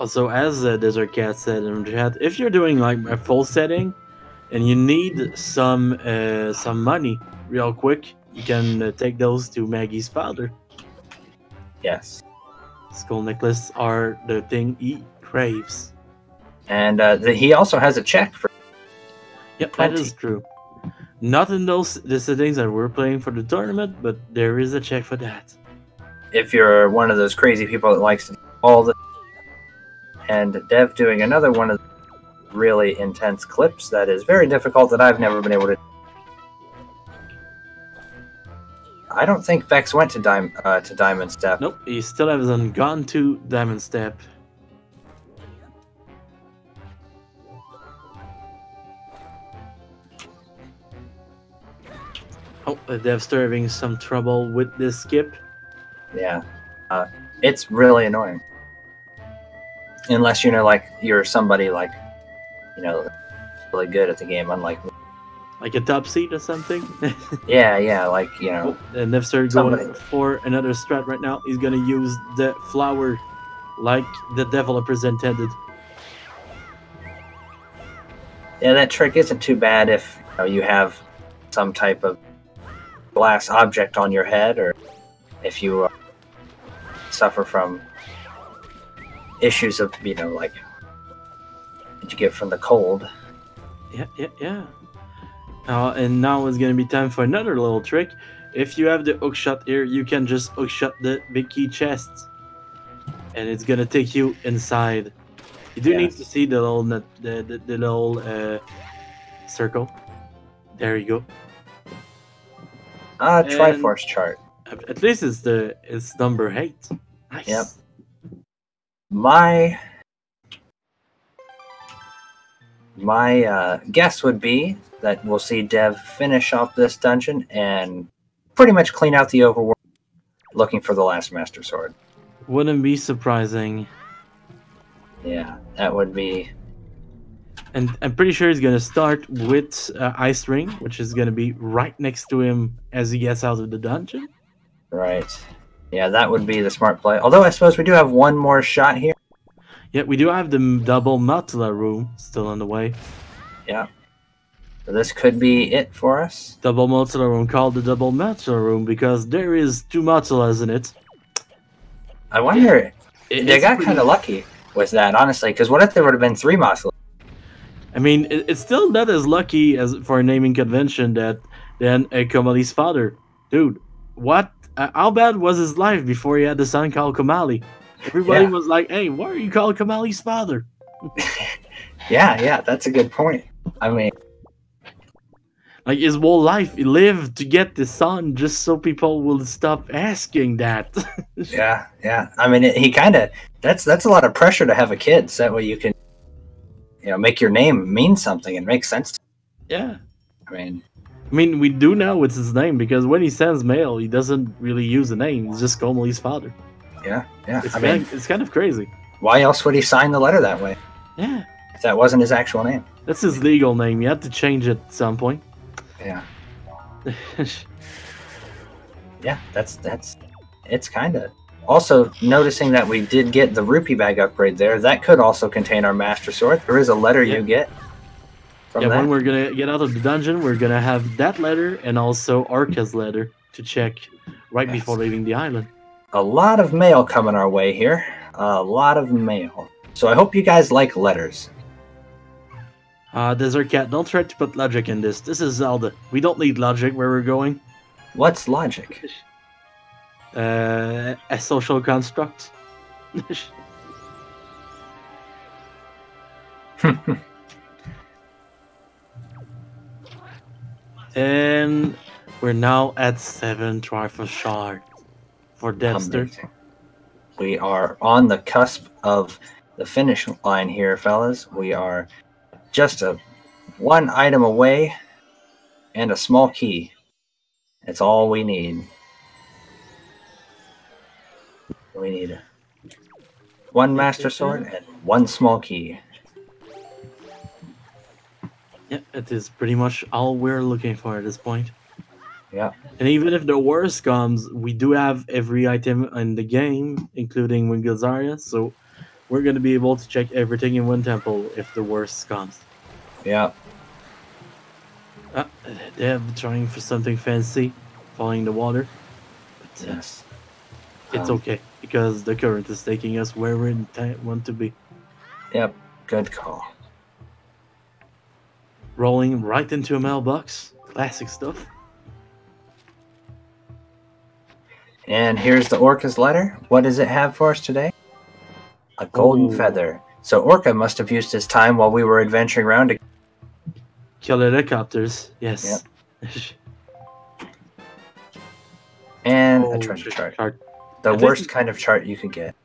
Speaker 3: Also, as Desert Cat said in the chat, if you're doing like a full setting and you need some money real quick, you can take those to Maggie's father.
Speaker 2: Yes.
Speaker 3: Skull necklace are the thing he craves.
Speaker 2: And he also has a check for.
Speaker 3: Yep, that is true. Not in the settings that we're playing for the tournament, but there is a check for that.
Speaker 2: If you're one of those crazy people that likes to do all the... And Dev doing another one of the really intense clips that is very difficult that I've never been able to... I don't think Vex went to Diamond Step.
Speaker 3: Nope, he still hasn't gone to Diamond Step. Oh, Dev5ter having some trouble with this skip.
Speaker 2: Yeah, it's really annoying. Unless you're somebody really good at the game, unlike me.
Speaker 3: Like a top seed or something.
Speaker 2: yeah,
Speaker 3: And Dev5ter going for another strat right now. He's gonna use the flower, like the developers intended.
Speaker 2: Yeah, that trick isn't too bad if you have some type of glass object on your head, or if you suffer from issues of, that you get from the cold.
Speaker 3: Yeah. And now it's gonna be time for another little trick. If you have the hookshot here, you can just hookshot the big key chest, and it's gonna take you inside. You do need to see the little circle. There you go.
Speaker 2: Triforce chart.
Speaker 3: At least it's number 8. Nice.
Speaker 2: Yep. My guess would be that we'll see Dev finish off this dungeon and pretty much clean out the overworld, looking for the last Master Sword.
Speaker 3: Wouldn't be surprising.
Speaker 2: Yeah, that would be.
Speaker 3: And I'm pretty sure he's gonna start with Ice Ring, which is gonna be right next to him as he gets out of the dungeon.
Speaker 2: Right. Yeah, that would be the smart play. Although I suppose we do have one more shot here.
Speaker 3: Yeah, we do have the double Mutla room still on the way.
Speaker 2: Yeah. So this could be it for us.
Speaker 3: Double Mutla room called the double Mutla room because there is 2 Mutlas in it.
Speaker 2: I wonder. They got
Speaker 3: pretty...
Speaker 2: kind of lucky with that, honestly, because what if there would have been 3 Mutlas?
Speaker 3: I mean, it's still not as lucky as for a naming convention than Komali's father. Dude, what? How bad was his life before he had the son called Komali? Everybody was like, hey, why are you called Komali's father?
Speaker 2: Yeah, that's a good point. I mean...
Speaker 3: Like, his whole life, he lived to get the son just so people will stop asking that.
Speaker 2: yeah. I mean, he kind of... That's a lot of pressure to have a kid, so that way you can, make your name mean something and make sense.
Speaker 3: Yeah.
Speaker 2: I
Speaker 3: mean, we do know it's his name because when he sends mail, he doesn't really use a name. He's just Komali's father.
Speaker 2: Yeah.
Speaker 3: It's kind of crazy.
Speaker 2: Why else would he sign the letter that way?
Speaker 3: Yeah.
Speaker 2: If that wasn't his actual name.
Speaker 3: That's his legal name. You have to change it at some point.
Speaker 2: Yeah. Yeah, it's kind of... Also, noticing that we did get the rupee bag upgrade there, that could also contain our Master Sword. There is a letter you get from that.
Speaker 3: When we're going to get out of the dungeon, we're going to have that letter and also Orca's letter to check right before leaving the island.
Speaker 2: A lot of mail coming our way here. A lot of mail. So I hope you guys like letters.
Speaker 3: Desert Cat, don't try to put logic in this. This is Zelda. We don't need logic where we're going.
Speaker 2: What's logic?
Speaker 3: A social construct. And we're now at 7 Trifle Shard for Dev5ter.
Speaker 2: We are on the cusp of the finish line here, fellas. We are just one item away and a small key. That's all we need. We need one Master Sword and one small key.
Speaker 3: Yeah, it is pretty much all we're looking for at this point.
Speaker 2: Yeah.
Speaker 3: And even if the worst comes, we do have every item in the game, including Wingalzaria, so we're going to be able to check everything in one temple if the worst comes.
Speaker 2: Yeah.
Speaker 3: They're trying for something fancy, falling in the water. But,
Speaker 2: yes.
Speaker 3: It's okay, because the current is taking us where we want to be.
Speaker 2: Yep, good call.
Speaker 3: Rolling right into a mailbox. Classic stuff.
Speaker 2: And here's the Orca's letter. What does it have for us today? A golden feather. So Orca must have used his time while we were adventuring around to
Speaker 3: kill helicopters. Yes.
Speaker 2: Yep. And a treasure chart. The worst kind of chart you could get.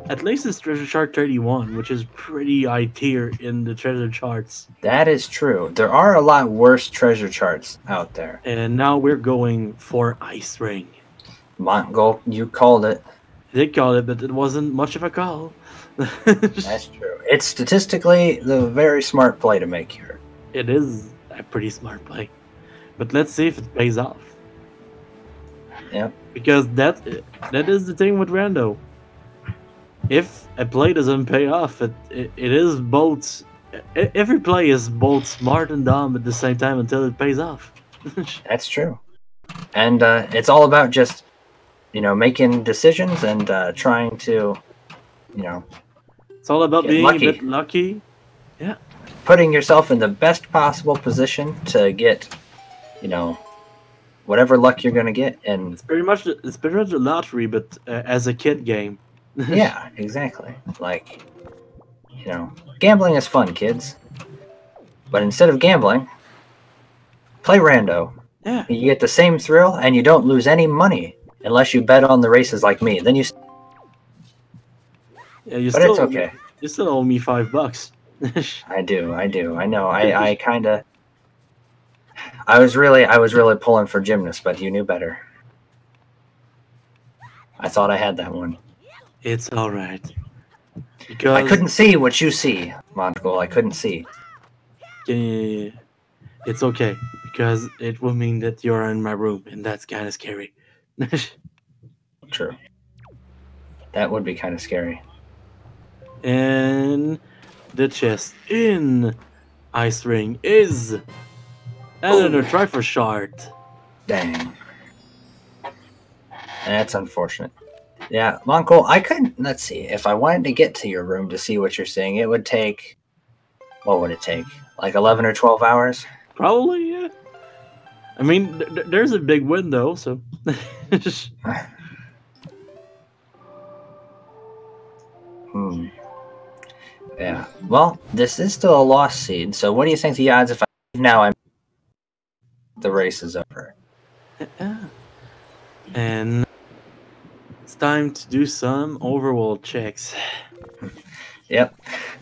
Speaker 3: At least it's treasure chart 31, which is pretty high tier in the treasure charts.
Speaker 2: That is true. There are a lot worse treasure charts out there.
Speaker 3: And now we're going for Ice Ring.
Speaker 2: Mongol, you called it.
Speaker 3: I did call it, but it wasn't much of a call.
Speaker 2: That's true. It's statistically the very smart play to make here.
Speaker 3: It is a pretty smart play. But let's see if it pays off.
Speaker 2: Yep.
Speaker 3: Because that is the thing with Rando. If a play doesn't pay off, it is both... Every play is both smart and dumb at the same time until it pays off.
Speaker 2: That's true. And it's all about just, making decisions and trying to,
Speaker 3: It's all about being
Speaker 2: lucky.
Speaker 3: A bit lucky. Yeah.
Speaker 2: Putting yourself in the best possible position to get, whatever luck you're going to get. And
Speaker 3: it's pretty much a lottery, but as a kid game.
Speaker 2: Yeah, exactly. Like, gambling is fun, kids. But instead of gambling, play rando.
Speaker 3: Yeah.
Speaker 2: You get the same thrill, and you don't lose any money unless you bet on the races like me. Then you.
Speaker 3: Yeah,
Speaker 2: but it's okay.
Speaker 3: You still owe me $5.
Speaker 2: I do. I know. I kind of. I was really pulling for gymnast, but you knew better. I thought I had that one.
Speaker 3: It's all right. Because
Speaker 2: I couldn't see what you see, Montgoal. I couldn't see.
Speaker 3: It's okay, because it will mean that you're in my room, and that's kind of scary.
Speaker 2: True. That would be kind of scary.
Speaker 3: And the chest in Ice Ring is another Triforce shard.
Speaker 2: Dang. That's unfortunate. Yeah, Montgoal, I couldn't. Let's see. If I wanted to get to your room to see what you're seeing, it would take. What would it take? Like 11 or 12 hours?
Speaker 3: Probably, yeah. I mean, there's a big window, so.
Speaker 2: Yeah. Well, this is still a lost seed. So, what do you think the odds if I leave now? The race is over.
Speaker 3: And it's time to do some overworld checks.
Speaker 2: Yep.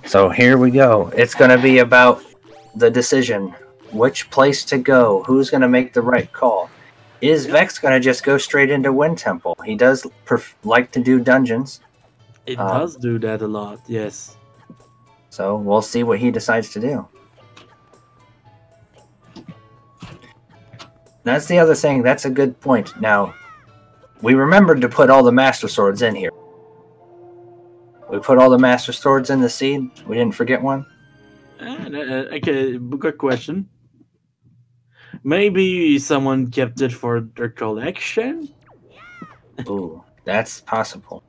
Speaker 2: So here we go. It's going to be about the decision. Which place to go? Who's going to make the right call? Is Vex going to just go straight into Wind Temple? He does like to do dungeons.
Speaker 3: It does do that a lot, yes.
Speaker 2: So we'll see what he decides to do. That's the other thing. That's a good point. Now, we remembered to put all the Master Swords in here. We put all the Master Swords in the seed. We didn't forget one.
Speaker 3: Okay, good question. Maybe someone kept it for their collection?
Speaker 2: Ooh, that's possible.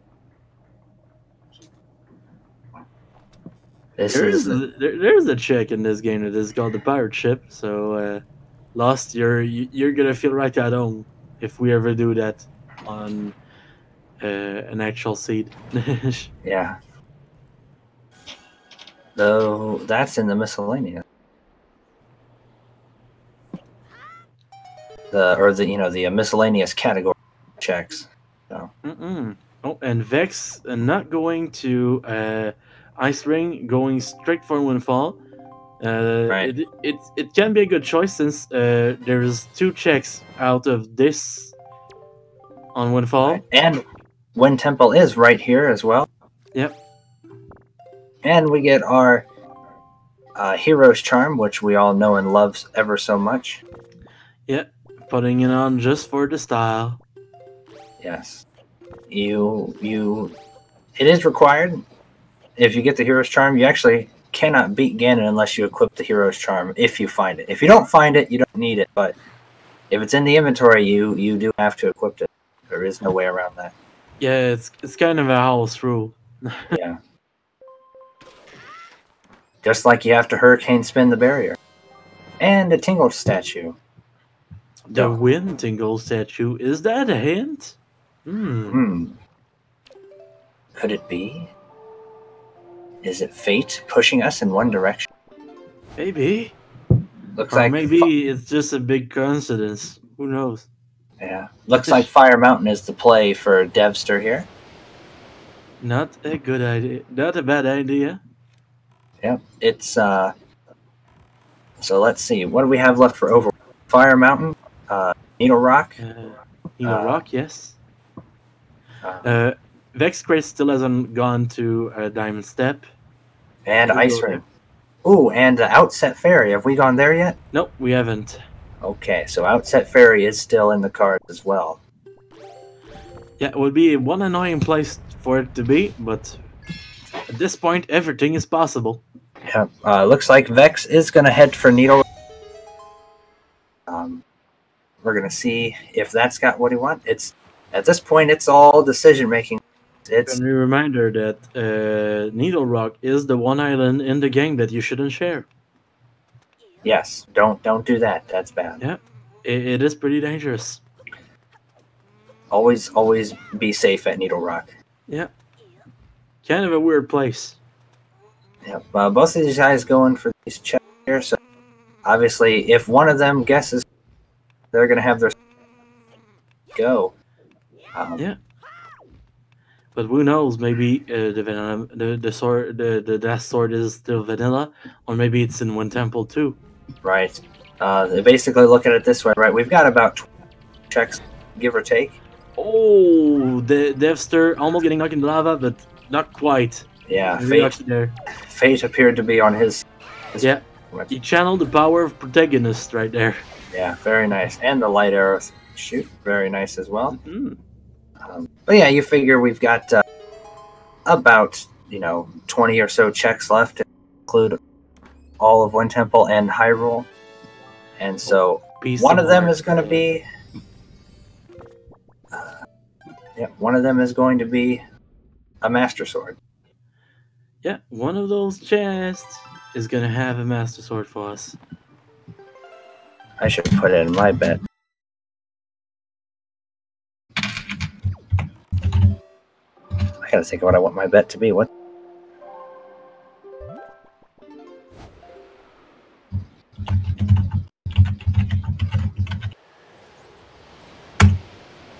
Speaker 3: There's a check in this game that is called the pirate ship. So, Lost, you're gonna feel right at home if we ever do that on an actual seed.
Speaker 2: Yeah. Though that's in the miscellaneous. The miscellaneous category checks. So.
Speaker 3: Oh, and Vex not going to Ice Ring, going straight for Windfall.
Speaker 2: Right.
Speaker 3: It can be a good choice since there's 2 checks out of this on Windfall.
Speaker 2: Right. And Wind Temple is right here as well.
Speaker 3: Yep.
Speaker 2: And we get our Hero's Charm, which we all know and love ever so much.
Speaker 3: Yep. Putting it on just for the style.
Speaker 2: Yes. It is required. If you get the Hero's Charm, you actually cannot beat Ganon unless you equip the Hero's Charm, if you find it. If you don't find it, you don't need it, but if it's in the inventory, you do have to equip it. There is no way around that.
Speaker 3: Yeah, it's kind of a house rule.
Speaker 2: Yeah. Just like you have to Hurricane Spin the barrier. And a Tingle statue.
Speaker 3: The Wind Tingle statue, is that a hint?
Speaker 2: Could it be? Is it fate pushing us in one direction?
Speaker 3: Maybe.
Speaker 2: Looks
Speaker 3: Or
Speaker 2: like
Speaker 3: maybe it's just a big coincidence. Who knows?
Speaker 2: Yeah. Looks like Fire Mountain is the play for Dev5ter here.
Speaker 3: Not a good idea. Not a bad idea.
Speaker 2: Yep. It's so let's see. What do we have left for over? Fire Mountain, Needle Rock.
Speaker 3: Needle Rock, yes. Vexcrate still hasn't gone to Diamond Step.
Speaker 2: And Ice Ring. Ooh, and Outset Ferry. Have we gone there yet?
Speaker 3: Nope, we haven't.
Speaker 2: Okay, so Outset Ferry is still in the cards as well.
Speaker 3: Yeah, it would be one annoying place for it to be, but at this point, everything is possible.
Speaker 2: Yeah, looks like Vex is going to head for Needle. We're going to see if that's got what he wants. It's at this point, it's all decision making. It's
Speaker 3: a reminder that Needle Rock is the one island in the game that you shouldn't share.
Speaker 2: Yes, don't do that. That's bad.
Speaker 3: Yeah, it is pretty dangerous.
Speaker 2: Always be safe at Needle Rock.
Speaker 3: Yeah, kind of a weird place.
Speaker 2: Yeah, both of these guys going for these checks here. So obviously, if one of them guesses, they're going to have their go.
Speaker 3: Yeah. But who knows? Maybe the sword, the Death Sword is still vanilla, or maybe it's in Wind Temple too.
Speaker 2: Right. They basically look at it this way, right? We've got about 20 checks, give or take.
Speaker 3: Oh, the Dev5ter almost getting knocked in lava, but not quite.
Speaker 2: Yeah,
Speaker 3: Very much there.
Speaker 2: Fate appeared to be on his
Speaker 3: Yeah, he channeled the power of protagonist right there.
Speaker 2: Yeah, very nice. And the light arrow shoot, very nice as well.
Speaker 3: Mm-hmm.
Speaker 2: But yeah, you figure we've got about 20 or so checks left to include all of Wind Temple and Hyrule, and so one of them is going to be. One of them is going to be a Master Sword.
Speaker 3: Yeah, one of those chests is gonna have a Master Sword for us.
Speaker 2: I should put it in my bet. I gotta think of what I want my bet to be. What?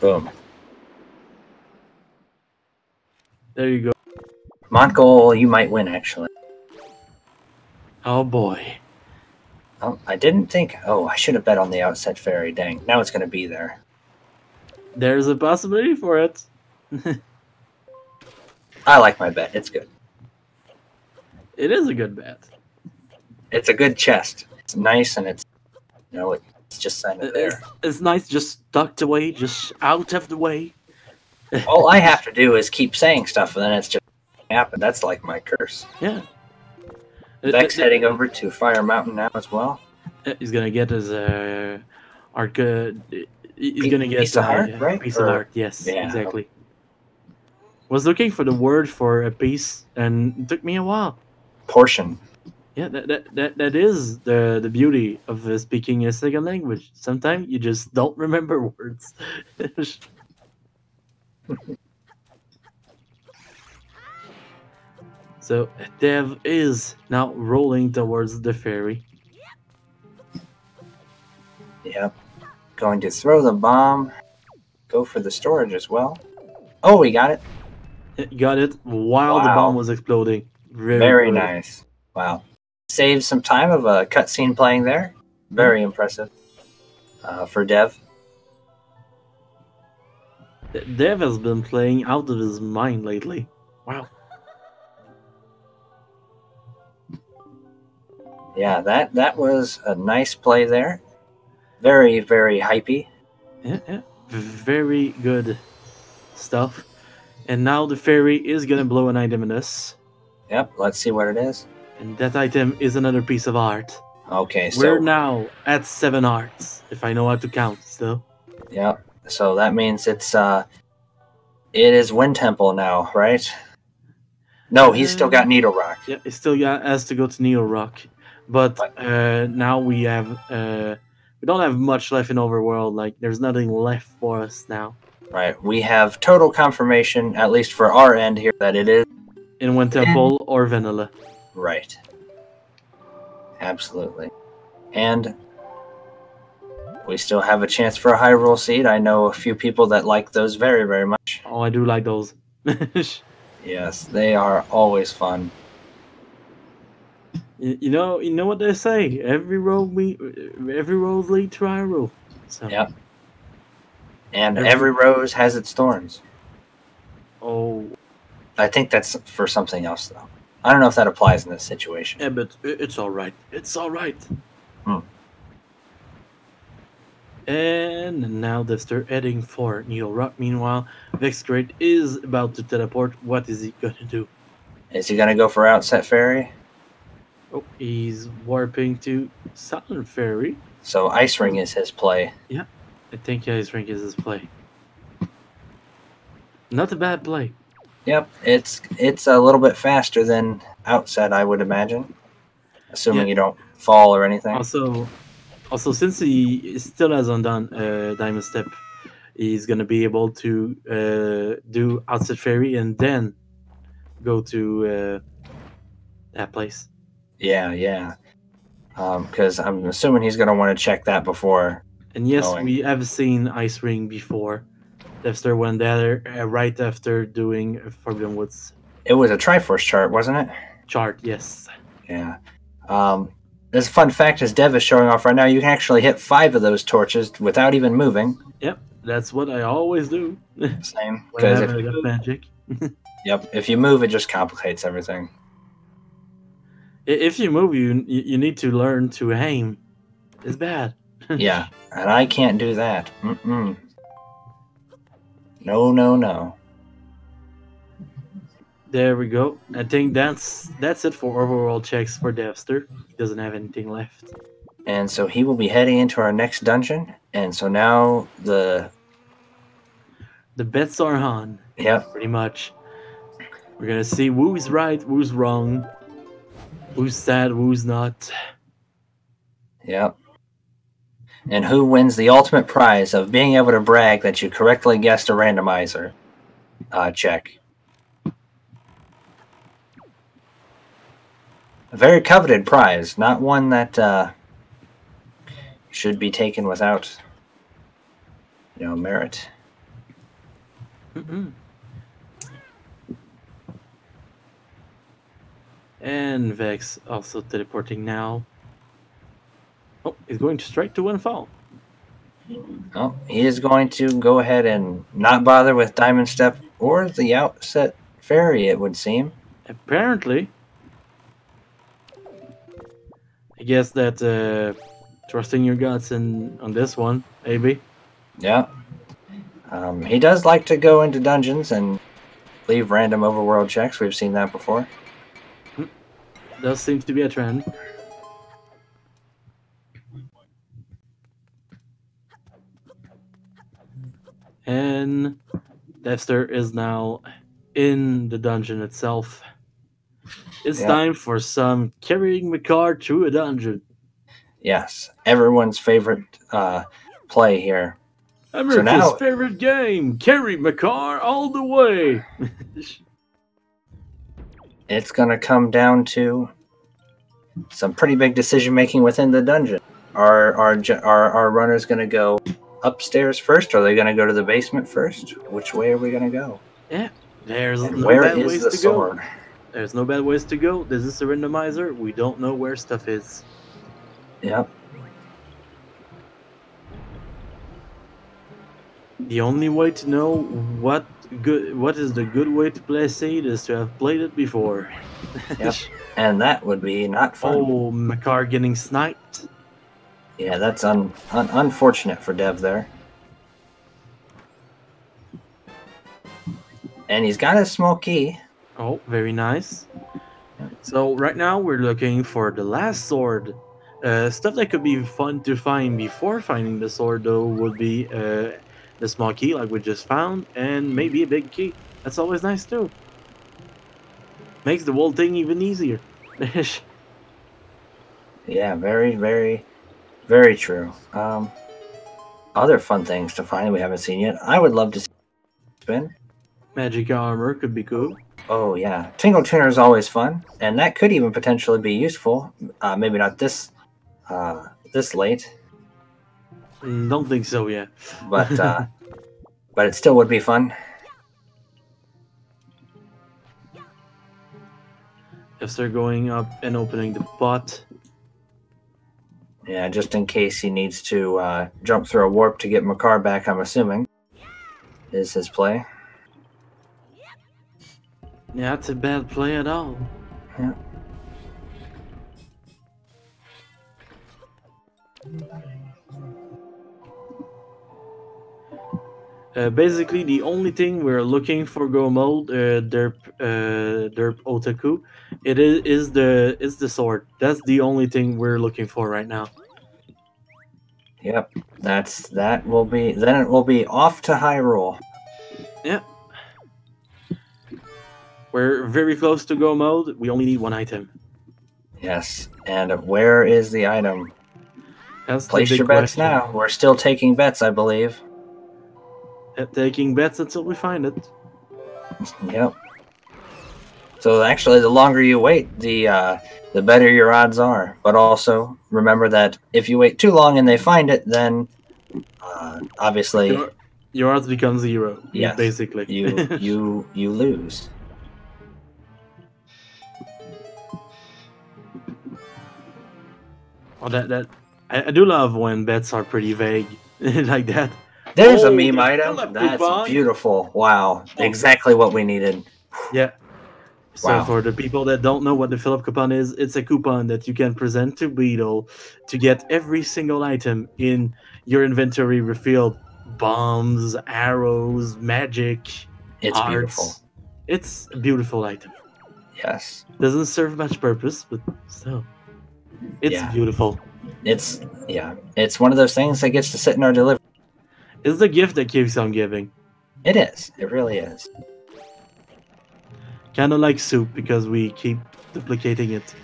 Speaker 2: Boom.
Speaker 3: There you go.
Speaker 2: Montgoal, you might win, actually.
Speaker 3: Oh boy.
Speaker 2: Oh, I didn't think... Oh, I should have bet on the Outset Fairy. Dang, now it's going to be there.
Speaker 3: There's a possibility for it.
Speaker 2: I like my bet. It's good.
Speaker 3: It is a good bet.
Speaker 2: It's a good chest. It's nice, and it's... it's just kind of there.
Speaker 3: It's nice, just tucked away, just out of the way.
Speaker 2: All I have to do is keep saying stuff, and then it's just happen. That's like my curse.
Speaker 3: Yeah.
Speaker 2: Vex heading over to Fire Mountain now as well.
Speaker 3: He's gonna get his art. He's gonna get
Speaker 2: piece of heart, right?
Speaker 3: Piece of heart. Yes, yeah. Exactly. Was looking for the word for a piece, and it took me a while.
Speaker 2: Portion.
Speaker 3: Yeah, that is the beauty of speaking a second language. Sometimes you just don't remember words. So Dev is now rolling towards the fairy.
Speaker 2: Yep. Going to throw the bomb. Go for the storage as well. Oh, we got it.
Speaker 3: Got it while the bomb was exploding.
Speaker 2: Very nice. Wow. Saved some time of a cutscene playing there. Very impressive for Dev.
Speaker 3: Dev has been playing out of his mind lately. Wow.
Speaker 2: Yeah, that was a nice play there. Very, very hypey.
Speaker 3: Yeah. Very good stuff. And now the fairy is gonna blow an item in us.
Speaker 2: Yep, let's see what it is.
Speaker 3: And that item is another piece of art.
Speaker 2: Okay, so...
Speaker 3: We're now at 7 arts, if I know how to count still.
Speaker 2: Yep, so that means it is Wind Temple now, right? No, he's still got Needle Rock.
Speaker 3: Yeah, he still has to go to Needle Rock. But now we have... we don't have much left in Overworld. Like, there's nothing left for us now.
Speaker 2: Right, we have total confirmation, at least for our end here, that it is...
Speaker 3: In Wind Temple or Vanilla.
Speaker 2: Right. Absolutely. And we still have a chance for a Hyrule seed. I know a few people that like those very, very much.
Speaker 3: Oh, I do like those.
Speaker 2: Yes, they are always fun.
Speaker 3: You know what they say. Every road leads to Hyrule. So.
Speaker 2: Yep. And every rose has its thorns.
Speaker 3: Oh.
Speaker 2: I think that's for something else, though. I don't know if that applies in this situation.
Speaker 3: Yeah, but it's all right. It's all right. And now they're heading for Needle Rock. Meanwhile, Vexcrate is about to teleport. What is he going to do?
Speaker 2: Is he going to go for Outset Fairy?
Speaker 3: Oh, he's warping to Silent Fairy.
Speaker 2: So Ice Ring is his play.
Speaker 3: Yeah, I think Ice Ring is his play. Not a bad play.
Speaker 2: Yep, it's a little bit faster than Outset, I would imagine. Assuming you don't fall or anything.
Speaker 3: Also, since he still hasn't done Diamond Step, he's going to be able to do Outset Fairy and then go to that place.
Speaker 2: Yeah. Because I'm assuming he's going to want to check that before.
Speaker 3: And yes, we have seen Ice Ring before. TWWR went there right after doing Forbidden Woods.
Speaker 2: It was a Triforce chart, wasn't it?
Speaker 3: Chart, yes.
Speaker 2: Yeah. There's a fun fact, as Dev is showing off right now, you can actually hit 5 of those torches without even moving.
Speaker 3: Yep. That's what I always do.
Speaker 2: Same.
Speaker 3: When I
Speaker 2: Because
Speaker 3: have enough magic.
Speaker 2: if you move, it just complicates everything.
Speaker 3: If you move, you need to learn to aim. It's bad.
Speaker 2: Yeah, and I can't do that. Mm-mm. No, no, no.
Speaker 3: There we go. I think that's it for overall checks for Dev5ter. He doesn't have anything left.
Speaker 2: And so he will be heading into our next dungeon. And so now the
Speaker 3: bets are on.
Speaker 2: Yep.
Speaker 3: Pretty much. We're gonna see who's right, who's wrong, who's sad, who's not.
Speaker 2: Yep. And who wins the ultimate prize of being able to brag that you correctly guessed a randomizer check. A very coveted prize, not one that should be taken without, merit.
Speaker 3: And Vex also teleporting now. Oh, he's going to strike to one fall.
Speaker 2: Oh, he is going to go ahead and not bother with Diamond Step or the Outset Fairy, it would seem.
Speaker 3: Apparently. I guess that trusting your guts on this one, maybe.
Speaker 2: Yeah. He does like to go into dungeons and leave random overworld checks. We've seen that before.
Speaker 3: Does seem to be a trend. And Dev5ter is now in the dungeon itself. It's time for some carrying Makar through a dungeon.
Speaker 2: Yes, everyone's favorite play here.
Speaker 3: America's favorite game, carry Makar all the way.
Speaker 2: It's going to come down to some pretty big decision making within the dungeon. Are our runners going to go upstairs first? Or are they going to go to the basement first? Which way are we going to go?
Speaker 3: Yeah, there's no
Speaker 2: where
Speaker 3: bad
Speaker 2: is
Speaker 3: ways
Speaker 2: the
Speaker 3: to
Speaker 2: sword?
Speaker 3: go. There's no bad ways to go. This is a randomizer. We don't know where stuff is.
Speaker 2: Yep.
Speaker 3: The only way to know what is the good way to play Seed is to have played it before.
Speaker 2: Yep. And that would be not fun.
Speaker 3: Oh, Makar getting sniped.
Speaker 2: Yeah, that's unfortunate for Dev there. And he's got a small key.
Speaker 3: Oh, very nice. So right now we're looking for the last sword. Stuff that could be fun to find before finding the sword, though, would be the small key like we just found, and maybe a big key. That's always nice too. Makes the whole thing even easier.
Speaker 2: Yeah, very, very, very true. Other fun things to find we haven't seen yet. I would love to see spin.
Speaker 3: Magic armor could be cool.
Speaker 2: Oh yeah, Tingle Tuner is always fun, and that could even potentially be useful. Maybe not this late.
Speaker 3: Don't think so yet.
Speaker 2: But but it still would be fun.
Speaker 3: If they're going up and opening the pot.
Speaker 2: Yeah, just in case he needs to jump through a warp to get Makar back, I'm assuming, is his play.
Speaker 3: Yeah, that's a bad play at all.
Speaker 2: Yeah.
Speaker 3: Basically, the only thing we're looking for Go mode, derp otaku, is the sword. That's the only thing we're looking for right now.
Speaker 2: Yep, that will be. Then it will be off to Hyrule.
Speaker 3: Yeah. We're very close to Go mode. We only need one item.
Speaker 2: Yes, and where is the item?
Speaker 3: That's
Speaker 2: Place your bets now. We're still taking bets, I believe.
Speaker 3: Taking bets until we find it.
Speaker 2: Yep. So actually, the longer you wait, the better your odds are. But also remember that if you wait too long and they find it, then obviously
Speaker 3: your odds become zero.
Speaker 2: Yes,
Speaker 3: basically.
Speaker 2: you lose.
Speaker 3: Well, I do love when bets are pretty vague like that.
Speaker 2: There's a
Speaker 3: Oh,
Speaker 2: meme
Speaker 3: the
Speaker 2: item.
Speaker 3: Philip
Speaker 2: That's
Speaker 3: coupon.
Speaker 2: beautiful. Wow.
Speaker 3: Oh.
Speaker 2: Exactly what we needed.
Speaker 3: Yeah. So
Speaker 2: Wow.
Speaker 3: for the people that don't know what the Philip coupon is, it's a coupon that you can present to Beetle to get every single item in your inventory refilled. Bombs, arrows, magic,
Speaker 2: It's
Speaker 3: hearts.
Speaker 2: beautiful.
Speaker 3: It's a beautiful item.
Speaker 2: Yes.
Speaker 3: Doesn't serve much purpose, but still. It's
Speaker 2: Yeah.
Speaker 3: beautiful.
Speaker 2: It's one of those things that gets to sit in our delivery.
Speaker 3: It's the gift that keeps on giving.
Speaker 2: It is. It really is.
Speaker 3: Kind of like soup because we keep duplicating it.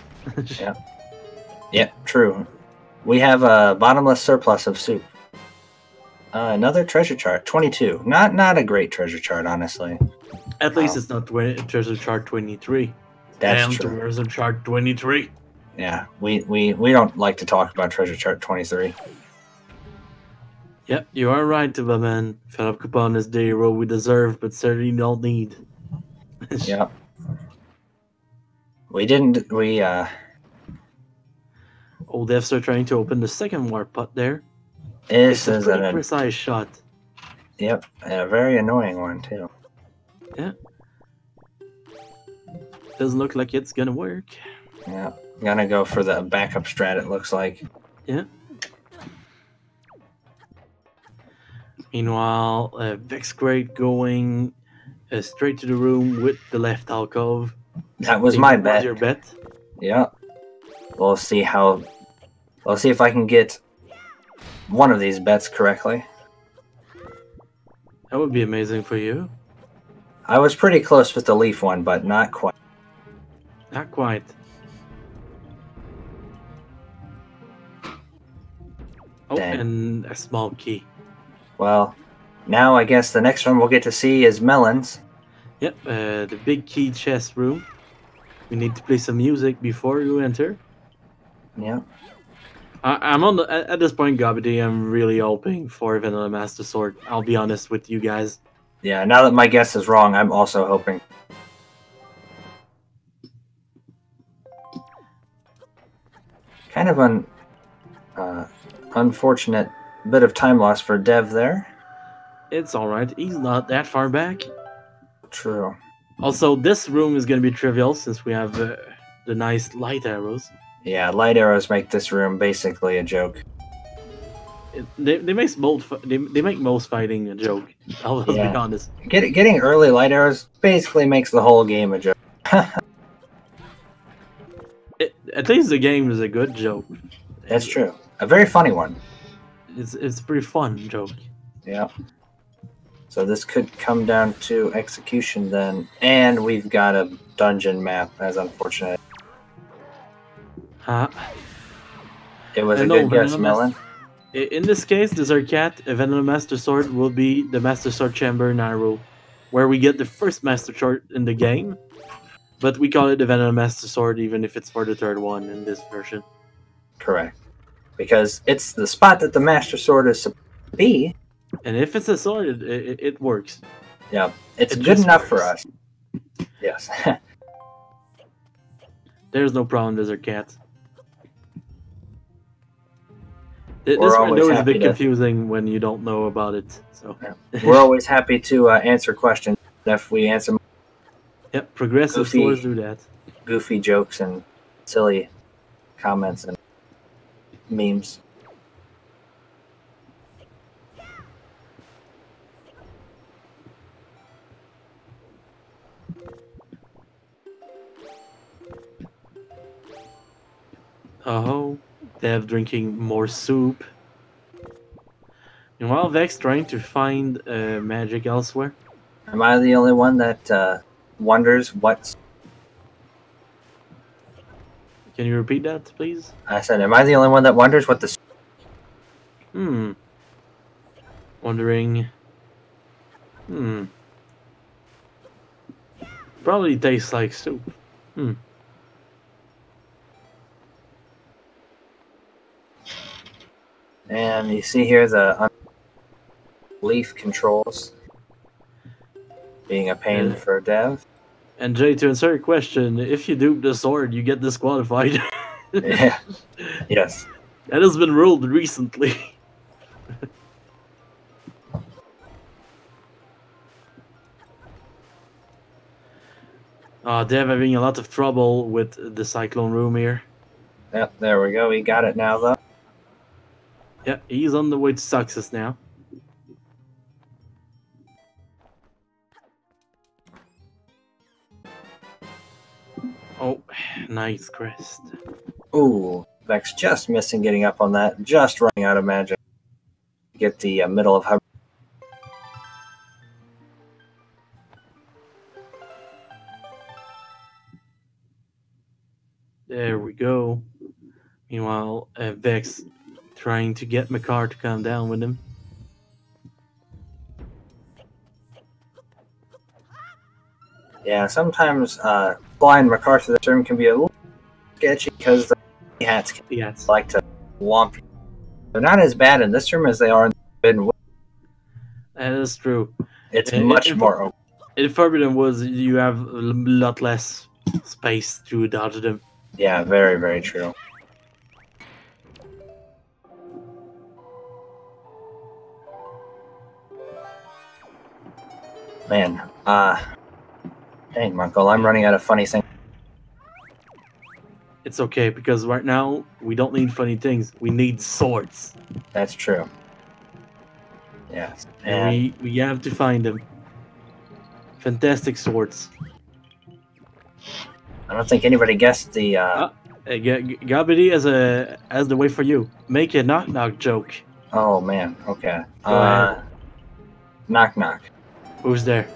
Speaker 2: Yeah. Yeah, true. We have a bottomless surplus of soup. Another treasure chart, 22. Not a great treasure chart, honestly.
Speaker 3: At least it's not treasure chart 23.
Speaker 2: That's
Speaker 3: and
Speaker 2: true.
Speaker 3: Treasure chart 23.
Speaker 2: Yeah, we don't like to talk about treasure chart 23.
Speaker 3: Yep, you are right, Tubaman. Philip Coupon is the hero we deserve, but certainly don't need.
Speaker 2: Yep. We didn't.
Speaker 3: Old Dev5ter trying to open the second warp pot there.
Speaker 2: This
Speaker 3: It's a
Speaker 2: is
Speaker 3: pretty
Speaker 2: a
Speaker 3: precise shot.
Speaker 2: Yep, a very annoying one too.
Speaker 3: Yeah. Doesn't look like it's gonna work.
Speaker 2: Yeah, gonna go for the backup strat. It looks like.
Speaker 3: Yeah. Meanwhile, Vexcrate going straight to the room with the left alcove.
Speaker 2: That was my
Speaker 3: What
Speaker 2: bet.
Speaker 3: was your bet?
Speaker 2: Yeah. We'll see if I can get one of these bets correctly.
Speaker 3: That would be amazing for you.
Speaker 2: I was pretty close with the leaf one, but not quite.
Speaker 3: Not quite. Oh,
Speaker 2: Dang.
Speaker 3: and a small key.
Speaker 2: Well, now I guess the next one we'll get to see is melons.
Speaker 3: Yep, the big key chest room. We need to play some music before you enter.
Speaker 2: Yeah.
Speaker 3: I'm on the, at this point, Gabby, I'm really hoping for Vanilla Master Sword. I'll be honest with you guys.
Speaker 2: Yeah, now that my guess is wrong, I'm also hoping. Kind of an unfortunate bit of time loss for Dev there.
Speaker 3: It's alright, he's not that far back.
Speaker 2: True.
Speaker 3: Also, this room is going to be trivial since we have the nice light arrows.
Speaker 2: Yeah, light arrows make this room basically a joke.
Speaker 3: They make most fighting a joke. I'll be honest.
Speaker 2: Getting early light arrows basically makes the whole game a joke.
Speaker 3: At least the game is a good joke.
Speaker 2: That's true. A very funny one.
Speaker 3: It's a pretty fun joke.
Speaker 2: Yeah. So this could come down to execution then, and we've got a dungeon map. That's unfortunate. It was a good guess, Melon.
Speaker 3: In this case, the Zercat Vanilla Master Sword will be the Master Sword Chamber in Hyrule, where we get the first Master Sword in the game. But we call it the Vanilla Master Sword, even if it's for the third one in this version.
Speaker 2: Correct. Because it's the spot that the Master Sword is supposed to be.
Speaker 3: And if it's a sword, it works.
Speaker 2: Yeah, it's good enough for us. Yes.
Speaker 3: There's no problem, Zercat. This
Speaker 2: We're
Speaker 3: window
Speaker 2: always
Speaker 3: is a
Speaker 2: happy
Speaker 3: bit
Speaker 2: to-
Speaker 3: confusing when you don't know about it. So
Speaker 2: We're always happy to answer questions if we answer
Speaker 3: yep, progressive
Speaker 2: Goofy.
Speaker 3: stores do that.
Speaker 2: goofy jokes and silly comments and memes.
Speaker 3: Oh, Dev drinking more soup. Meanwhile, Vex trying to find magic elsewhere.
Speaker 2: Am I the only one that wonders what's...
Speaker 3: Can you repeat that, please?
Speaker 2: I said, am I the only one that wonders what the...
Speaker 3: Wondering. Probably tastes like soup.
Speaker 2: And you see here the leaf controls being a pain for Dev.
Speaker 3: And Jay, to answer your question, if you dupe the sword, you get disqualified.
Speaker 2: Yeah. Yes.
Speaker 3: That has been ruled recently. Dev having a lot of trouble with the cyclone room here.
Speaker 2: Yep, there we go. He got it now, though.
Speaker 3: Yeah, he's on the way to success now. Oh, nice crest.
Speaker 2: Ooh, Vex just missing getting up on that. Just running out of magic. Get the middle of Hubbard.
Speaker 3: There we go. Meanwhile, Vex trying to get Makar to calm down with him.
Speaker 2: Yeah, sometimes blind Makar through the room can be a little sketchy because the hats can like to womp you. They're not as bad in this room as they are in the Forbidden Woods.
Speaker 3: That is true.
Speaker 2: It's much more open.
Speaker 3: In Forbidden Woods, you have a lot less space to dodge them.
Speaker 2: Yeah, very, very true. Man, dang, Marco, I'm running out of funny things.
Speaker 3: It's okay, because right now, we don't need funny things. We need swords.
Speaker 2: That's true. Yes.
Speaker 3: And we have to find them. Fantastic swords.
Speaker 2: I don't think anybody guessed the...
Speaker 3: Gabidi as the way for you. Make a knock-knock joke.
Speaker 2: Oh, man. Okay.
Speaker 3: Go ahead.
Speaker 2: Knock-knock.
Speaker 3: Who's there?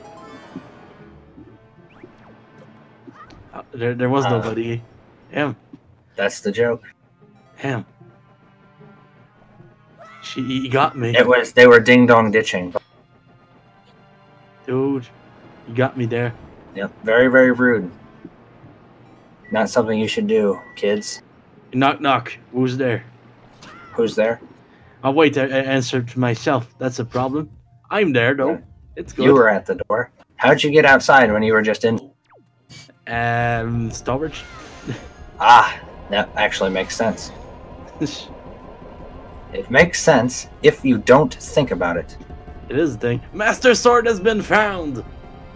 Speaker 3: There was nobody. Him.
Speaker 2: That's the joke.
Speaker 3: Him. He got me.
Speaker 2: They were ding-dong ditching.
Speaker 3: Dude, you got me there.
Speaker 2: Yep. Very, very rude. Not something you should do, kids.
Speaker 3: Knock, knock. Who's there?
Speaker 2: Who's there?
Speaker 3: I'll wait. I answered myself. That's a problem. I'm there, though.
Speaker 2: Okay.
Speaker 3: It's good.
Speaker 2: You were at the door. How'd you get outside when you were just in?
Speaker 3: Storage.
Speaker 2: That actually makes sense. It makes sense if you don't think about it.
Speaker 3: It is the thing. Master Sword has been found!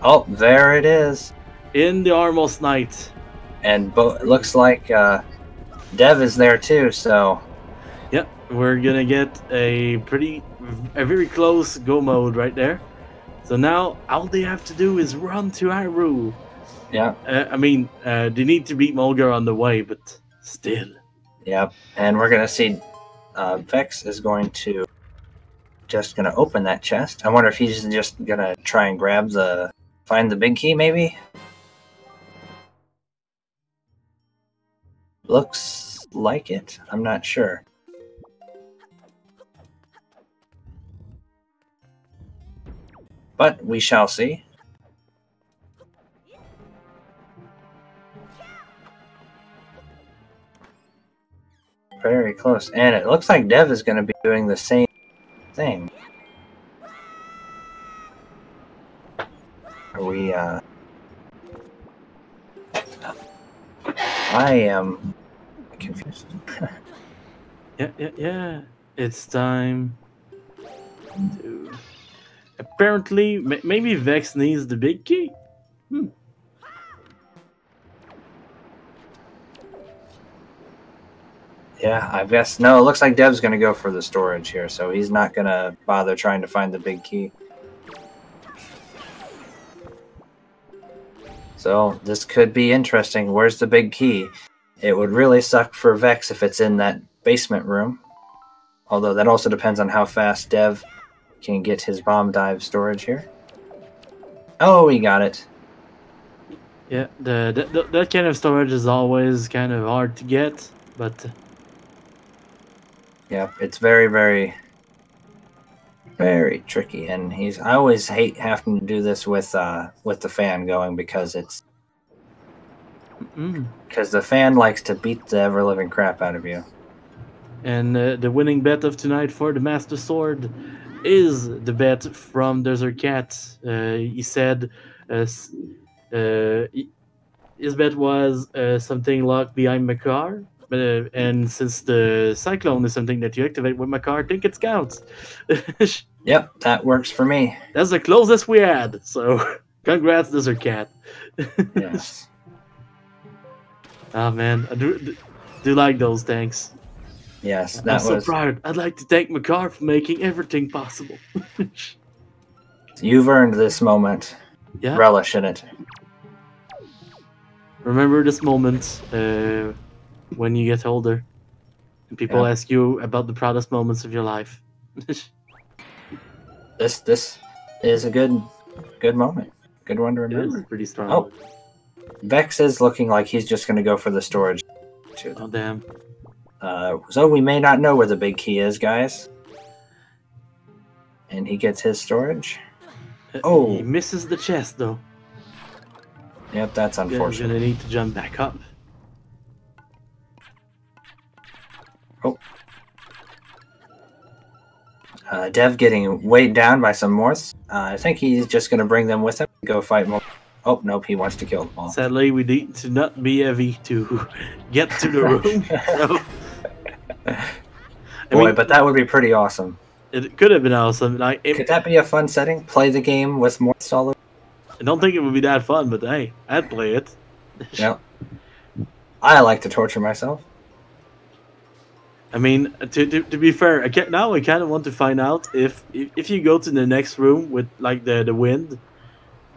Speaker 2: Oh, there it is.
Speaker 3: In the Armos Knight.
Speaker 2: And it looks like Dev is there too, so...
Speaker 3: Yep, we're gonna get a very close go mode right there. So now, all they have to do is run to Hyrule.
Speaker 2: Yeah.
Speaker 3: They need to beat Mulgar on the way, but still.
Speaker 2: Yep, and we're gonna see Vex is going to open that chest. I wonder if he's just gonna try and find the big key, maybe? Looks like it. I'm not sure. But we shall see. Very close. And it looks like Dev is going to be doing the same thing. I am confused.
Speaker 3: Yeah. It's time to... Apparently, maybe Vex needs the big key?
Speaker 2: Yeah, I guess. No, it looks like Dev's going to go for the storage here, so he's not going to bother trying to find the big key. So, this could be interesting. Where's the big key? It would really suck for Vex if it's in that basement room. Although that also depends on how fast Dev can get his bomb dive storage here. Oh, he got it.
Speaker 3: Yeah, that kind of storage is always kind of hard to get, but...
Speaker 2: Yeah, it's very, very, very tricky, and I always hate having to do this with the fan going because the fan likes to beat the ever living crap out of you. And
Speaker 3: the winning bet of tonight for the Master Sword is the bet from Desert Cat. He said his bet was something locked behind Makar. And since the Cyclone is something that you activate with Makar, I think it counts.
Speaker 2: Yep, that works for me.
Speaker 3: That's the closest we had, so... Congrats, Desert Cat.
Speaker 2: Yes.
Speaker 3: Oh man, I do like those tanks.
Speaker 2: Yes,
Speaker 3: I'm
Speaker 2: that
Speaker 3: so
Speaker 2: was.
Speaker 3: proud. I'd like to thank Makar for making everything possible.
Speaker 2: You've earned this moment.
Speaker 3: Yeah.
Speaker 2: Relish in it.
Speaker 3: Remember this moment when you get older and people ask you about the proudest moments of your life.
Speaker 2: This is a good moment. Good one to
Speaker 3: It
Speaker 2: remember.
Speaker 3: is pretty strong.
Speaker 2: Oh, Vex is looking like he's just going to go for the storage.
Speaker 3: Oh damn.
Speaker 2: So we may not know where the big key is, guys. And he gets his storage. Oh,
Speaker 3: He misses the chest though.
Speaker 2: Yep, that's
Speaker 3: He's
Speaker 2: unfortunate.
Speaker 3: gonna need to jump back up.
Speaker 2: Oh. Dev getting weighed down by some morphs. I think he's just going to bring them with him to go fight more. Oh, nope, he wants to kill them all.
Speaker 3: Sadly, we need to not be heavy to get to the room. So,
Speaker 2: Boy, but that would be pretty awesome.
Speaker 3: It could have been awesome.
Speaker 2: Could that be a fun setting? Play the game with morphs all over?
Speaker 3: I don't think it would be that fun, but hey, I'd play it.
Speaker 2: Yep. I like to torture myself.
Speaker 3: I mean, to be fair, I kind of want to find out if you go to the next room with like the wind,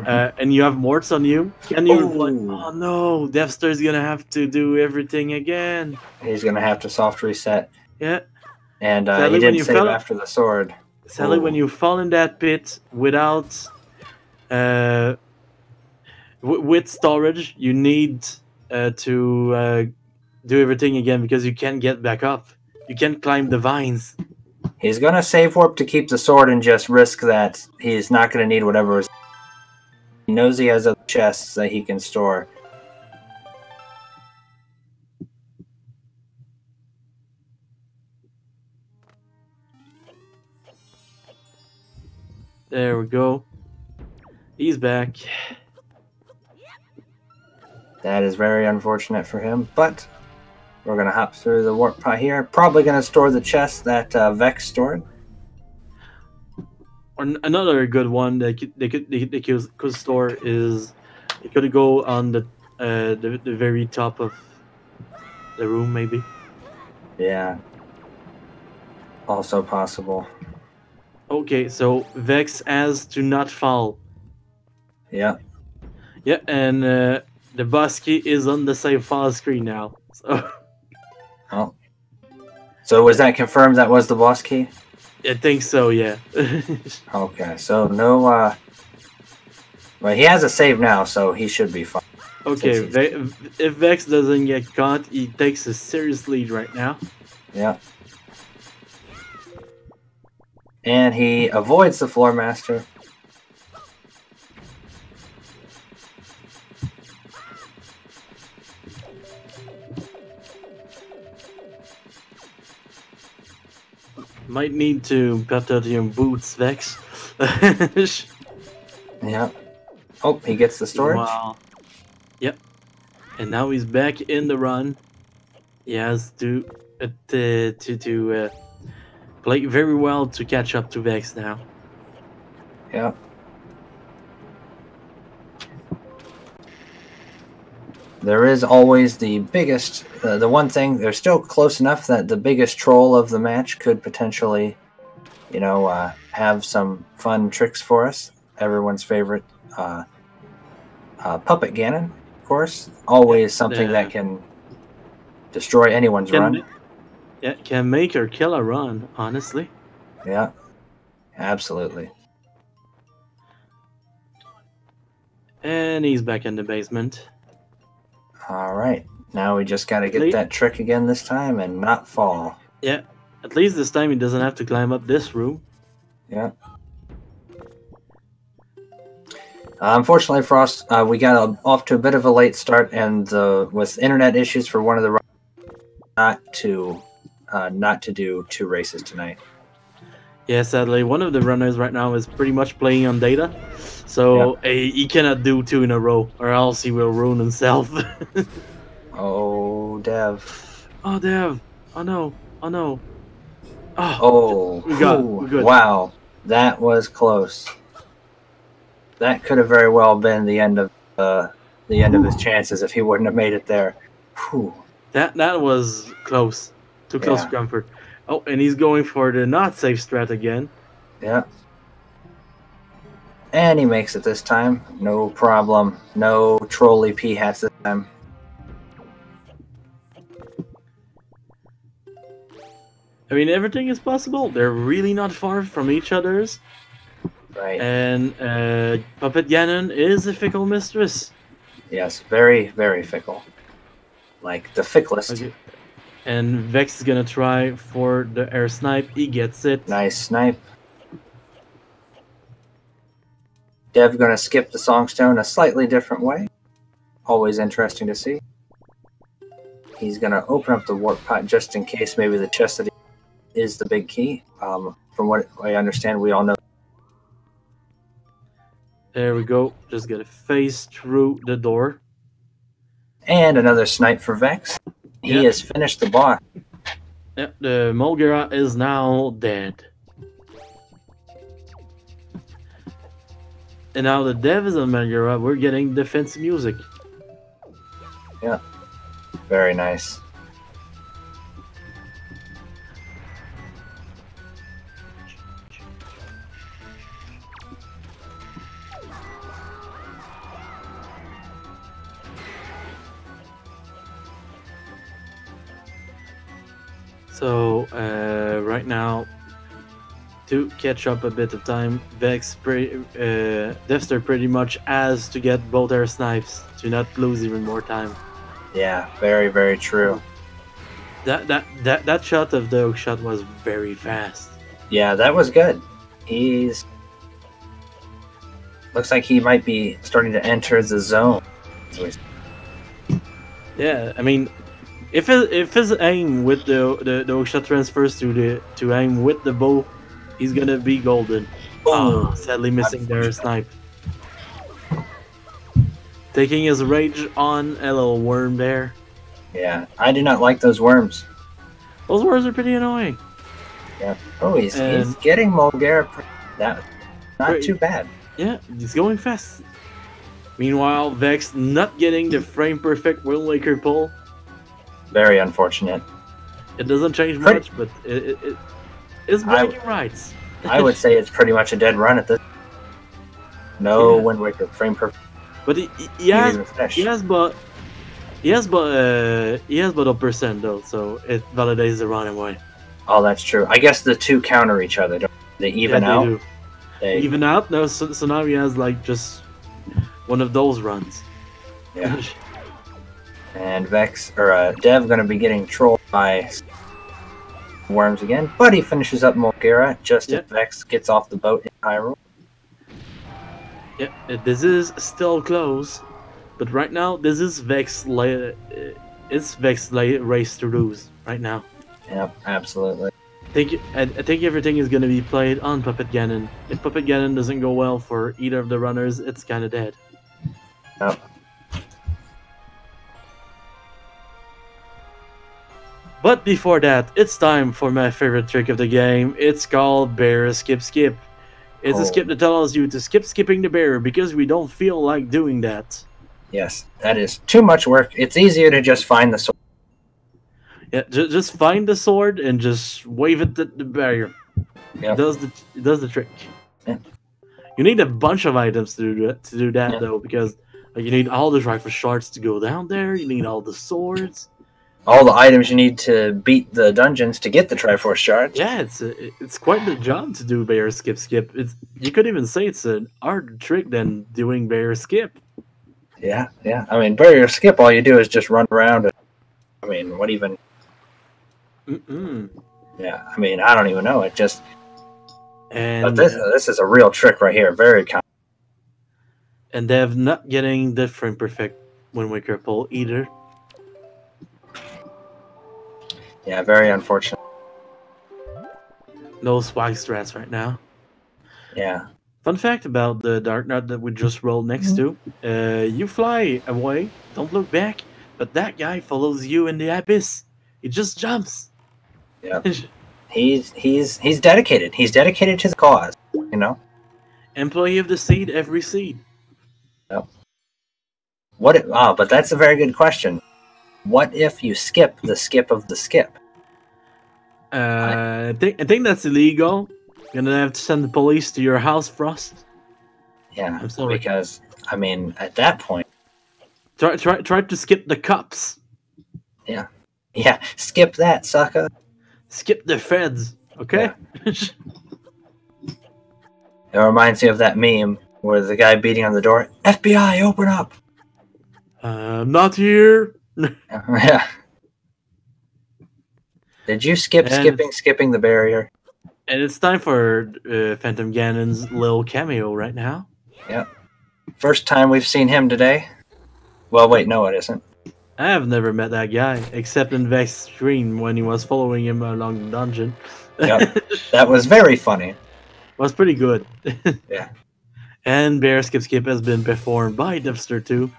Speaker 3: and you have morts on you, can you like, oh no, Dev5ter's gonna have to do everything again.
Speaker 2: He's gonna have to soft reset.
Speaker 3: Yeah.
Speaker 2: And he didn't save after the sword.
Speaker 3: Sadly, when you fall in that pit without, with storage, you need to do everything again because you can't get back up. You can't climb the vines.
Speaker 2: He's gonna save warp to keep the sword and just risk that he's not gonna need whatever. He knows he has other chests that he can store.
Speaker 3: There we go. He's back.
Speaker 2: That is very unfortunate for him, but we're going to hop through the warp pot here. Probably going to store the chest that Vex stored.
Speaker 3: Or another good one that they could store is it could go on the very top of the room, maybe.
Speaker 2: Yeah. Also possible.
Speaker 3: Okay, so Vex has to not fall.
Speaker 2: Yeah.
Speaker 3: Yeah, and the boss key is on the save file screen now. So.
Speaker 2: Oh. So was that confirmed that was the boss key?
Speaker 3: I think so, yeah.
Speaker 2: Okay, so no... Well, he has a save now, so he should be fine.
Speaker 3: Okay, if Vex doesn't get caught, he takes a serious lead right now.
Speaker 2: Yeah. And he avoids the floor master.
Speaker 3: Might need to cut out your boots, Vex.
Speaker 2: Yeah. Oh, he gets the storage.
Speaker 3: Wow. Yep. And now he's back in the run. He has to play very well to catch up to Vex now.
Speaker 2: Yeah. There is always the biggest, the one thing, they're still close enough that the biggest troll of the match could potentially, you know, have some fun tricks for us. Everyone's favorite Puppet Ganon, of course. Always something that can destroy anyone's run.
Speaker 3: Yeah, can make or kill a run, honestly.
Speaker 2: Yeah, absolutely.
Speaker 3: And he's back in the basement.
Speaker 2: All right. Now we just got to get that trick again this time and not fall.
Speaker 3: Yeah. At least this time he doesn't have to climb up this room.
Speaker 2: Yeah. Unfortunately for us, we got off to a bit of a late start, and with internet issues for one of the runners, not to do 2 races tonight.
Speaker 3: Yeah, sadly, one of the runners right now is pretty much playing on data, so he cannot do 2 in a row, or else he will ruin himself.
Speaker 2: Oh, Dev.
Speaker 3: Oh, Dev. Oh, no. Oh, no.
Speaker 2: Oh.
Speaker 3: We're good.
Speaker 2: Wow. That was close. that could have very well been the end of his chances if he wouldn't have made it there. Whew.
Speaker 3: That was close. Too close for comfort. Oh, and he's going for the not safe strat again.
Speaker 2: Yeah. And he makes it this time. No problem. No trolley pea hats this time.
Speaker 3: I mean, everything is possible. They're really not far from each other's.
Speaker 2: Right.
Speaker 3: And Puppet Ganon is a fickle mistress.
Speaker 2: Yes, very, very fickle. Like the ficklest.
Speaker 3: Okay. And Vex is gonna try for the air snipe. He gets it.
Speaker 2: Nice snipe. Dev gonna skip the Songstone a slightly different way. Always interesting to see. He's gonna open up the warp pot just in case maybe the chest that is the big key. From what I understand, we all know.
Speaker 3: There we go. Just gotta face through the door.
Speaker 2: And another snipe for Vex. He has finished the boss.
Speaker 3: Yep, the Mulgira is now dead. And now the Dev is on Mulgira, we're getting defense music.
Speaker 2: Yeah. Very nice.
Speaker 3: So, right now, to catch up a bit of time, Dev5ter pretty much has to get both air snipes to not lose even more time.
Speaker 2: Yeah, very, very true.
Speaker 3: That shot of the hook shot was very fast.
Speaker 2: Yeah, that was good. He's... Looks like he might be starting to enter the zone.
Speaker 3: Yeah, I mean, if his aim with the hook shot transfers to aim with the bow, he's gonna be golden. Oh, sadly missing their snipe. Taking his rage on a little worm there.
Speaker 2: Yeah, I do not like those worms.
Speaker 3: Those worms are pretty annoying.
Speaker 2: Yeah. Oh, he's getting Mulgara. That not too bad.
Speaker 3: Yeah, he's going fast. Meanwhile, Vex not getting the frame perfect Wind Waker pull.
Speaker 2: Very unfortunate.
Speaker 3: It doesn't change much, but it's bragging rights.
Speaker 2: I would say it's pretty much a dead run at this. No Wind Waker frame perfect.
Speaker 3: But he has but a percent though, so it validates the running way.
Speaker 2: Oh, that's true. I guess the two counter each other. Don't they even out?
Speaker 3: Do. They even out? No, so now he has like just one of those runs.
Speaker 2: Yeah. And Vex or Dev gonna be getting trolled by worms again, but he finishes up Mulgara just as Vex gets off the boat in Hyrule.
Speaker 3: Yeah, this is still close, but right now this is Vex. It's Vex race to lose right now.
Speaker 2: Yep, absolutely.
Speaker 3: I think everything is gonna be played on Puppet Ganon. If Puppet Ganon doesn't go well for either of the runners, it's kind of dead.
Speaker 2: Yep.
Speaker 3: But before that, it's time for my favorite trick of the game. It's called Bear Skip Skip. It's a skip that tells you to skip skipping the bear because we don't feel like doing that.
Speaker 2: Yes, that is too much work. It's easier to just find the sword.
Speaker 3: Yeah, just find the sword and just wave it at the barrier.
Speaker 2: Yep.
Speaker 3: It does the trick.
Speaker 2: Yeah.
Speaker 3: You need a bunch of items to do that though, because you need all the rifle shards to go down there. You need all the swords.
Speaker 2: All the items you need to beat the dungeons to get the Triforce shards.
Speaker 3: Yeah, it's quite the job to do Bear Skip Skip. You could even say it's an harder trick than doing Bear Skip.
Speaker 2: Yeah. I mean, Bear Skip, all you do is just run around. And, I mean, what even? Yeah, I mean, I don't even know. It just. But this is a real trick right here. Very common.
Speaker 3: And they're not getting the frame perfect Wind Waker pull either.
Speaker 2: Yeah, very unfortunate.
Speaker 3: No swag strats right now.
Speaker 2: Yeah.
Speaker 3: Fun fact about the Dark Knot that we just rolled next to. You fly away, don't look back, but that guy follows you in the abyss. He just jumps.
Speaker 2: Yeah. He's dedicated. He's dedicated to the cause, you know?
Speaker 3: Employee of the seed, every seed.
Speaker 2: Yep. But that's a very good question. What if you skip the skip of the skip?
Speaker 3: I think that's illegal. You're gonna have to send the police to your house, Frost.
Speaker 2: Yeah,
Speaker 3: I'm sorry.
Speaker 2: because I mean, at that point,
Speaker 3: Try to skip the cops.
Speaker 2: yeah, skip that, sucker.
Speaker 3: Skip the feds, okay?
Speaker 2: Yeah. It reminds me of that meme where the guy beating on the door, FBI, open up.
Speaker 3: Not here.
Speaker 2: Yeah. Did you skipping the barrier?
Speaker 3: And it's time for Phantom Ganon's little cameo right now.
Speaker 2: Yep. First time we've seen him today. Well, wait, no, it isn't.
Speaker 3: I have never met that guy, except in Vex's stream when he was following him along the dungeon.
Speaker 2: Yep. That was very funny.
Speaker 3: Was pretty good.
Speaker 2: Yeah.
Speaker 3: And Bear Skip Skip has been performed by Dev5ter too.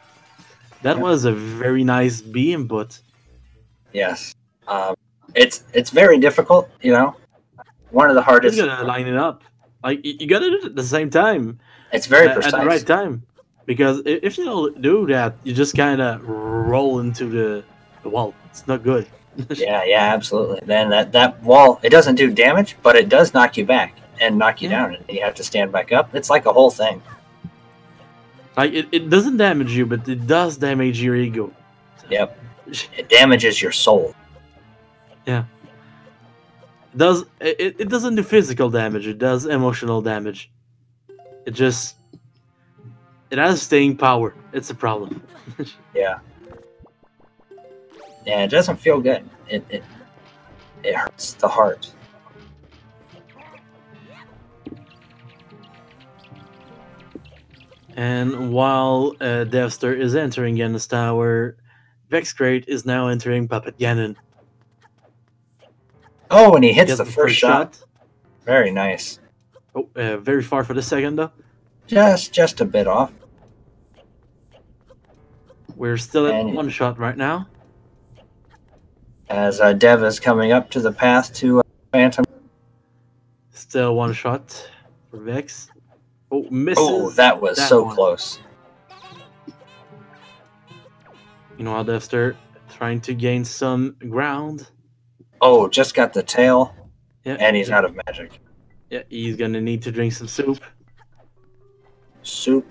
Speaker 3: That was a very nice B input.
Speaker 2: Yes. It's very difficult, you know. One of the hardest.
Speaker 3: You gotta line it up. Like you gotta do it at the same time.
Speaker 2: It's very precise.
Speaker 3: At the right time. Because if you don't do that, you just kind of roll into the wall. It's not good.
Speaker 2: Yeah, absolutely. Then that wall, it doesn't do damage, but it does knock you back and knock you down, and you have to stand back up. It's like a whole thing.
Speaker 3: Like it doesn't damage you, but it does damage your ego.
Speaker 2: Yep. It damages your soul.
Speaker 3: Yeah. It doesn't do physical damage, it does emotional damage. It has staying power. It's a problem.
Speaker 2: Yeah. Yeah, it doesn't feel good. It hurts the heart.
Speaker 3: And while Dev5ter is entering Ganon's tower, Vexcrate is now entering Puppet Ganon.
Speaker 2: Oh, and he hits the first shot. Very nice.
Speaker 3: Oh, very far for the second though.
Speaker 2: Just a bit off.
Speaker 3: We're still at one shot right now.
Speaker 2: As Dev is coming up to the path to Phantom.
Speaker 3: Still one shot for Vex. Oh, misses.
Speaker 2: Oh, that was so close.
Speaker 3: Meanwhile, Dev5ter trying to gain some ground.
Speaker 2: Oh, just got the tail.
Speaker 3: Yeah,
Speaker 2: and he's out of magic.
Speaker 3: Yeah, he's gonna need to drink some soup.
Speaker 2: Soup.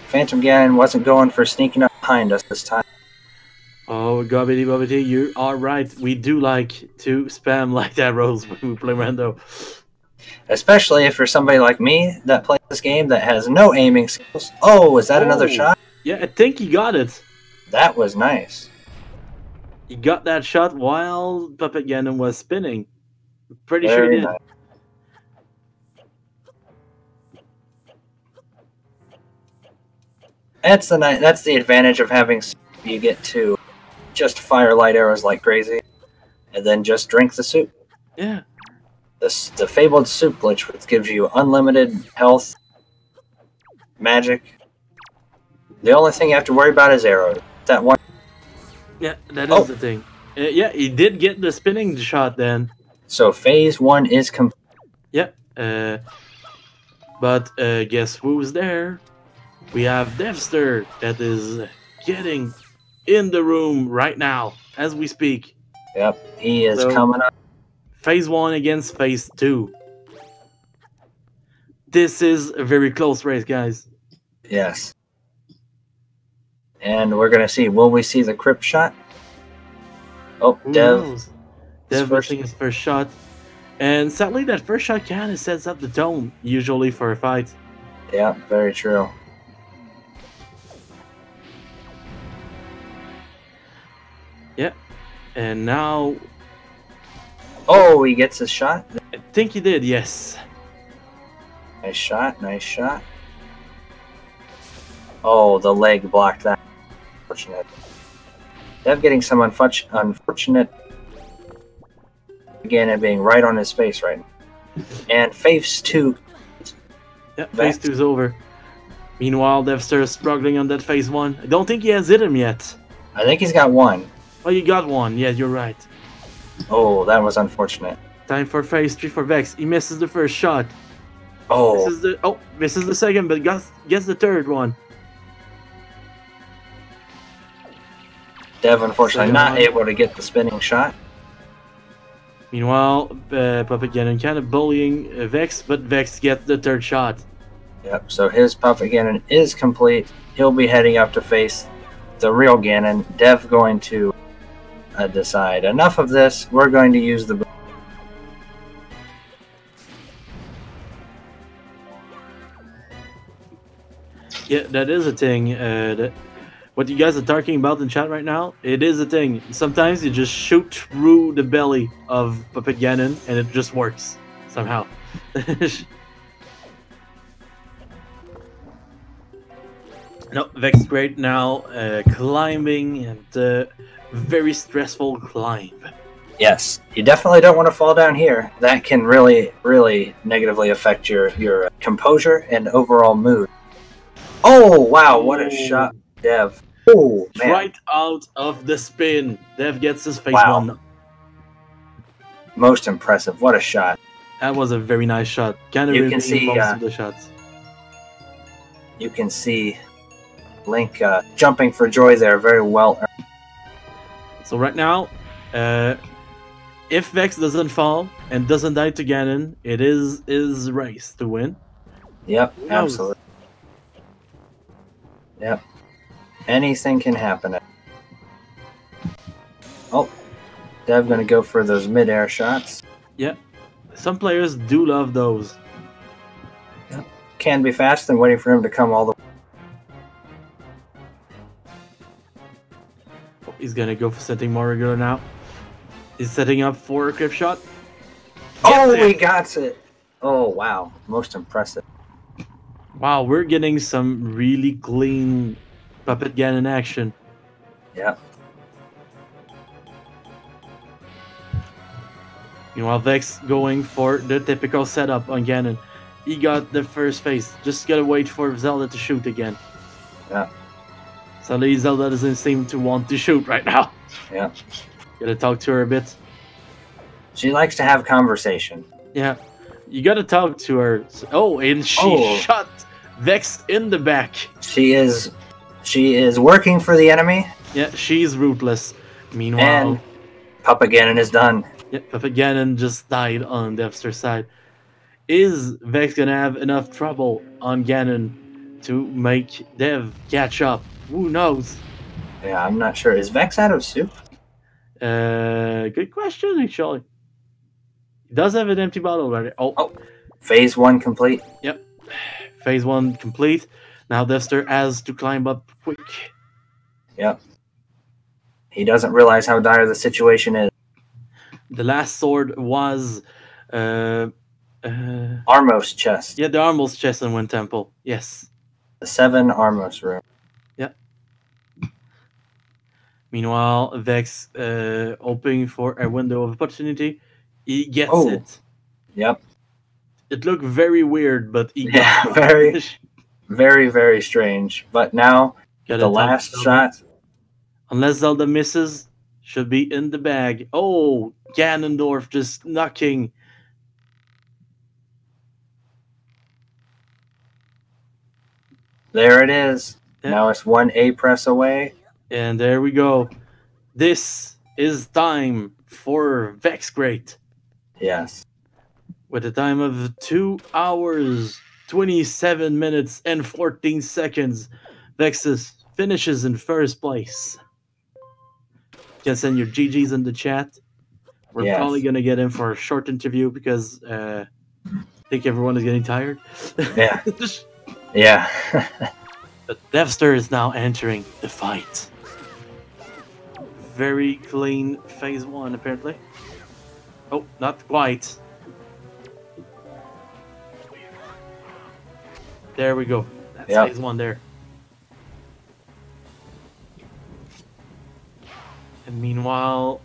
Speaker 2: Phantom Ganon wasn't going for sneaking up behind us this time.
Speaker 3: Oh, Gobbity Bobbity, you are right. We do like to spam light arrows when we play rando.
Speaker 2: Especially if you're somebody like me that plays this game that has no aiming skills. Oh, is that another shot?
Speaker 3: Yeah, I think he got it.
Speaker 2: That was nice.
Speaker 3: He got that shot while Puppet Ganon was spinning. Pretty sure he did. Nice.
Speaker 2: That's the advantage of having. You get to just fire light arrows like crazy, and then just drink the soup.
Speaker 3: Yeah.
Speaker 2: The fabled soup glitch, which gives you unlimited health, magic. The only thing you have to worry about is arrows. That one.
Speaker 3: Yeah, that is the thing. Yeah, he did get the spinning shot then.
Speaker 2: So phase 1 is complete.
Speaker 3: Yeah. But guess who's there? We have Dev5ter that is getting in the room right now as we speak.
Speaker 2: Yep, he is coming up.
Speaker 3: Phase 1 against phase 2. This is a very close race, guys.
Speaker 2: Yes. And we're gonna see. Will we see the crypt shot? Oh, Dev
Speaker 3: missing his first shot. And sadly, that first shot kind of sets up the tone, usually for a fight.
Speaker 2: Yeah, very true.
Speaker 3: Yeah. And now...
Speaker 2: Oh, he gets his shot?
Speaker 3: I think he did, yes.
Speaker 2: Nice shot. Oh, the leg blocked that. Unfortunate. Dev getting some unfortunate again and being right on his face right now. And phase 2.
Speaker 3: Yeah, phase 2 is over. Meanwhile, Dev5ter is struggling on that phase 1. I don't think he has hit him yet.
Speaker 2: I think he's got one.
Speaker 3: Oh, you got one. Yeah, you're right.
Speaker 2: Oh, that was unfortunate.
Speaker 3: Time for phase 3 for Vex. He misses the first shot.
Speaker 2: Oh,
Speaker 3: Misses the second, but gets the third one.
Speaker 2: Dev unfortunately
Speaker 3: Second
Speaker 2: not
Speaker 3: one.
Speaker 2: able to get the spinning shot.
Speaker 3: Meanwhile, Puppet Gannon kind of bullying Vex, but Vex gets the third shot.
Speaker 2: Yep, so his Puppet Ganon is complete. He'll be heading up to face the real Ganon. Dev going to decide, enough of this, we're going to use the...
Speaker 3: Yeah, that is a thing. What you guys are talking about in chat right now, it is a thing. Sometimes you just shoot through the belly of Puppet Ganon and it just works somehow. No, Vexcrate now climbing and very stressful climb.
Speaker 2: Yes, you definitely don't want to fall down here. That can really, really negatively affect your composure and overall mood. Oh, wow, what a shot, Dev. Oh, man.
Speaker 3: Right out of the spin. Dev gets his face
Speaker 2: Wow.
Speaker 3: one.
Speaker 2: Most impressive. What a shot.
Speaker 3: That was a very nice shot. Kind of
Speaker 2: You
Speaker 3: really
Speaker 2: can see,
Speaker 3: most of the shots.
Speaker 2: You can see Link jumping for joy there. Very well earned.
Speaker 3: So right now, if Vex doesn't fall and doesn't die to Ganon, it is his race to win.
Speaker 2: Yep,
Speaker 3: Who knows?
Speaker 2: absolutely. Yep. Anything can happen. Oh, Dev gonna go for those mid-air shots.
Speaker 3: Yeah, some players do love those.
Speaker 2: Can be fast and waiting for him to come all the way.
Speaker 3: Oh, he's gonna go for something more regular now. He's setting up for a grip shot.
Speaker 2: Oh,
Speaker 3: Gets
Speaker 2: he
Speaker 3: it.
Speaker 2: got it! Oh, wow. Most impressive.
Speaker 3: Wow, we're getting some really clean Puppet Ganon action.
Speaker 2: Yep.
Speaker 3: Meanwhile, Vex going for the typical setup on Ganon. He got the first phase. Just gotta wait for Zelda to shoot again.
Speaker 2: Yeah.
Speaker 3: Sadly, Zelda doesn't seem to want to shoot right now.
Speaker 2: Yeah.
Speaker 3: Gotta talk to her a bit.
Speaker 2: She likes to have conversation.
Speaker 3: Yeah, you gotta talk to her. Oh, and she shot Vex in the back.
Speaker 2: She is working for the enemy,
Speaker 3: Yeah, she's ruthless. Meanwhile,
Speaker 2: and Puppet Ganon is done.
Speaker 3: yeah, Puppet Ganon just died on Dev5ter's side. Is Vex gonna have enough trouble on Ganon to make Dev catch up? Who knows?
Speaker 2: Yeah, I'm not sure. Is Vex out of soup?
Speaker 3: Good question, actually. He does have an empty bottle already. Oh,
Speaker 2: Phase 1 complete.
Speaker 3: yep. Phase 1 complete. Now Dev5ter has to climb up quick.
Speaker 2: Yep. He doesn't realize how dire the situation is.
Speaker 3: The last sword was
Speaker 2: Armos chest.
Speaker 3: yeah, the Armos chest in Wind Temple. Yes.
Speaker 2: The 7 Armos room.
Speaker 3: Meanwhile, Vex hoping for a window of opportunity. He gets
Speaker 2: Oh.
Speaker 3: it.
Speaker 2: Yep.
Speaker 3: It looked very weird, but he
Speaker 2: Yeah,
Speaker 3: got it.
Speaker 2: very, very, very strange. But now,
Speaker 3: Gotta
Speaker 2: the
Speaker 3: talk
Speaker 2: last
Speaker 3: to Zelda.
Speaker 2: shot.
Speaker 3: Unless Zelda misses, should be in the bag. Oh, Ganondorf just knocking.
Speaker 2: There it is.
Speaker 3: Yeah.
Speaker 2: Now it's 1 A press away.
Speaker 3: And there we go. This is time for Vexcrate.
Speaker 2: Yes.
Speaker 3: With a time of 2 hours, 27 minutes, and 14 seconds, Vexus finishes in first place. You can send your GGs in the chat. We're
Speaker 2: Yes.
Speaker 3: probably going to get in for a short interview because I think everyone is getting tired.
Speaker 2: Yeah. Yeah.
Speaker 3: But Dev5ter is now entering the fight. Very clean phase 1, apparently. Oh, not quite. There we go. That's
Speaker 2: Yep.
Speaker 3: phase 1 there. And meanwhile,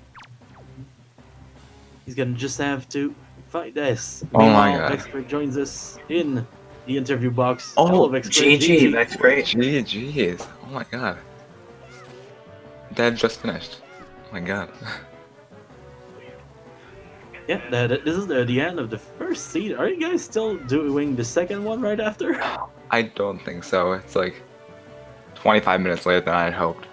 Speaker 3: he's gonna just have to fight this.
Speaker 4: Oh my
Speaker 3: Meanwhile,
Speaker 4: God.
Speaker 3: Vexcrate joins us in the interview box.
Speaker 4: Oh,
Speaker 3: Hello, Vexcrate.
Speaker 2: GG, Vex great.
Speaker 4: GG's. Oh my god. That just finished. Oh my god.
Speaker 3: Yeah, this is the end of the first seed. Are you guys still doing the second one right after?
Speaker 4: I don't think so. It's like 25 minutes later than I had hoped.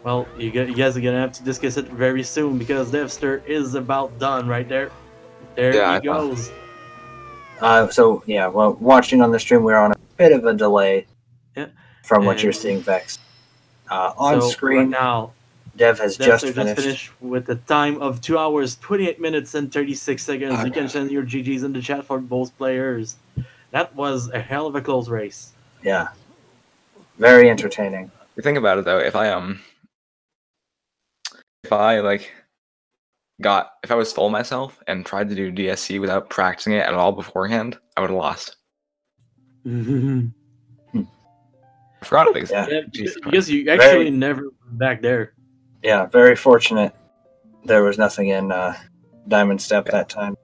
Speaker 3: Well, you guys are gonna have to discuss it very soon because Dev5ter is about done right there. There
Speaker 4: Yeah,
Speaker 3: he goes.
Speaker 2: So yeah, well, watching on the stream, we're on a bit of a delay from what
Speaker 3: And-
Speaker 2: you're seeing, Vex. On
Speaker 3: So
Speaker 2: screen,
Speaker 3: right now,
Speaker 2: Dev has just finished.
Speaker 3: with a time of 2 hours, 28 minutes, and 36 seconds. You can send your GGs in the chat for both players. That was a hell of a close race.
Speaker 2: Yeah, very entertaining.
Speaker 4: You think about it though, if I was full myself and tried to do DSC without practicing it at all beforehand, I would have lost.
Speaker 3: Yeah,
Speaker 4: I forgot it existed.
Speaker 3: because you actually never went back there.
Speaker 2: Yeah, very fortunate. There was nothing in Diamond Step that time.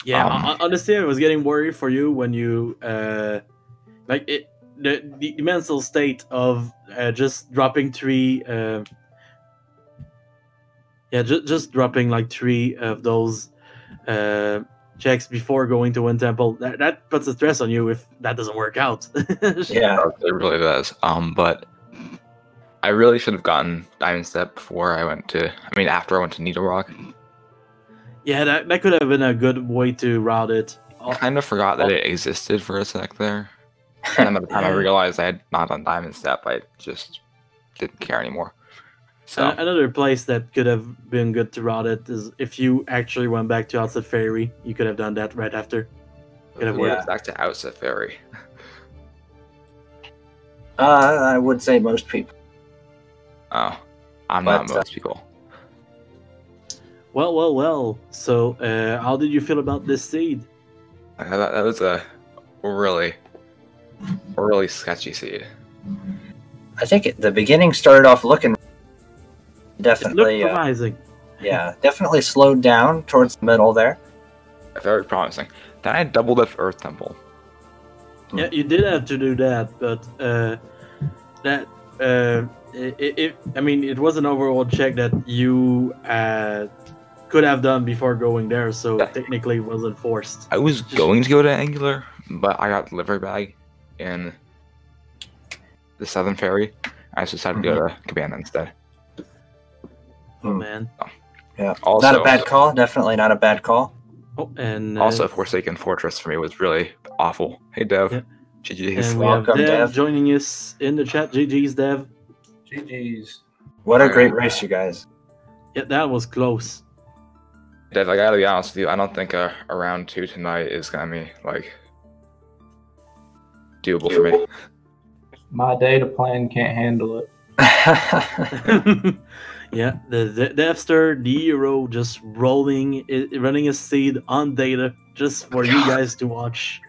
Speaker 3: Yeah, honestly, I was getting worried for you when you the mental state of just dropping three. Just dropping like 3 of those checks before going to Wind Temple. That puts a stress on you if that doesn't work out.
Speaker 2: Yeah,
Speaker 4: It really does. But I really should have gotten Diamond Step after I went to Needle Rock.
Speaker 3: Yeah, that could have been a good way to route it.
Speaker 4: I kind of forgot that it existed for a sec there. And by the time I realized I had not done Diamond Step, I just didn't care anymore. So
Speaker 3: Another place that could have been good to route it is if you actually went back to Outset Ferry, you could have done that right after. Could have worked.
Speaker 4: back to Outset Ferry.
Speaker 2: I would say most people.
Speaker 4: Oh, I'm not most people.
Speaker 3: Well. So, how did you feel about this seed?
Speaker 4: That was a really sketchy seed.
Speaker 2: I think the beginning started off looking definitely
Speaker 3: promising.
Speaker 2: Yeah, definitely slowed down towards the middle there.
Speaker 4: Very promising. Then I doubled up Earth Temple.
Speaker 3: Yeah, you did have to do that, but it was an overall check that you could have done before going there, so technically it wasn't forced.
Speaker 4: I was going to go to Angular, but I got delivery bag in the Southern Ferry. I just decided to go to Cabana instead.
Speaker 3: Oh man.
Speaker 2: Yeah.
Speaker 4: Also,
Speaker 2: not a bad call. Definitely not a bad call.
Speaker 3: Oh, and
Speaker 4: also Forsaken Fortress for me was really awful. Hey Dev.
Speaker 3: Yeah.
Speaker 4: GG's.
Speaker 3: And we
Speaker 2: Welcome,
Speaker 3: have Dev
Speaker 2: Dev.
Speaker 3: joining us in the chat. GG's, Dev.
Speaker 5: GG's.
Speaker 2: What a great race, you guys.
Speaker 3: Yeah, that was close.
Speaker 4: Dev, I gotta be honest with you, I don't think a round 2 tonight is gonna be doable for me.
Speaker 5: My data plan can't handle it.
Speaker 3: Yeah, the Dev5ter, the hero, just running a seed on data just for you guys to watch.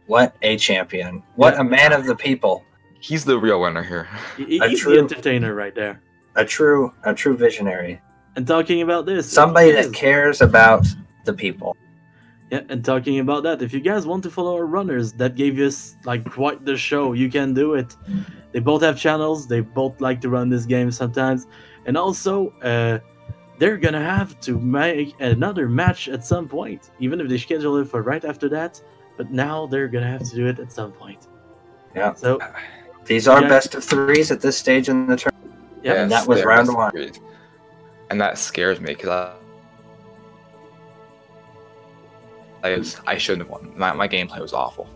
Speaker 2: What a champion. What a man of the people.
Speaker 4: He's the real winner here.
Speaker 3: He's the entertainer right there.
Speaker 2: A true visionary.
Speaker 3: And talking about this,
Speaker 2: Somebody that cares about the people.
Speaker 3: Yeah, and talking about that, if you guys want to follow our runners, that gave us quite the show. You can do it. They both have channels. They both like to run this game sometimes. And also, they're gonna have to make another match at some point, even if they schedule it for right after that. But now they're gonna have to do it at some point.
Speaker 2: Yeah.
Speaker 3: So
Speaker 2: these are best of 3s at this stage in the tournament.
Speaker 3: yeah,
Speaker 2: and that was round 1.
Speaker 4: And that scares me because I shouldn't have won. My gameplay was awful.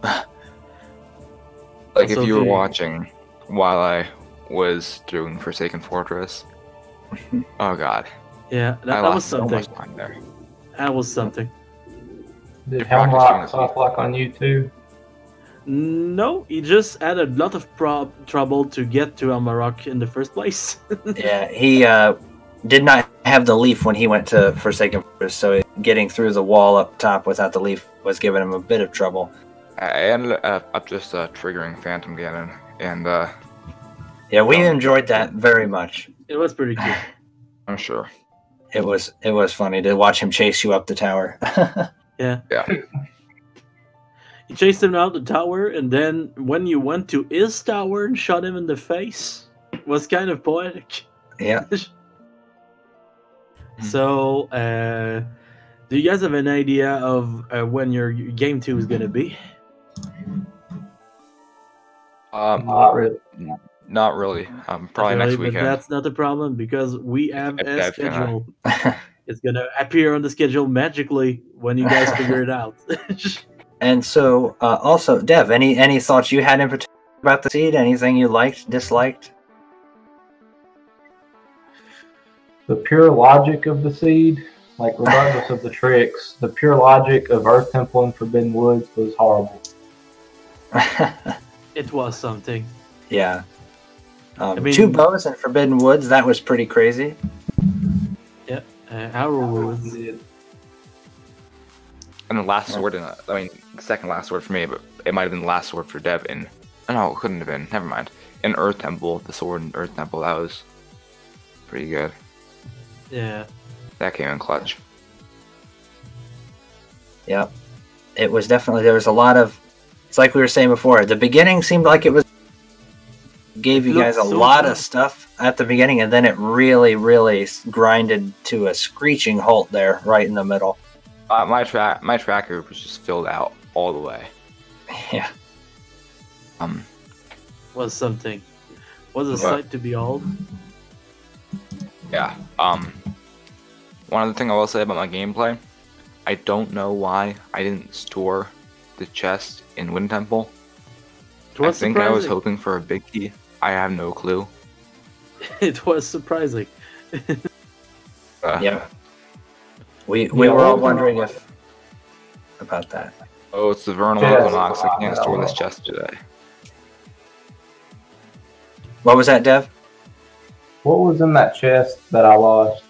Speaker 4: If you were watching while I was doing Forsaken Fortress, oh god.
Speaker 3: Yeah,
Speaker 4: I
Speaker 3: that
Speaker 4: lost
Speaker 3: was something.
Speaker 4: So much time there.
Speaker 3: That was something.
Speaker 5: Did Hemlock top lock on you too?
Speaker 3: No, he just had a lot of trouble to get to Amarok in the first place.
Speaker 2: Yeah, he did not have the leaf when he went to Forsaken Fortress, so getting through the wall up top without the leaf was giving him a bit of trouble.
Speaker 4: I ended up just triggering Phantom Ganon, and
Speaker 2: yeah, we enjoyed that very much.
Speaker 3: It was pretty cool.
Speaker 4: I'm sure.
Speaker 2: It was funny to watch him chase you up the tower.
Speaker 3: Yeah.
Speaker 4: Yeah.
Speaker 3: You chased him out the tower, and then when you went to his tower and shot him in the face, it was kind of poetic.
Speaker 2: Yeah.
Speaker 3: So, do you guys have an idea of when your game 2 is gonna be?
Speaker 5: Not really.
Speaker 4: Not really. Probably
Speaker 3: Not
Speaker 4: next
Speaker 3: really, but
Speaker 4: weekend.
Speaker 3: that's not the problem because we have
Speaker 4: If
Speaker 3: a
Speaker 4: Dev's
Speaker 3: schedule. It's gonna appear on the schedule magically when you guys figure it out.
Speaker 2: And so, also, Dev, any thoughts you had in particular about the seed? Anything you liked, disliked?
Speaker 5: The pure logic of the seed, like regardless of the tricks, the pure logic of Earth Temple and Forbidden Woods was horrible.
Speaker 3: It was something.
Speaker 2: Yeah.
Speaker 3: I mean-
Speaker 2: 2 bows in Forbidden Woods, that was pretty crazy.
Speaker 3: Yeah, our was.
Speaker 4: And the last sword second last sword for me, but it might have been the last sword for Dev in. No, it couldn't have been. Never mind. In Earth Temple, the sword in Earth Temple, that was pretty good.
Speaker 3: Yeah.
Speaker 4: That came in clutch.
Speaker 2: Yep. It was definitely, there was a lot of, it's like we were saying before, the beginning seemed like it was, gave you guys a lot of stuff at the beginning, and then it really, really grinded to a screeching halt there, right in the middle.
Speaker 4: My tracker was just filled out all the way.
Speaker 2: Yeah.
Speaker 3: Was something. Was a sight to behold.
Speaker 4: Yeah. One other thing I will say about my gameplay, I don't know why I didn't store the chest in Wind Temple. I think I was hoping for a big key. I have no clue.
Speaker 3: It was surprising.
Speaker 2: Yeah. We were all wondering about that.
Speaker 4: Oh, it's the Vernal Equinox. I can't store this chest today.
Speaker 2: What was that, Dev?
Speaker 5: What was in that chest that I lost?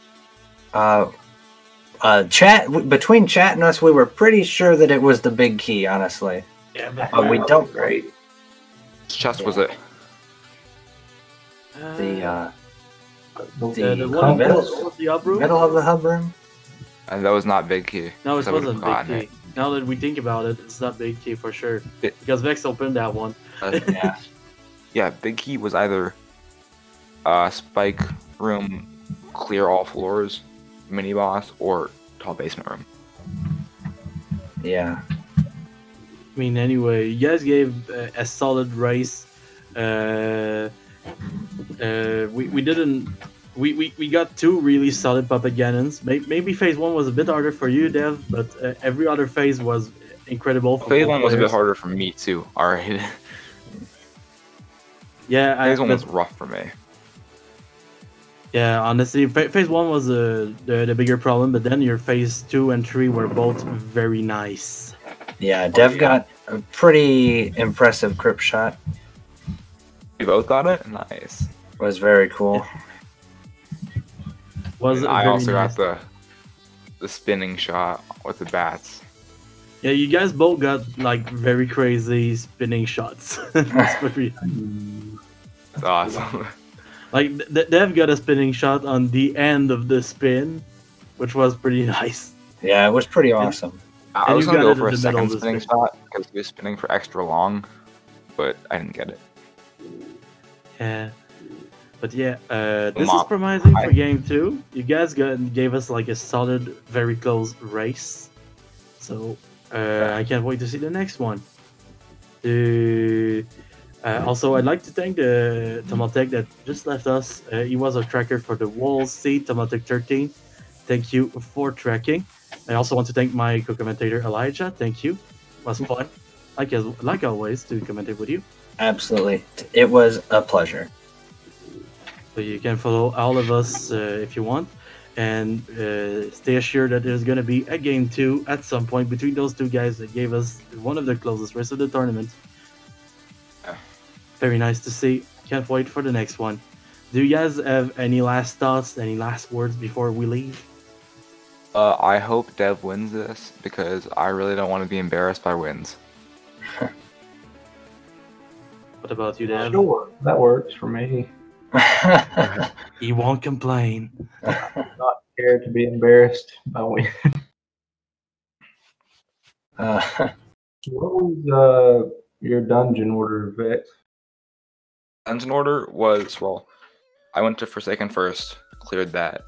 Speaker 2: Between chat and us, we were pretty sure that it was the big key, honestly.
Speaker 3: Yeah,
Speaker 2: but we don't.
Speaker 5: Great.
Speaker 4: Which chest was it?
Speaker 2: The
Speaker 3: one
Speaker 2: middle,
Speaker 3: of the up room?
Speaker 2: middle of the hub room.
Speaker 4: And that was not big key.
Speaker 3: No, it
Speaker 4: I would've
Speaker 3: wasn't
Speaker 4: gotten
Speaker 3: big key. Now that we think about it, it's not big key for sure.
Speaker 4: It-
Speaker 3: Because Vex opened that one.
Speaker 2: Yeah.
Speaker 4: Yeah, big key was either spike room, clear all floors, mini boss, or tall basement room.
Speaker 2: Yeah.
Speaker 3: I mean, anyway, you guys gave a solid race. We didn't. We got 2 really solid puppet cannons. Maybe phase 1 was a bit harder for you, Dev, but every other phase was incredible. For
Speaker 4: Phase
Speaker 3: both
Speaker 4: 1 was a bit
Speaker 3: players.
Speaker 4: harder for me too. Alright.
Speaker 3: Yeah,
Speaker 4: Phase 1 was rough for me.
Speaker 3: Yeah, honestly, phase 1 was the bigger problem, but then your phase 2 and 3 were both very nice.
Speaker 2: Yeah, Dev got a pretty impressive crypt shot.
Speaker 4: We both got it? Nice.
Speaker 2: It was very cool.
Speaker 3: Was
Speaker 4: I
Speaker 3: very
Speaker 4: also
Speaker 3: nice.
Speaker 4: got the spinning shot with the bats.
Speaker 3: Yeah, you guys both got like very crazy spinning shots. It's pretty-
Speaker 4: It's awesome.
Speaker 3: like Dev got a spinning shot on the end of the spin, which was pretty nice.
Speaker 2: Yeah, it was pretty awesome.
Speaker 4: I was
Speaker 3: you
Speaker 4: gonna
Speaker 3: got
Speaker 4: go
Speaker 3: it
Speaker 4: for
Speaker 3: in
Speaker 4: a
Speaker 3: the middle
Speaker 4: second
Speaker 3: of the
Speaker 4: spinning
Speaker 3: spin.
Speaker 4: shot because he was spinning for extra long, but I didn't get it.
Speaker 3: Yeah. But yeah, this is
Speaker 4: Mom,
Speaker 3: promising for game 2. You guys gave us like a solid, very close race. So I can't wait to see the next one. Also, I'd like to thank the Tomatech that just left us. He was our tracker for the Walls seed, Tomatech 13. Thank you for tracking. I also want to thank my co-commentator Elijah. Thank you. It was fun, like always, to commentate with you.
Speaker 2: Absolutely. It was a pleasure.
Speaker 3: So you can follow all of us if you want, and stay assured that there's going to be a game 2 at some point between those 2 guys that gave us one of the closest races of the tournament.
Speaker 4: Yeah.
Speaker 3: Very nice to see. Can't wait for the next one. Do you guys have any last thoughts, any last words before we leave?
Speaker 4: I hope Dev wins this because I really don't want to be embarrassed by wins.
Speaker 3: What about you, Dev?
Speaker 5: Sure, that works for me.
Speaker 3: He won't complain.
Speaker 5: Not scared to be embarrassed by winning. What was your dungeon order, Vex?
Speaker 4: Dungeon order was, well, I went to Forsaken first, cleared that.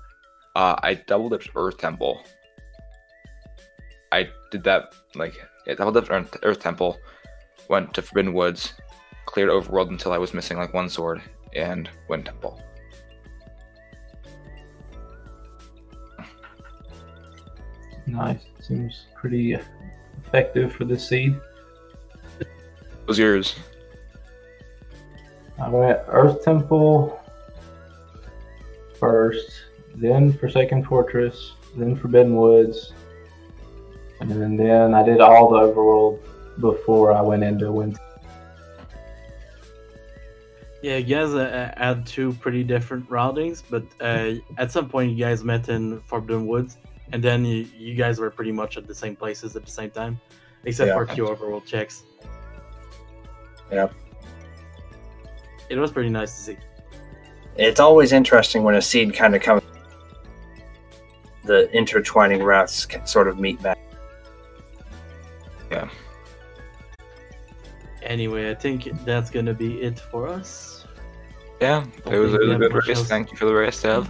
Speaker 4: I double dipped Earth Temple. I did that double dipped Earth Temple, went to Forbidden Woods, cleared Overworld until I was missing like one sword, and Wind Temple.
Speaker 5: Nice. Seems pretty effective for this seed.
Speaker 4: What was yours?
Speaker 5: I went Earth Temple first, then Forsaken Fortress, then Forbidden Woods, and then I did all the Overworld before I went into Wind.
Speaker 3: Yeah, you guys had two pretty different routings, but at some point you guys met in Forbidden Woods, and then you guys were pretty much at the same places at the same time, except for a few Overworld checks.
Speaker 2: Yep.
Speaker 3: It was pretty nice to see.
Speaker 2: It's always interesting when a seed kind of comes. The intertwining routes can sort of meet back.
Speaker 4: Yeah.
Speaker 3: Anyway, I think that's gonna be it for us.
Speaker 4: Yeah, it was a good race. Thank you for the race, Dev.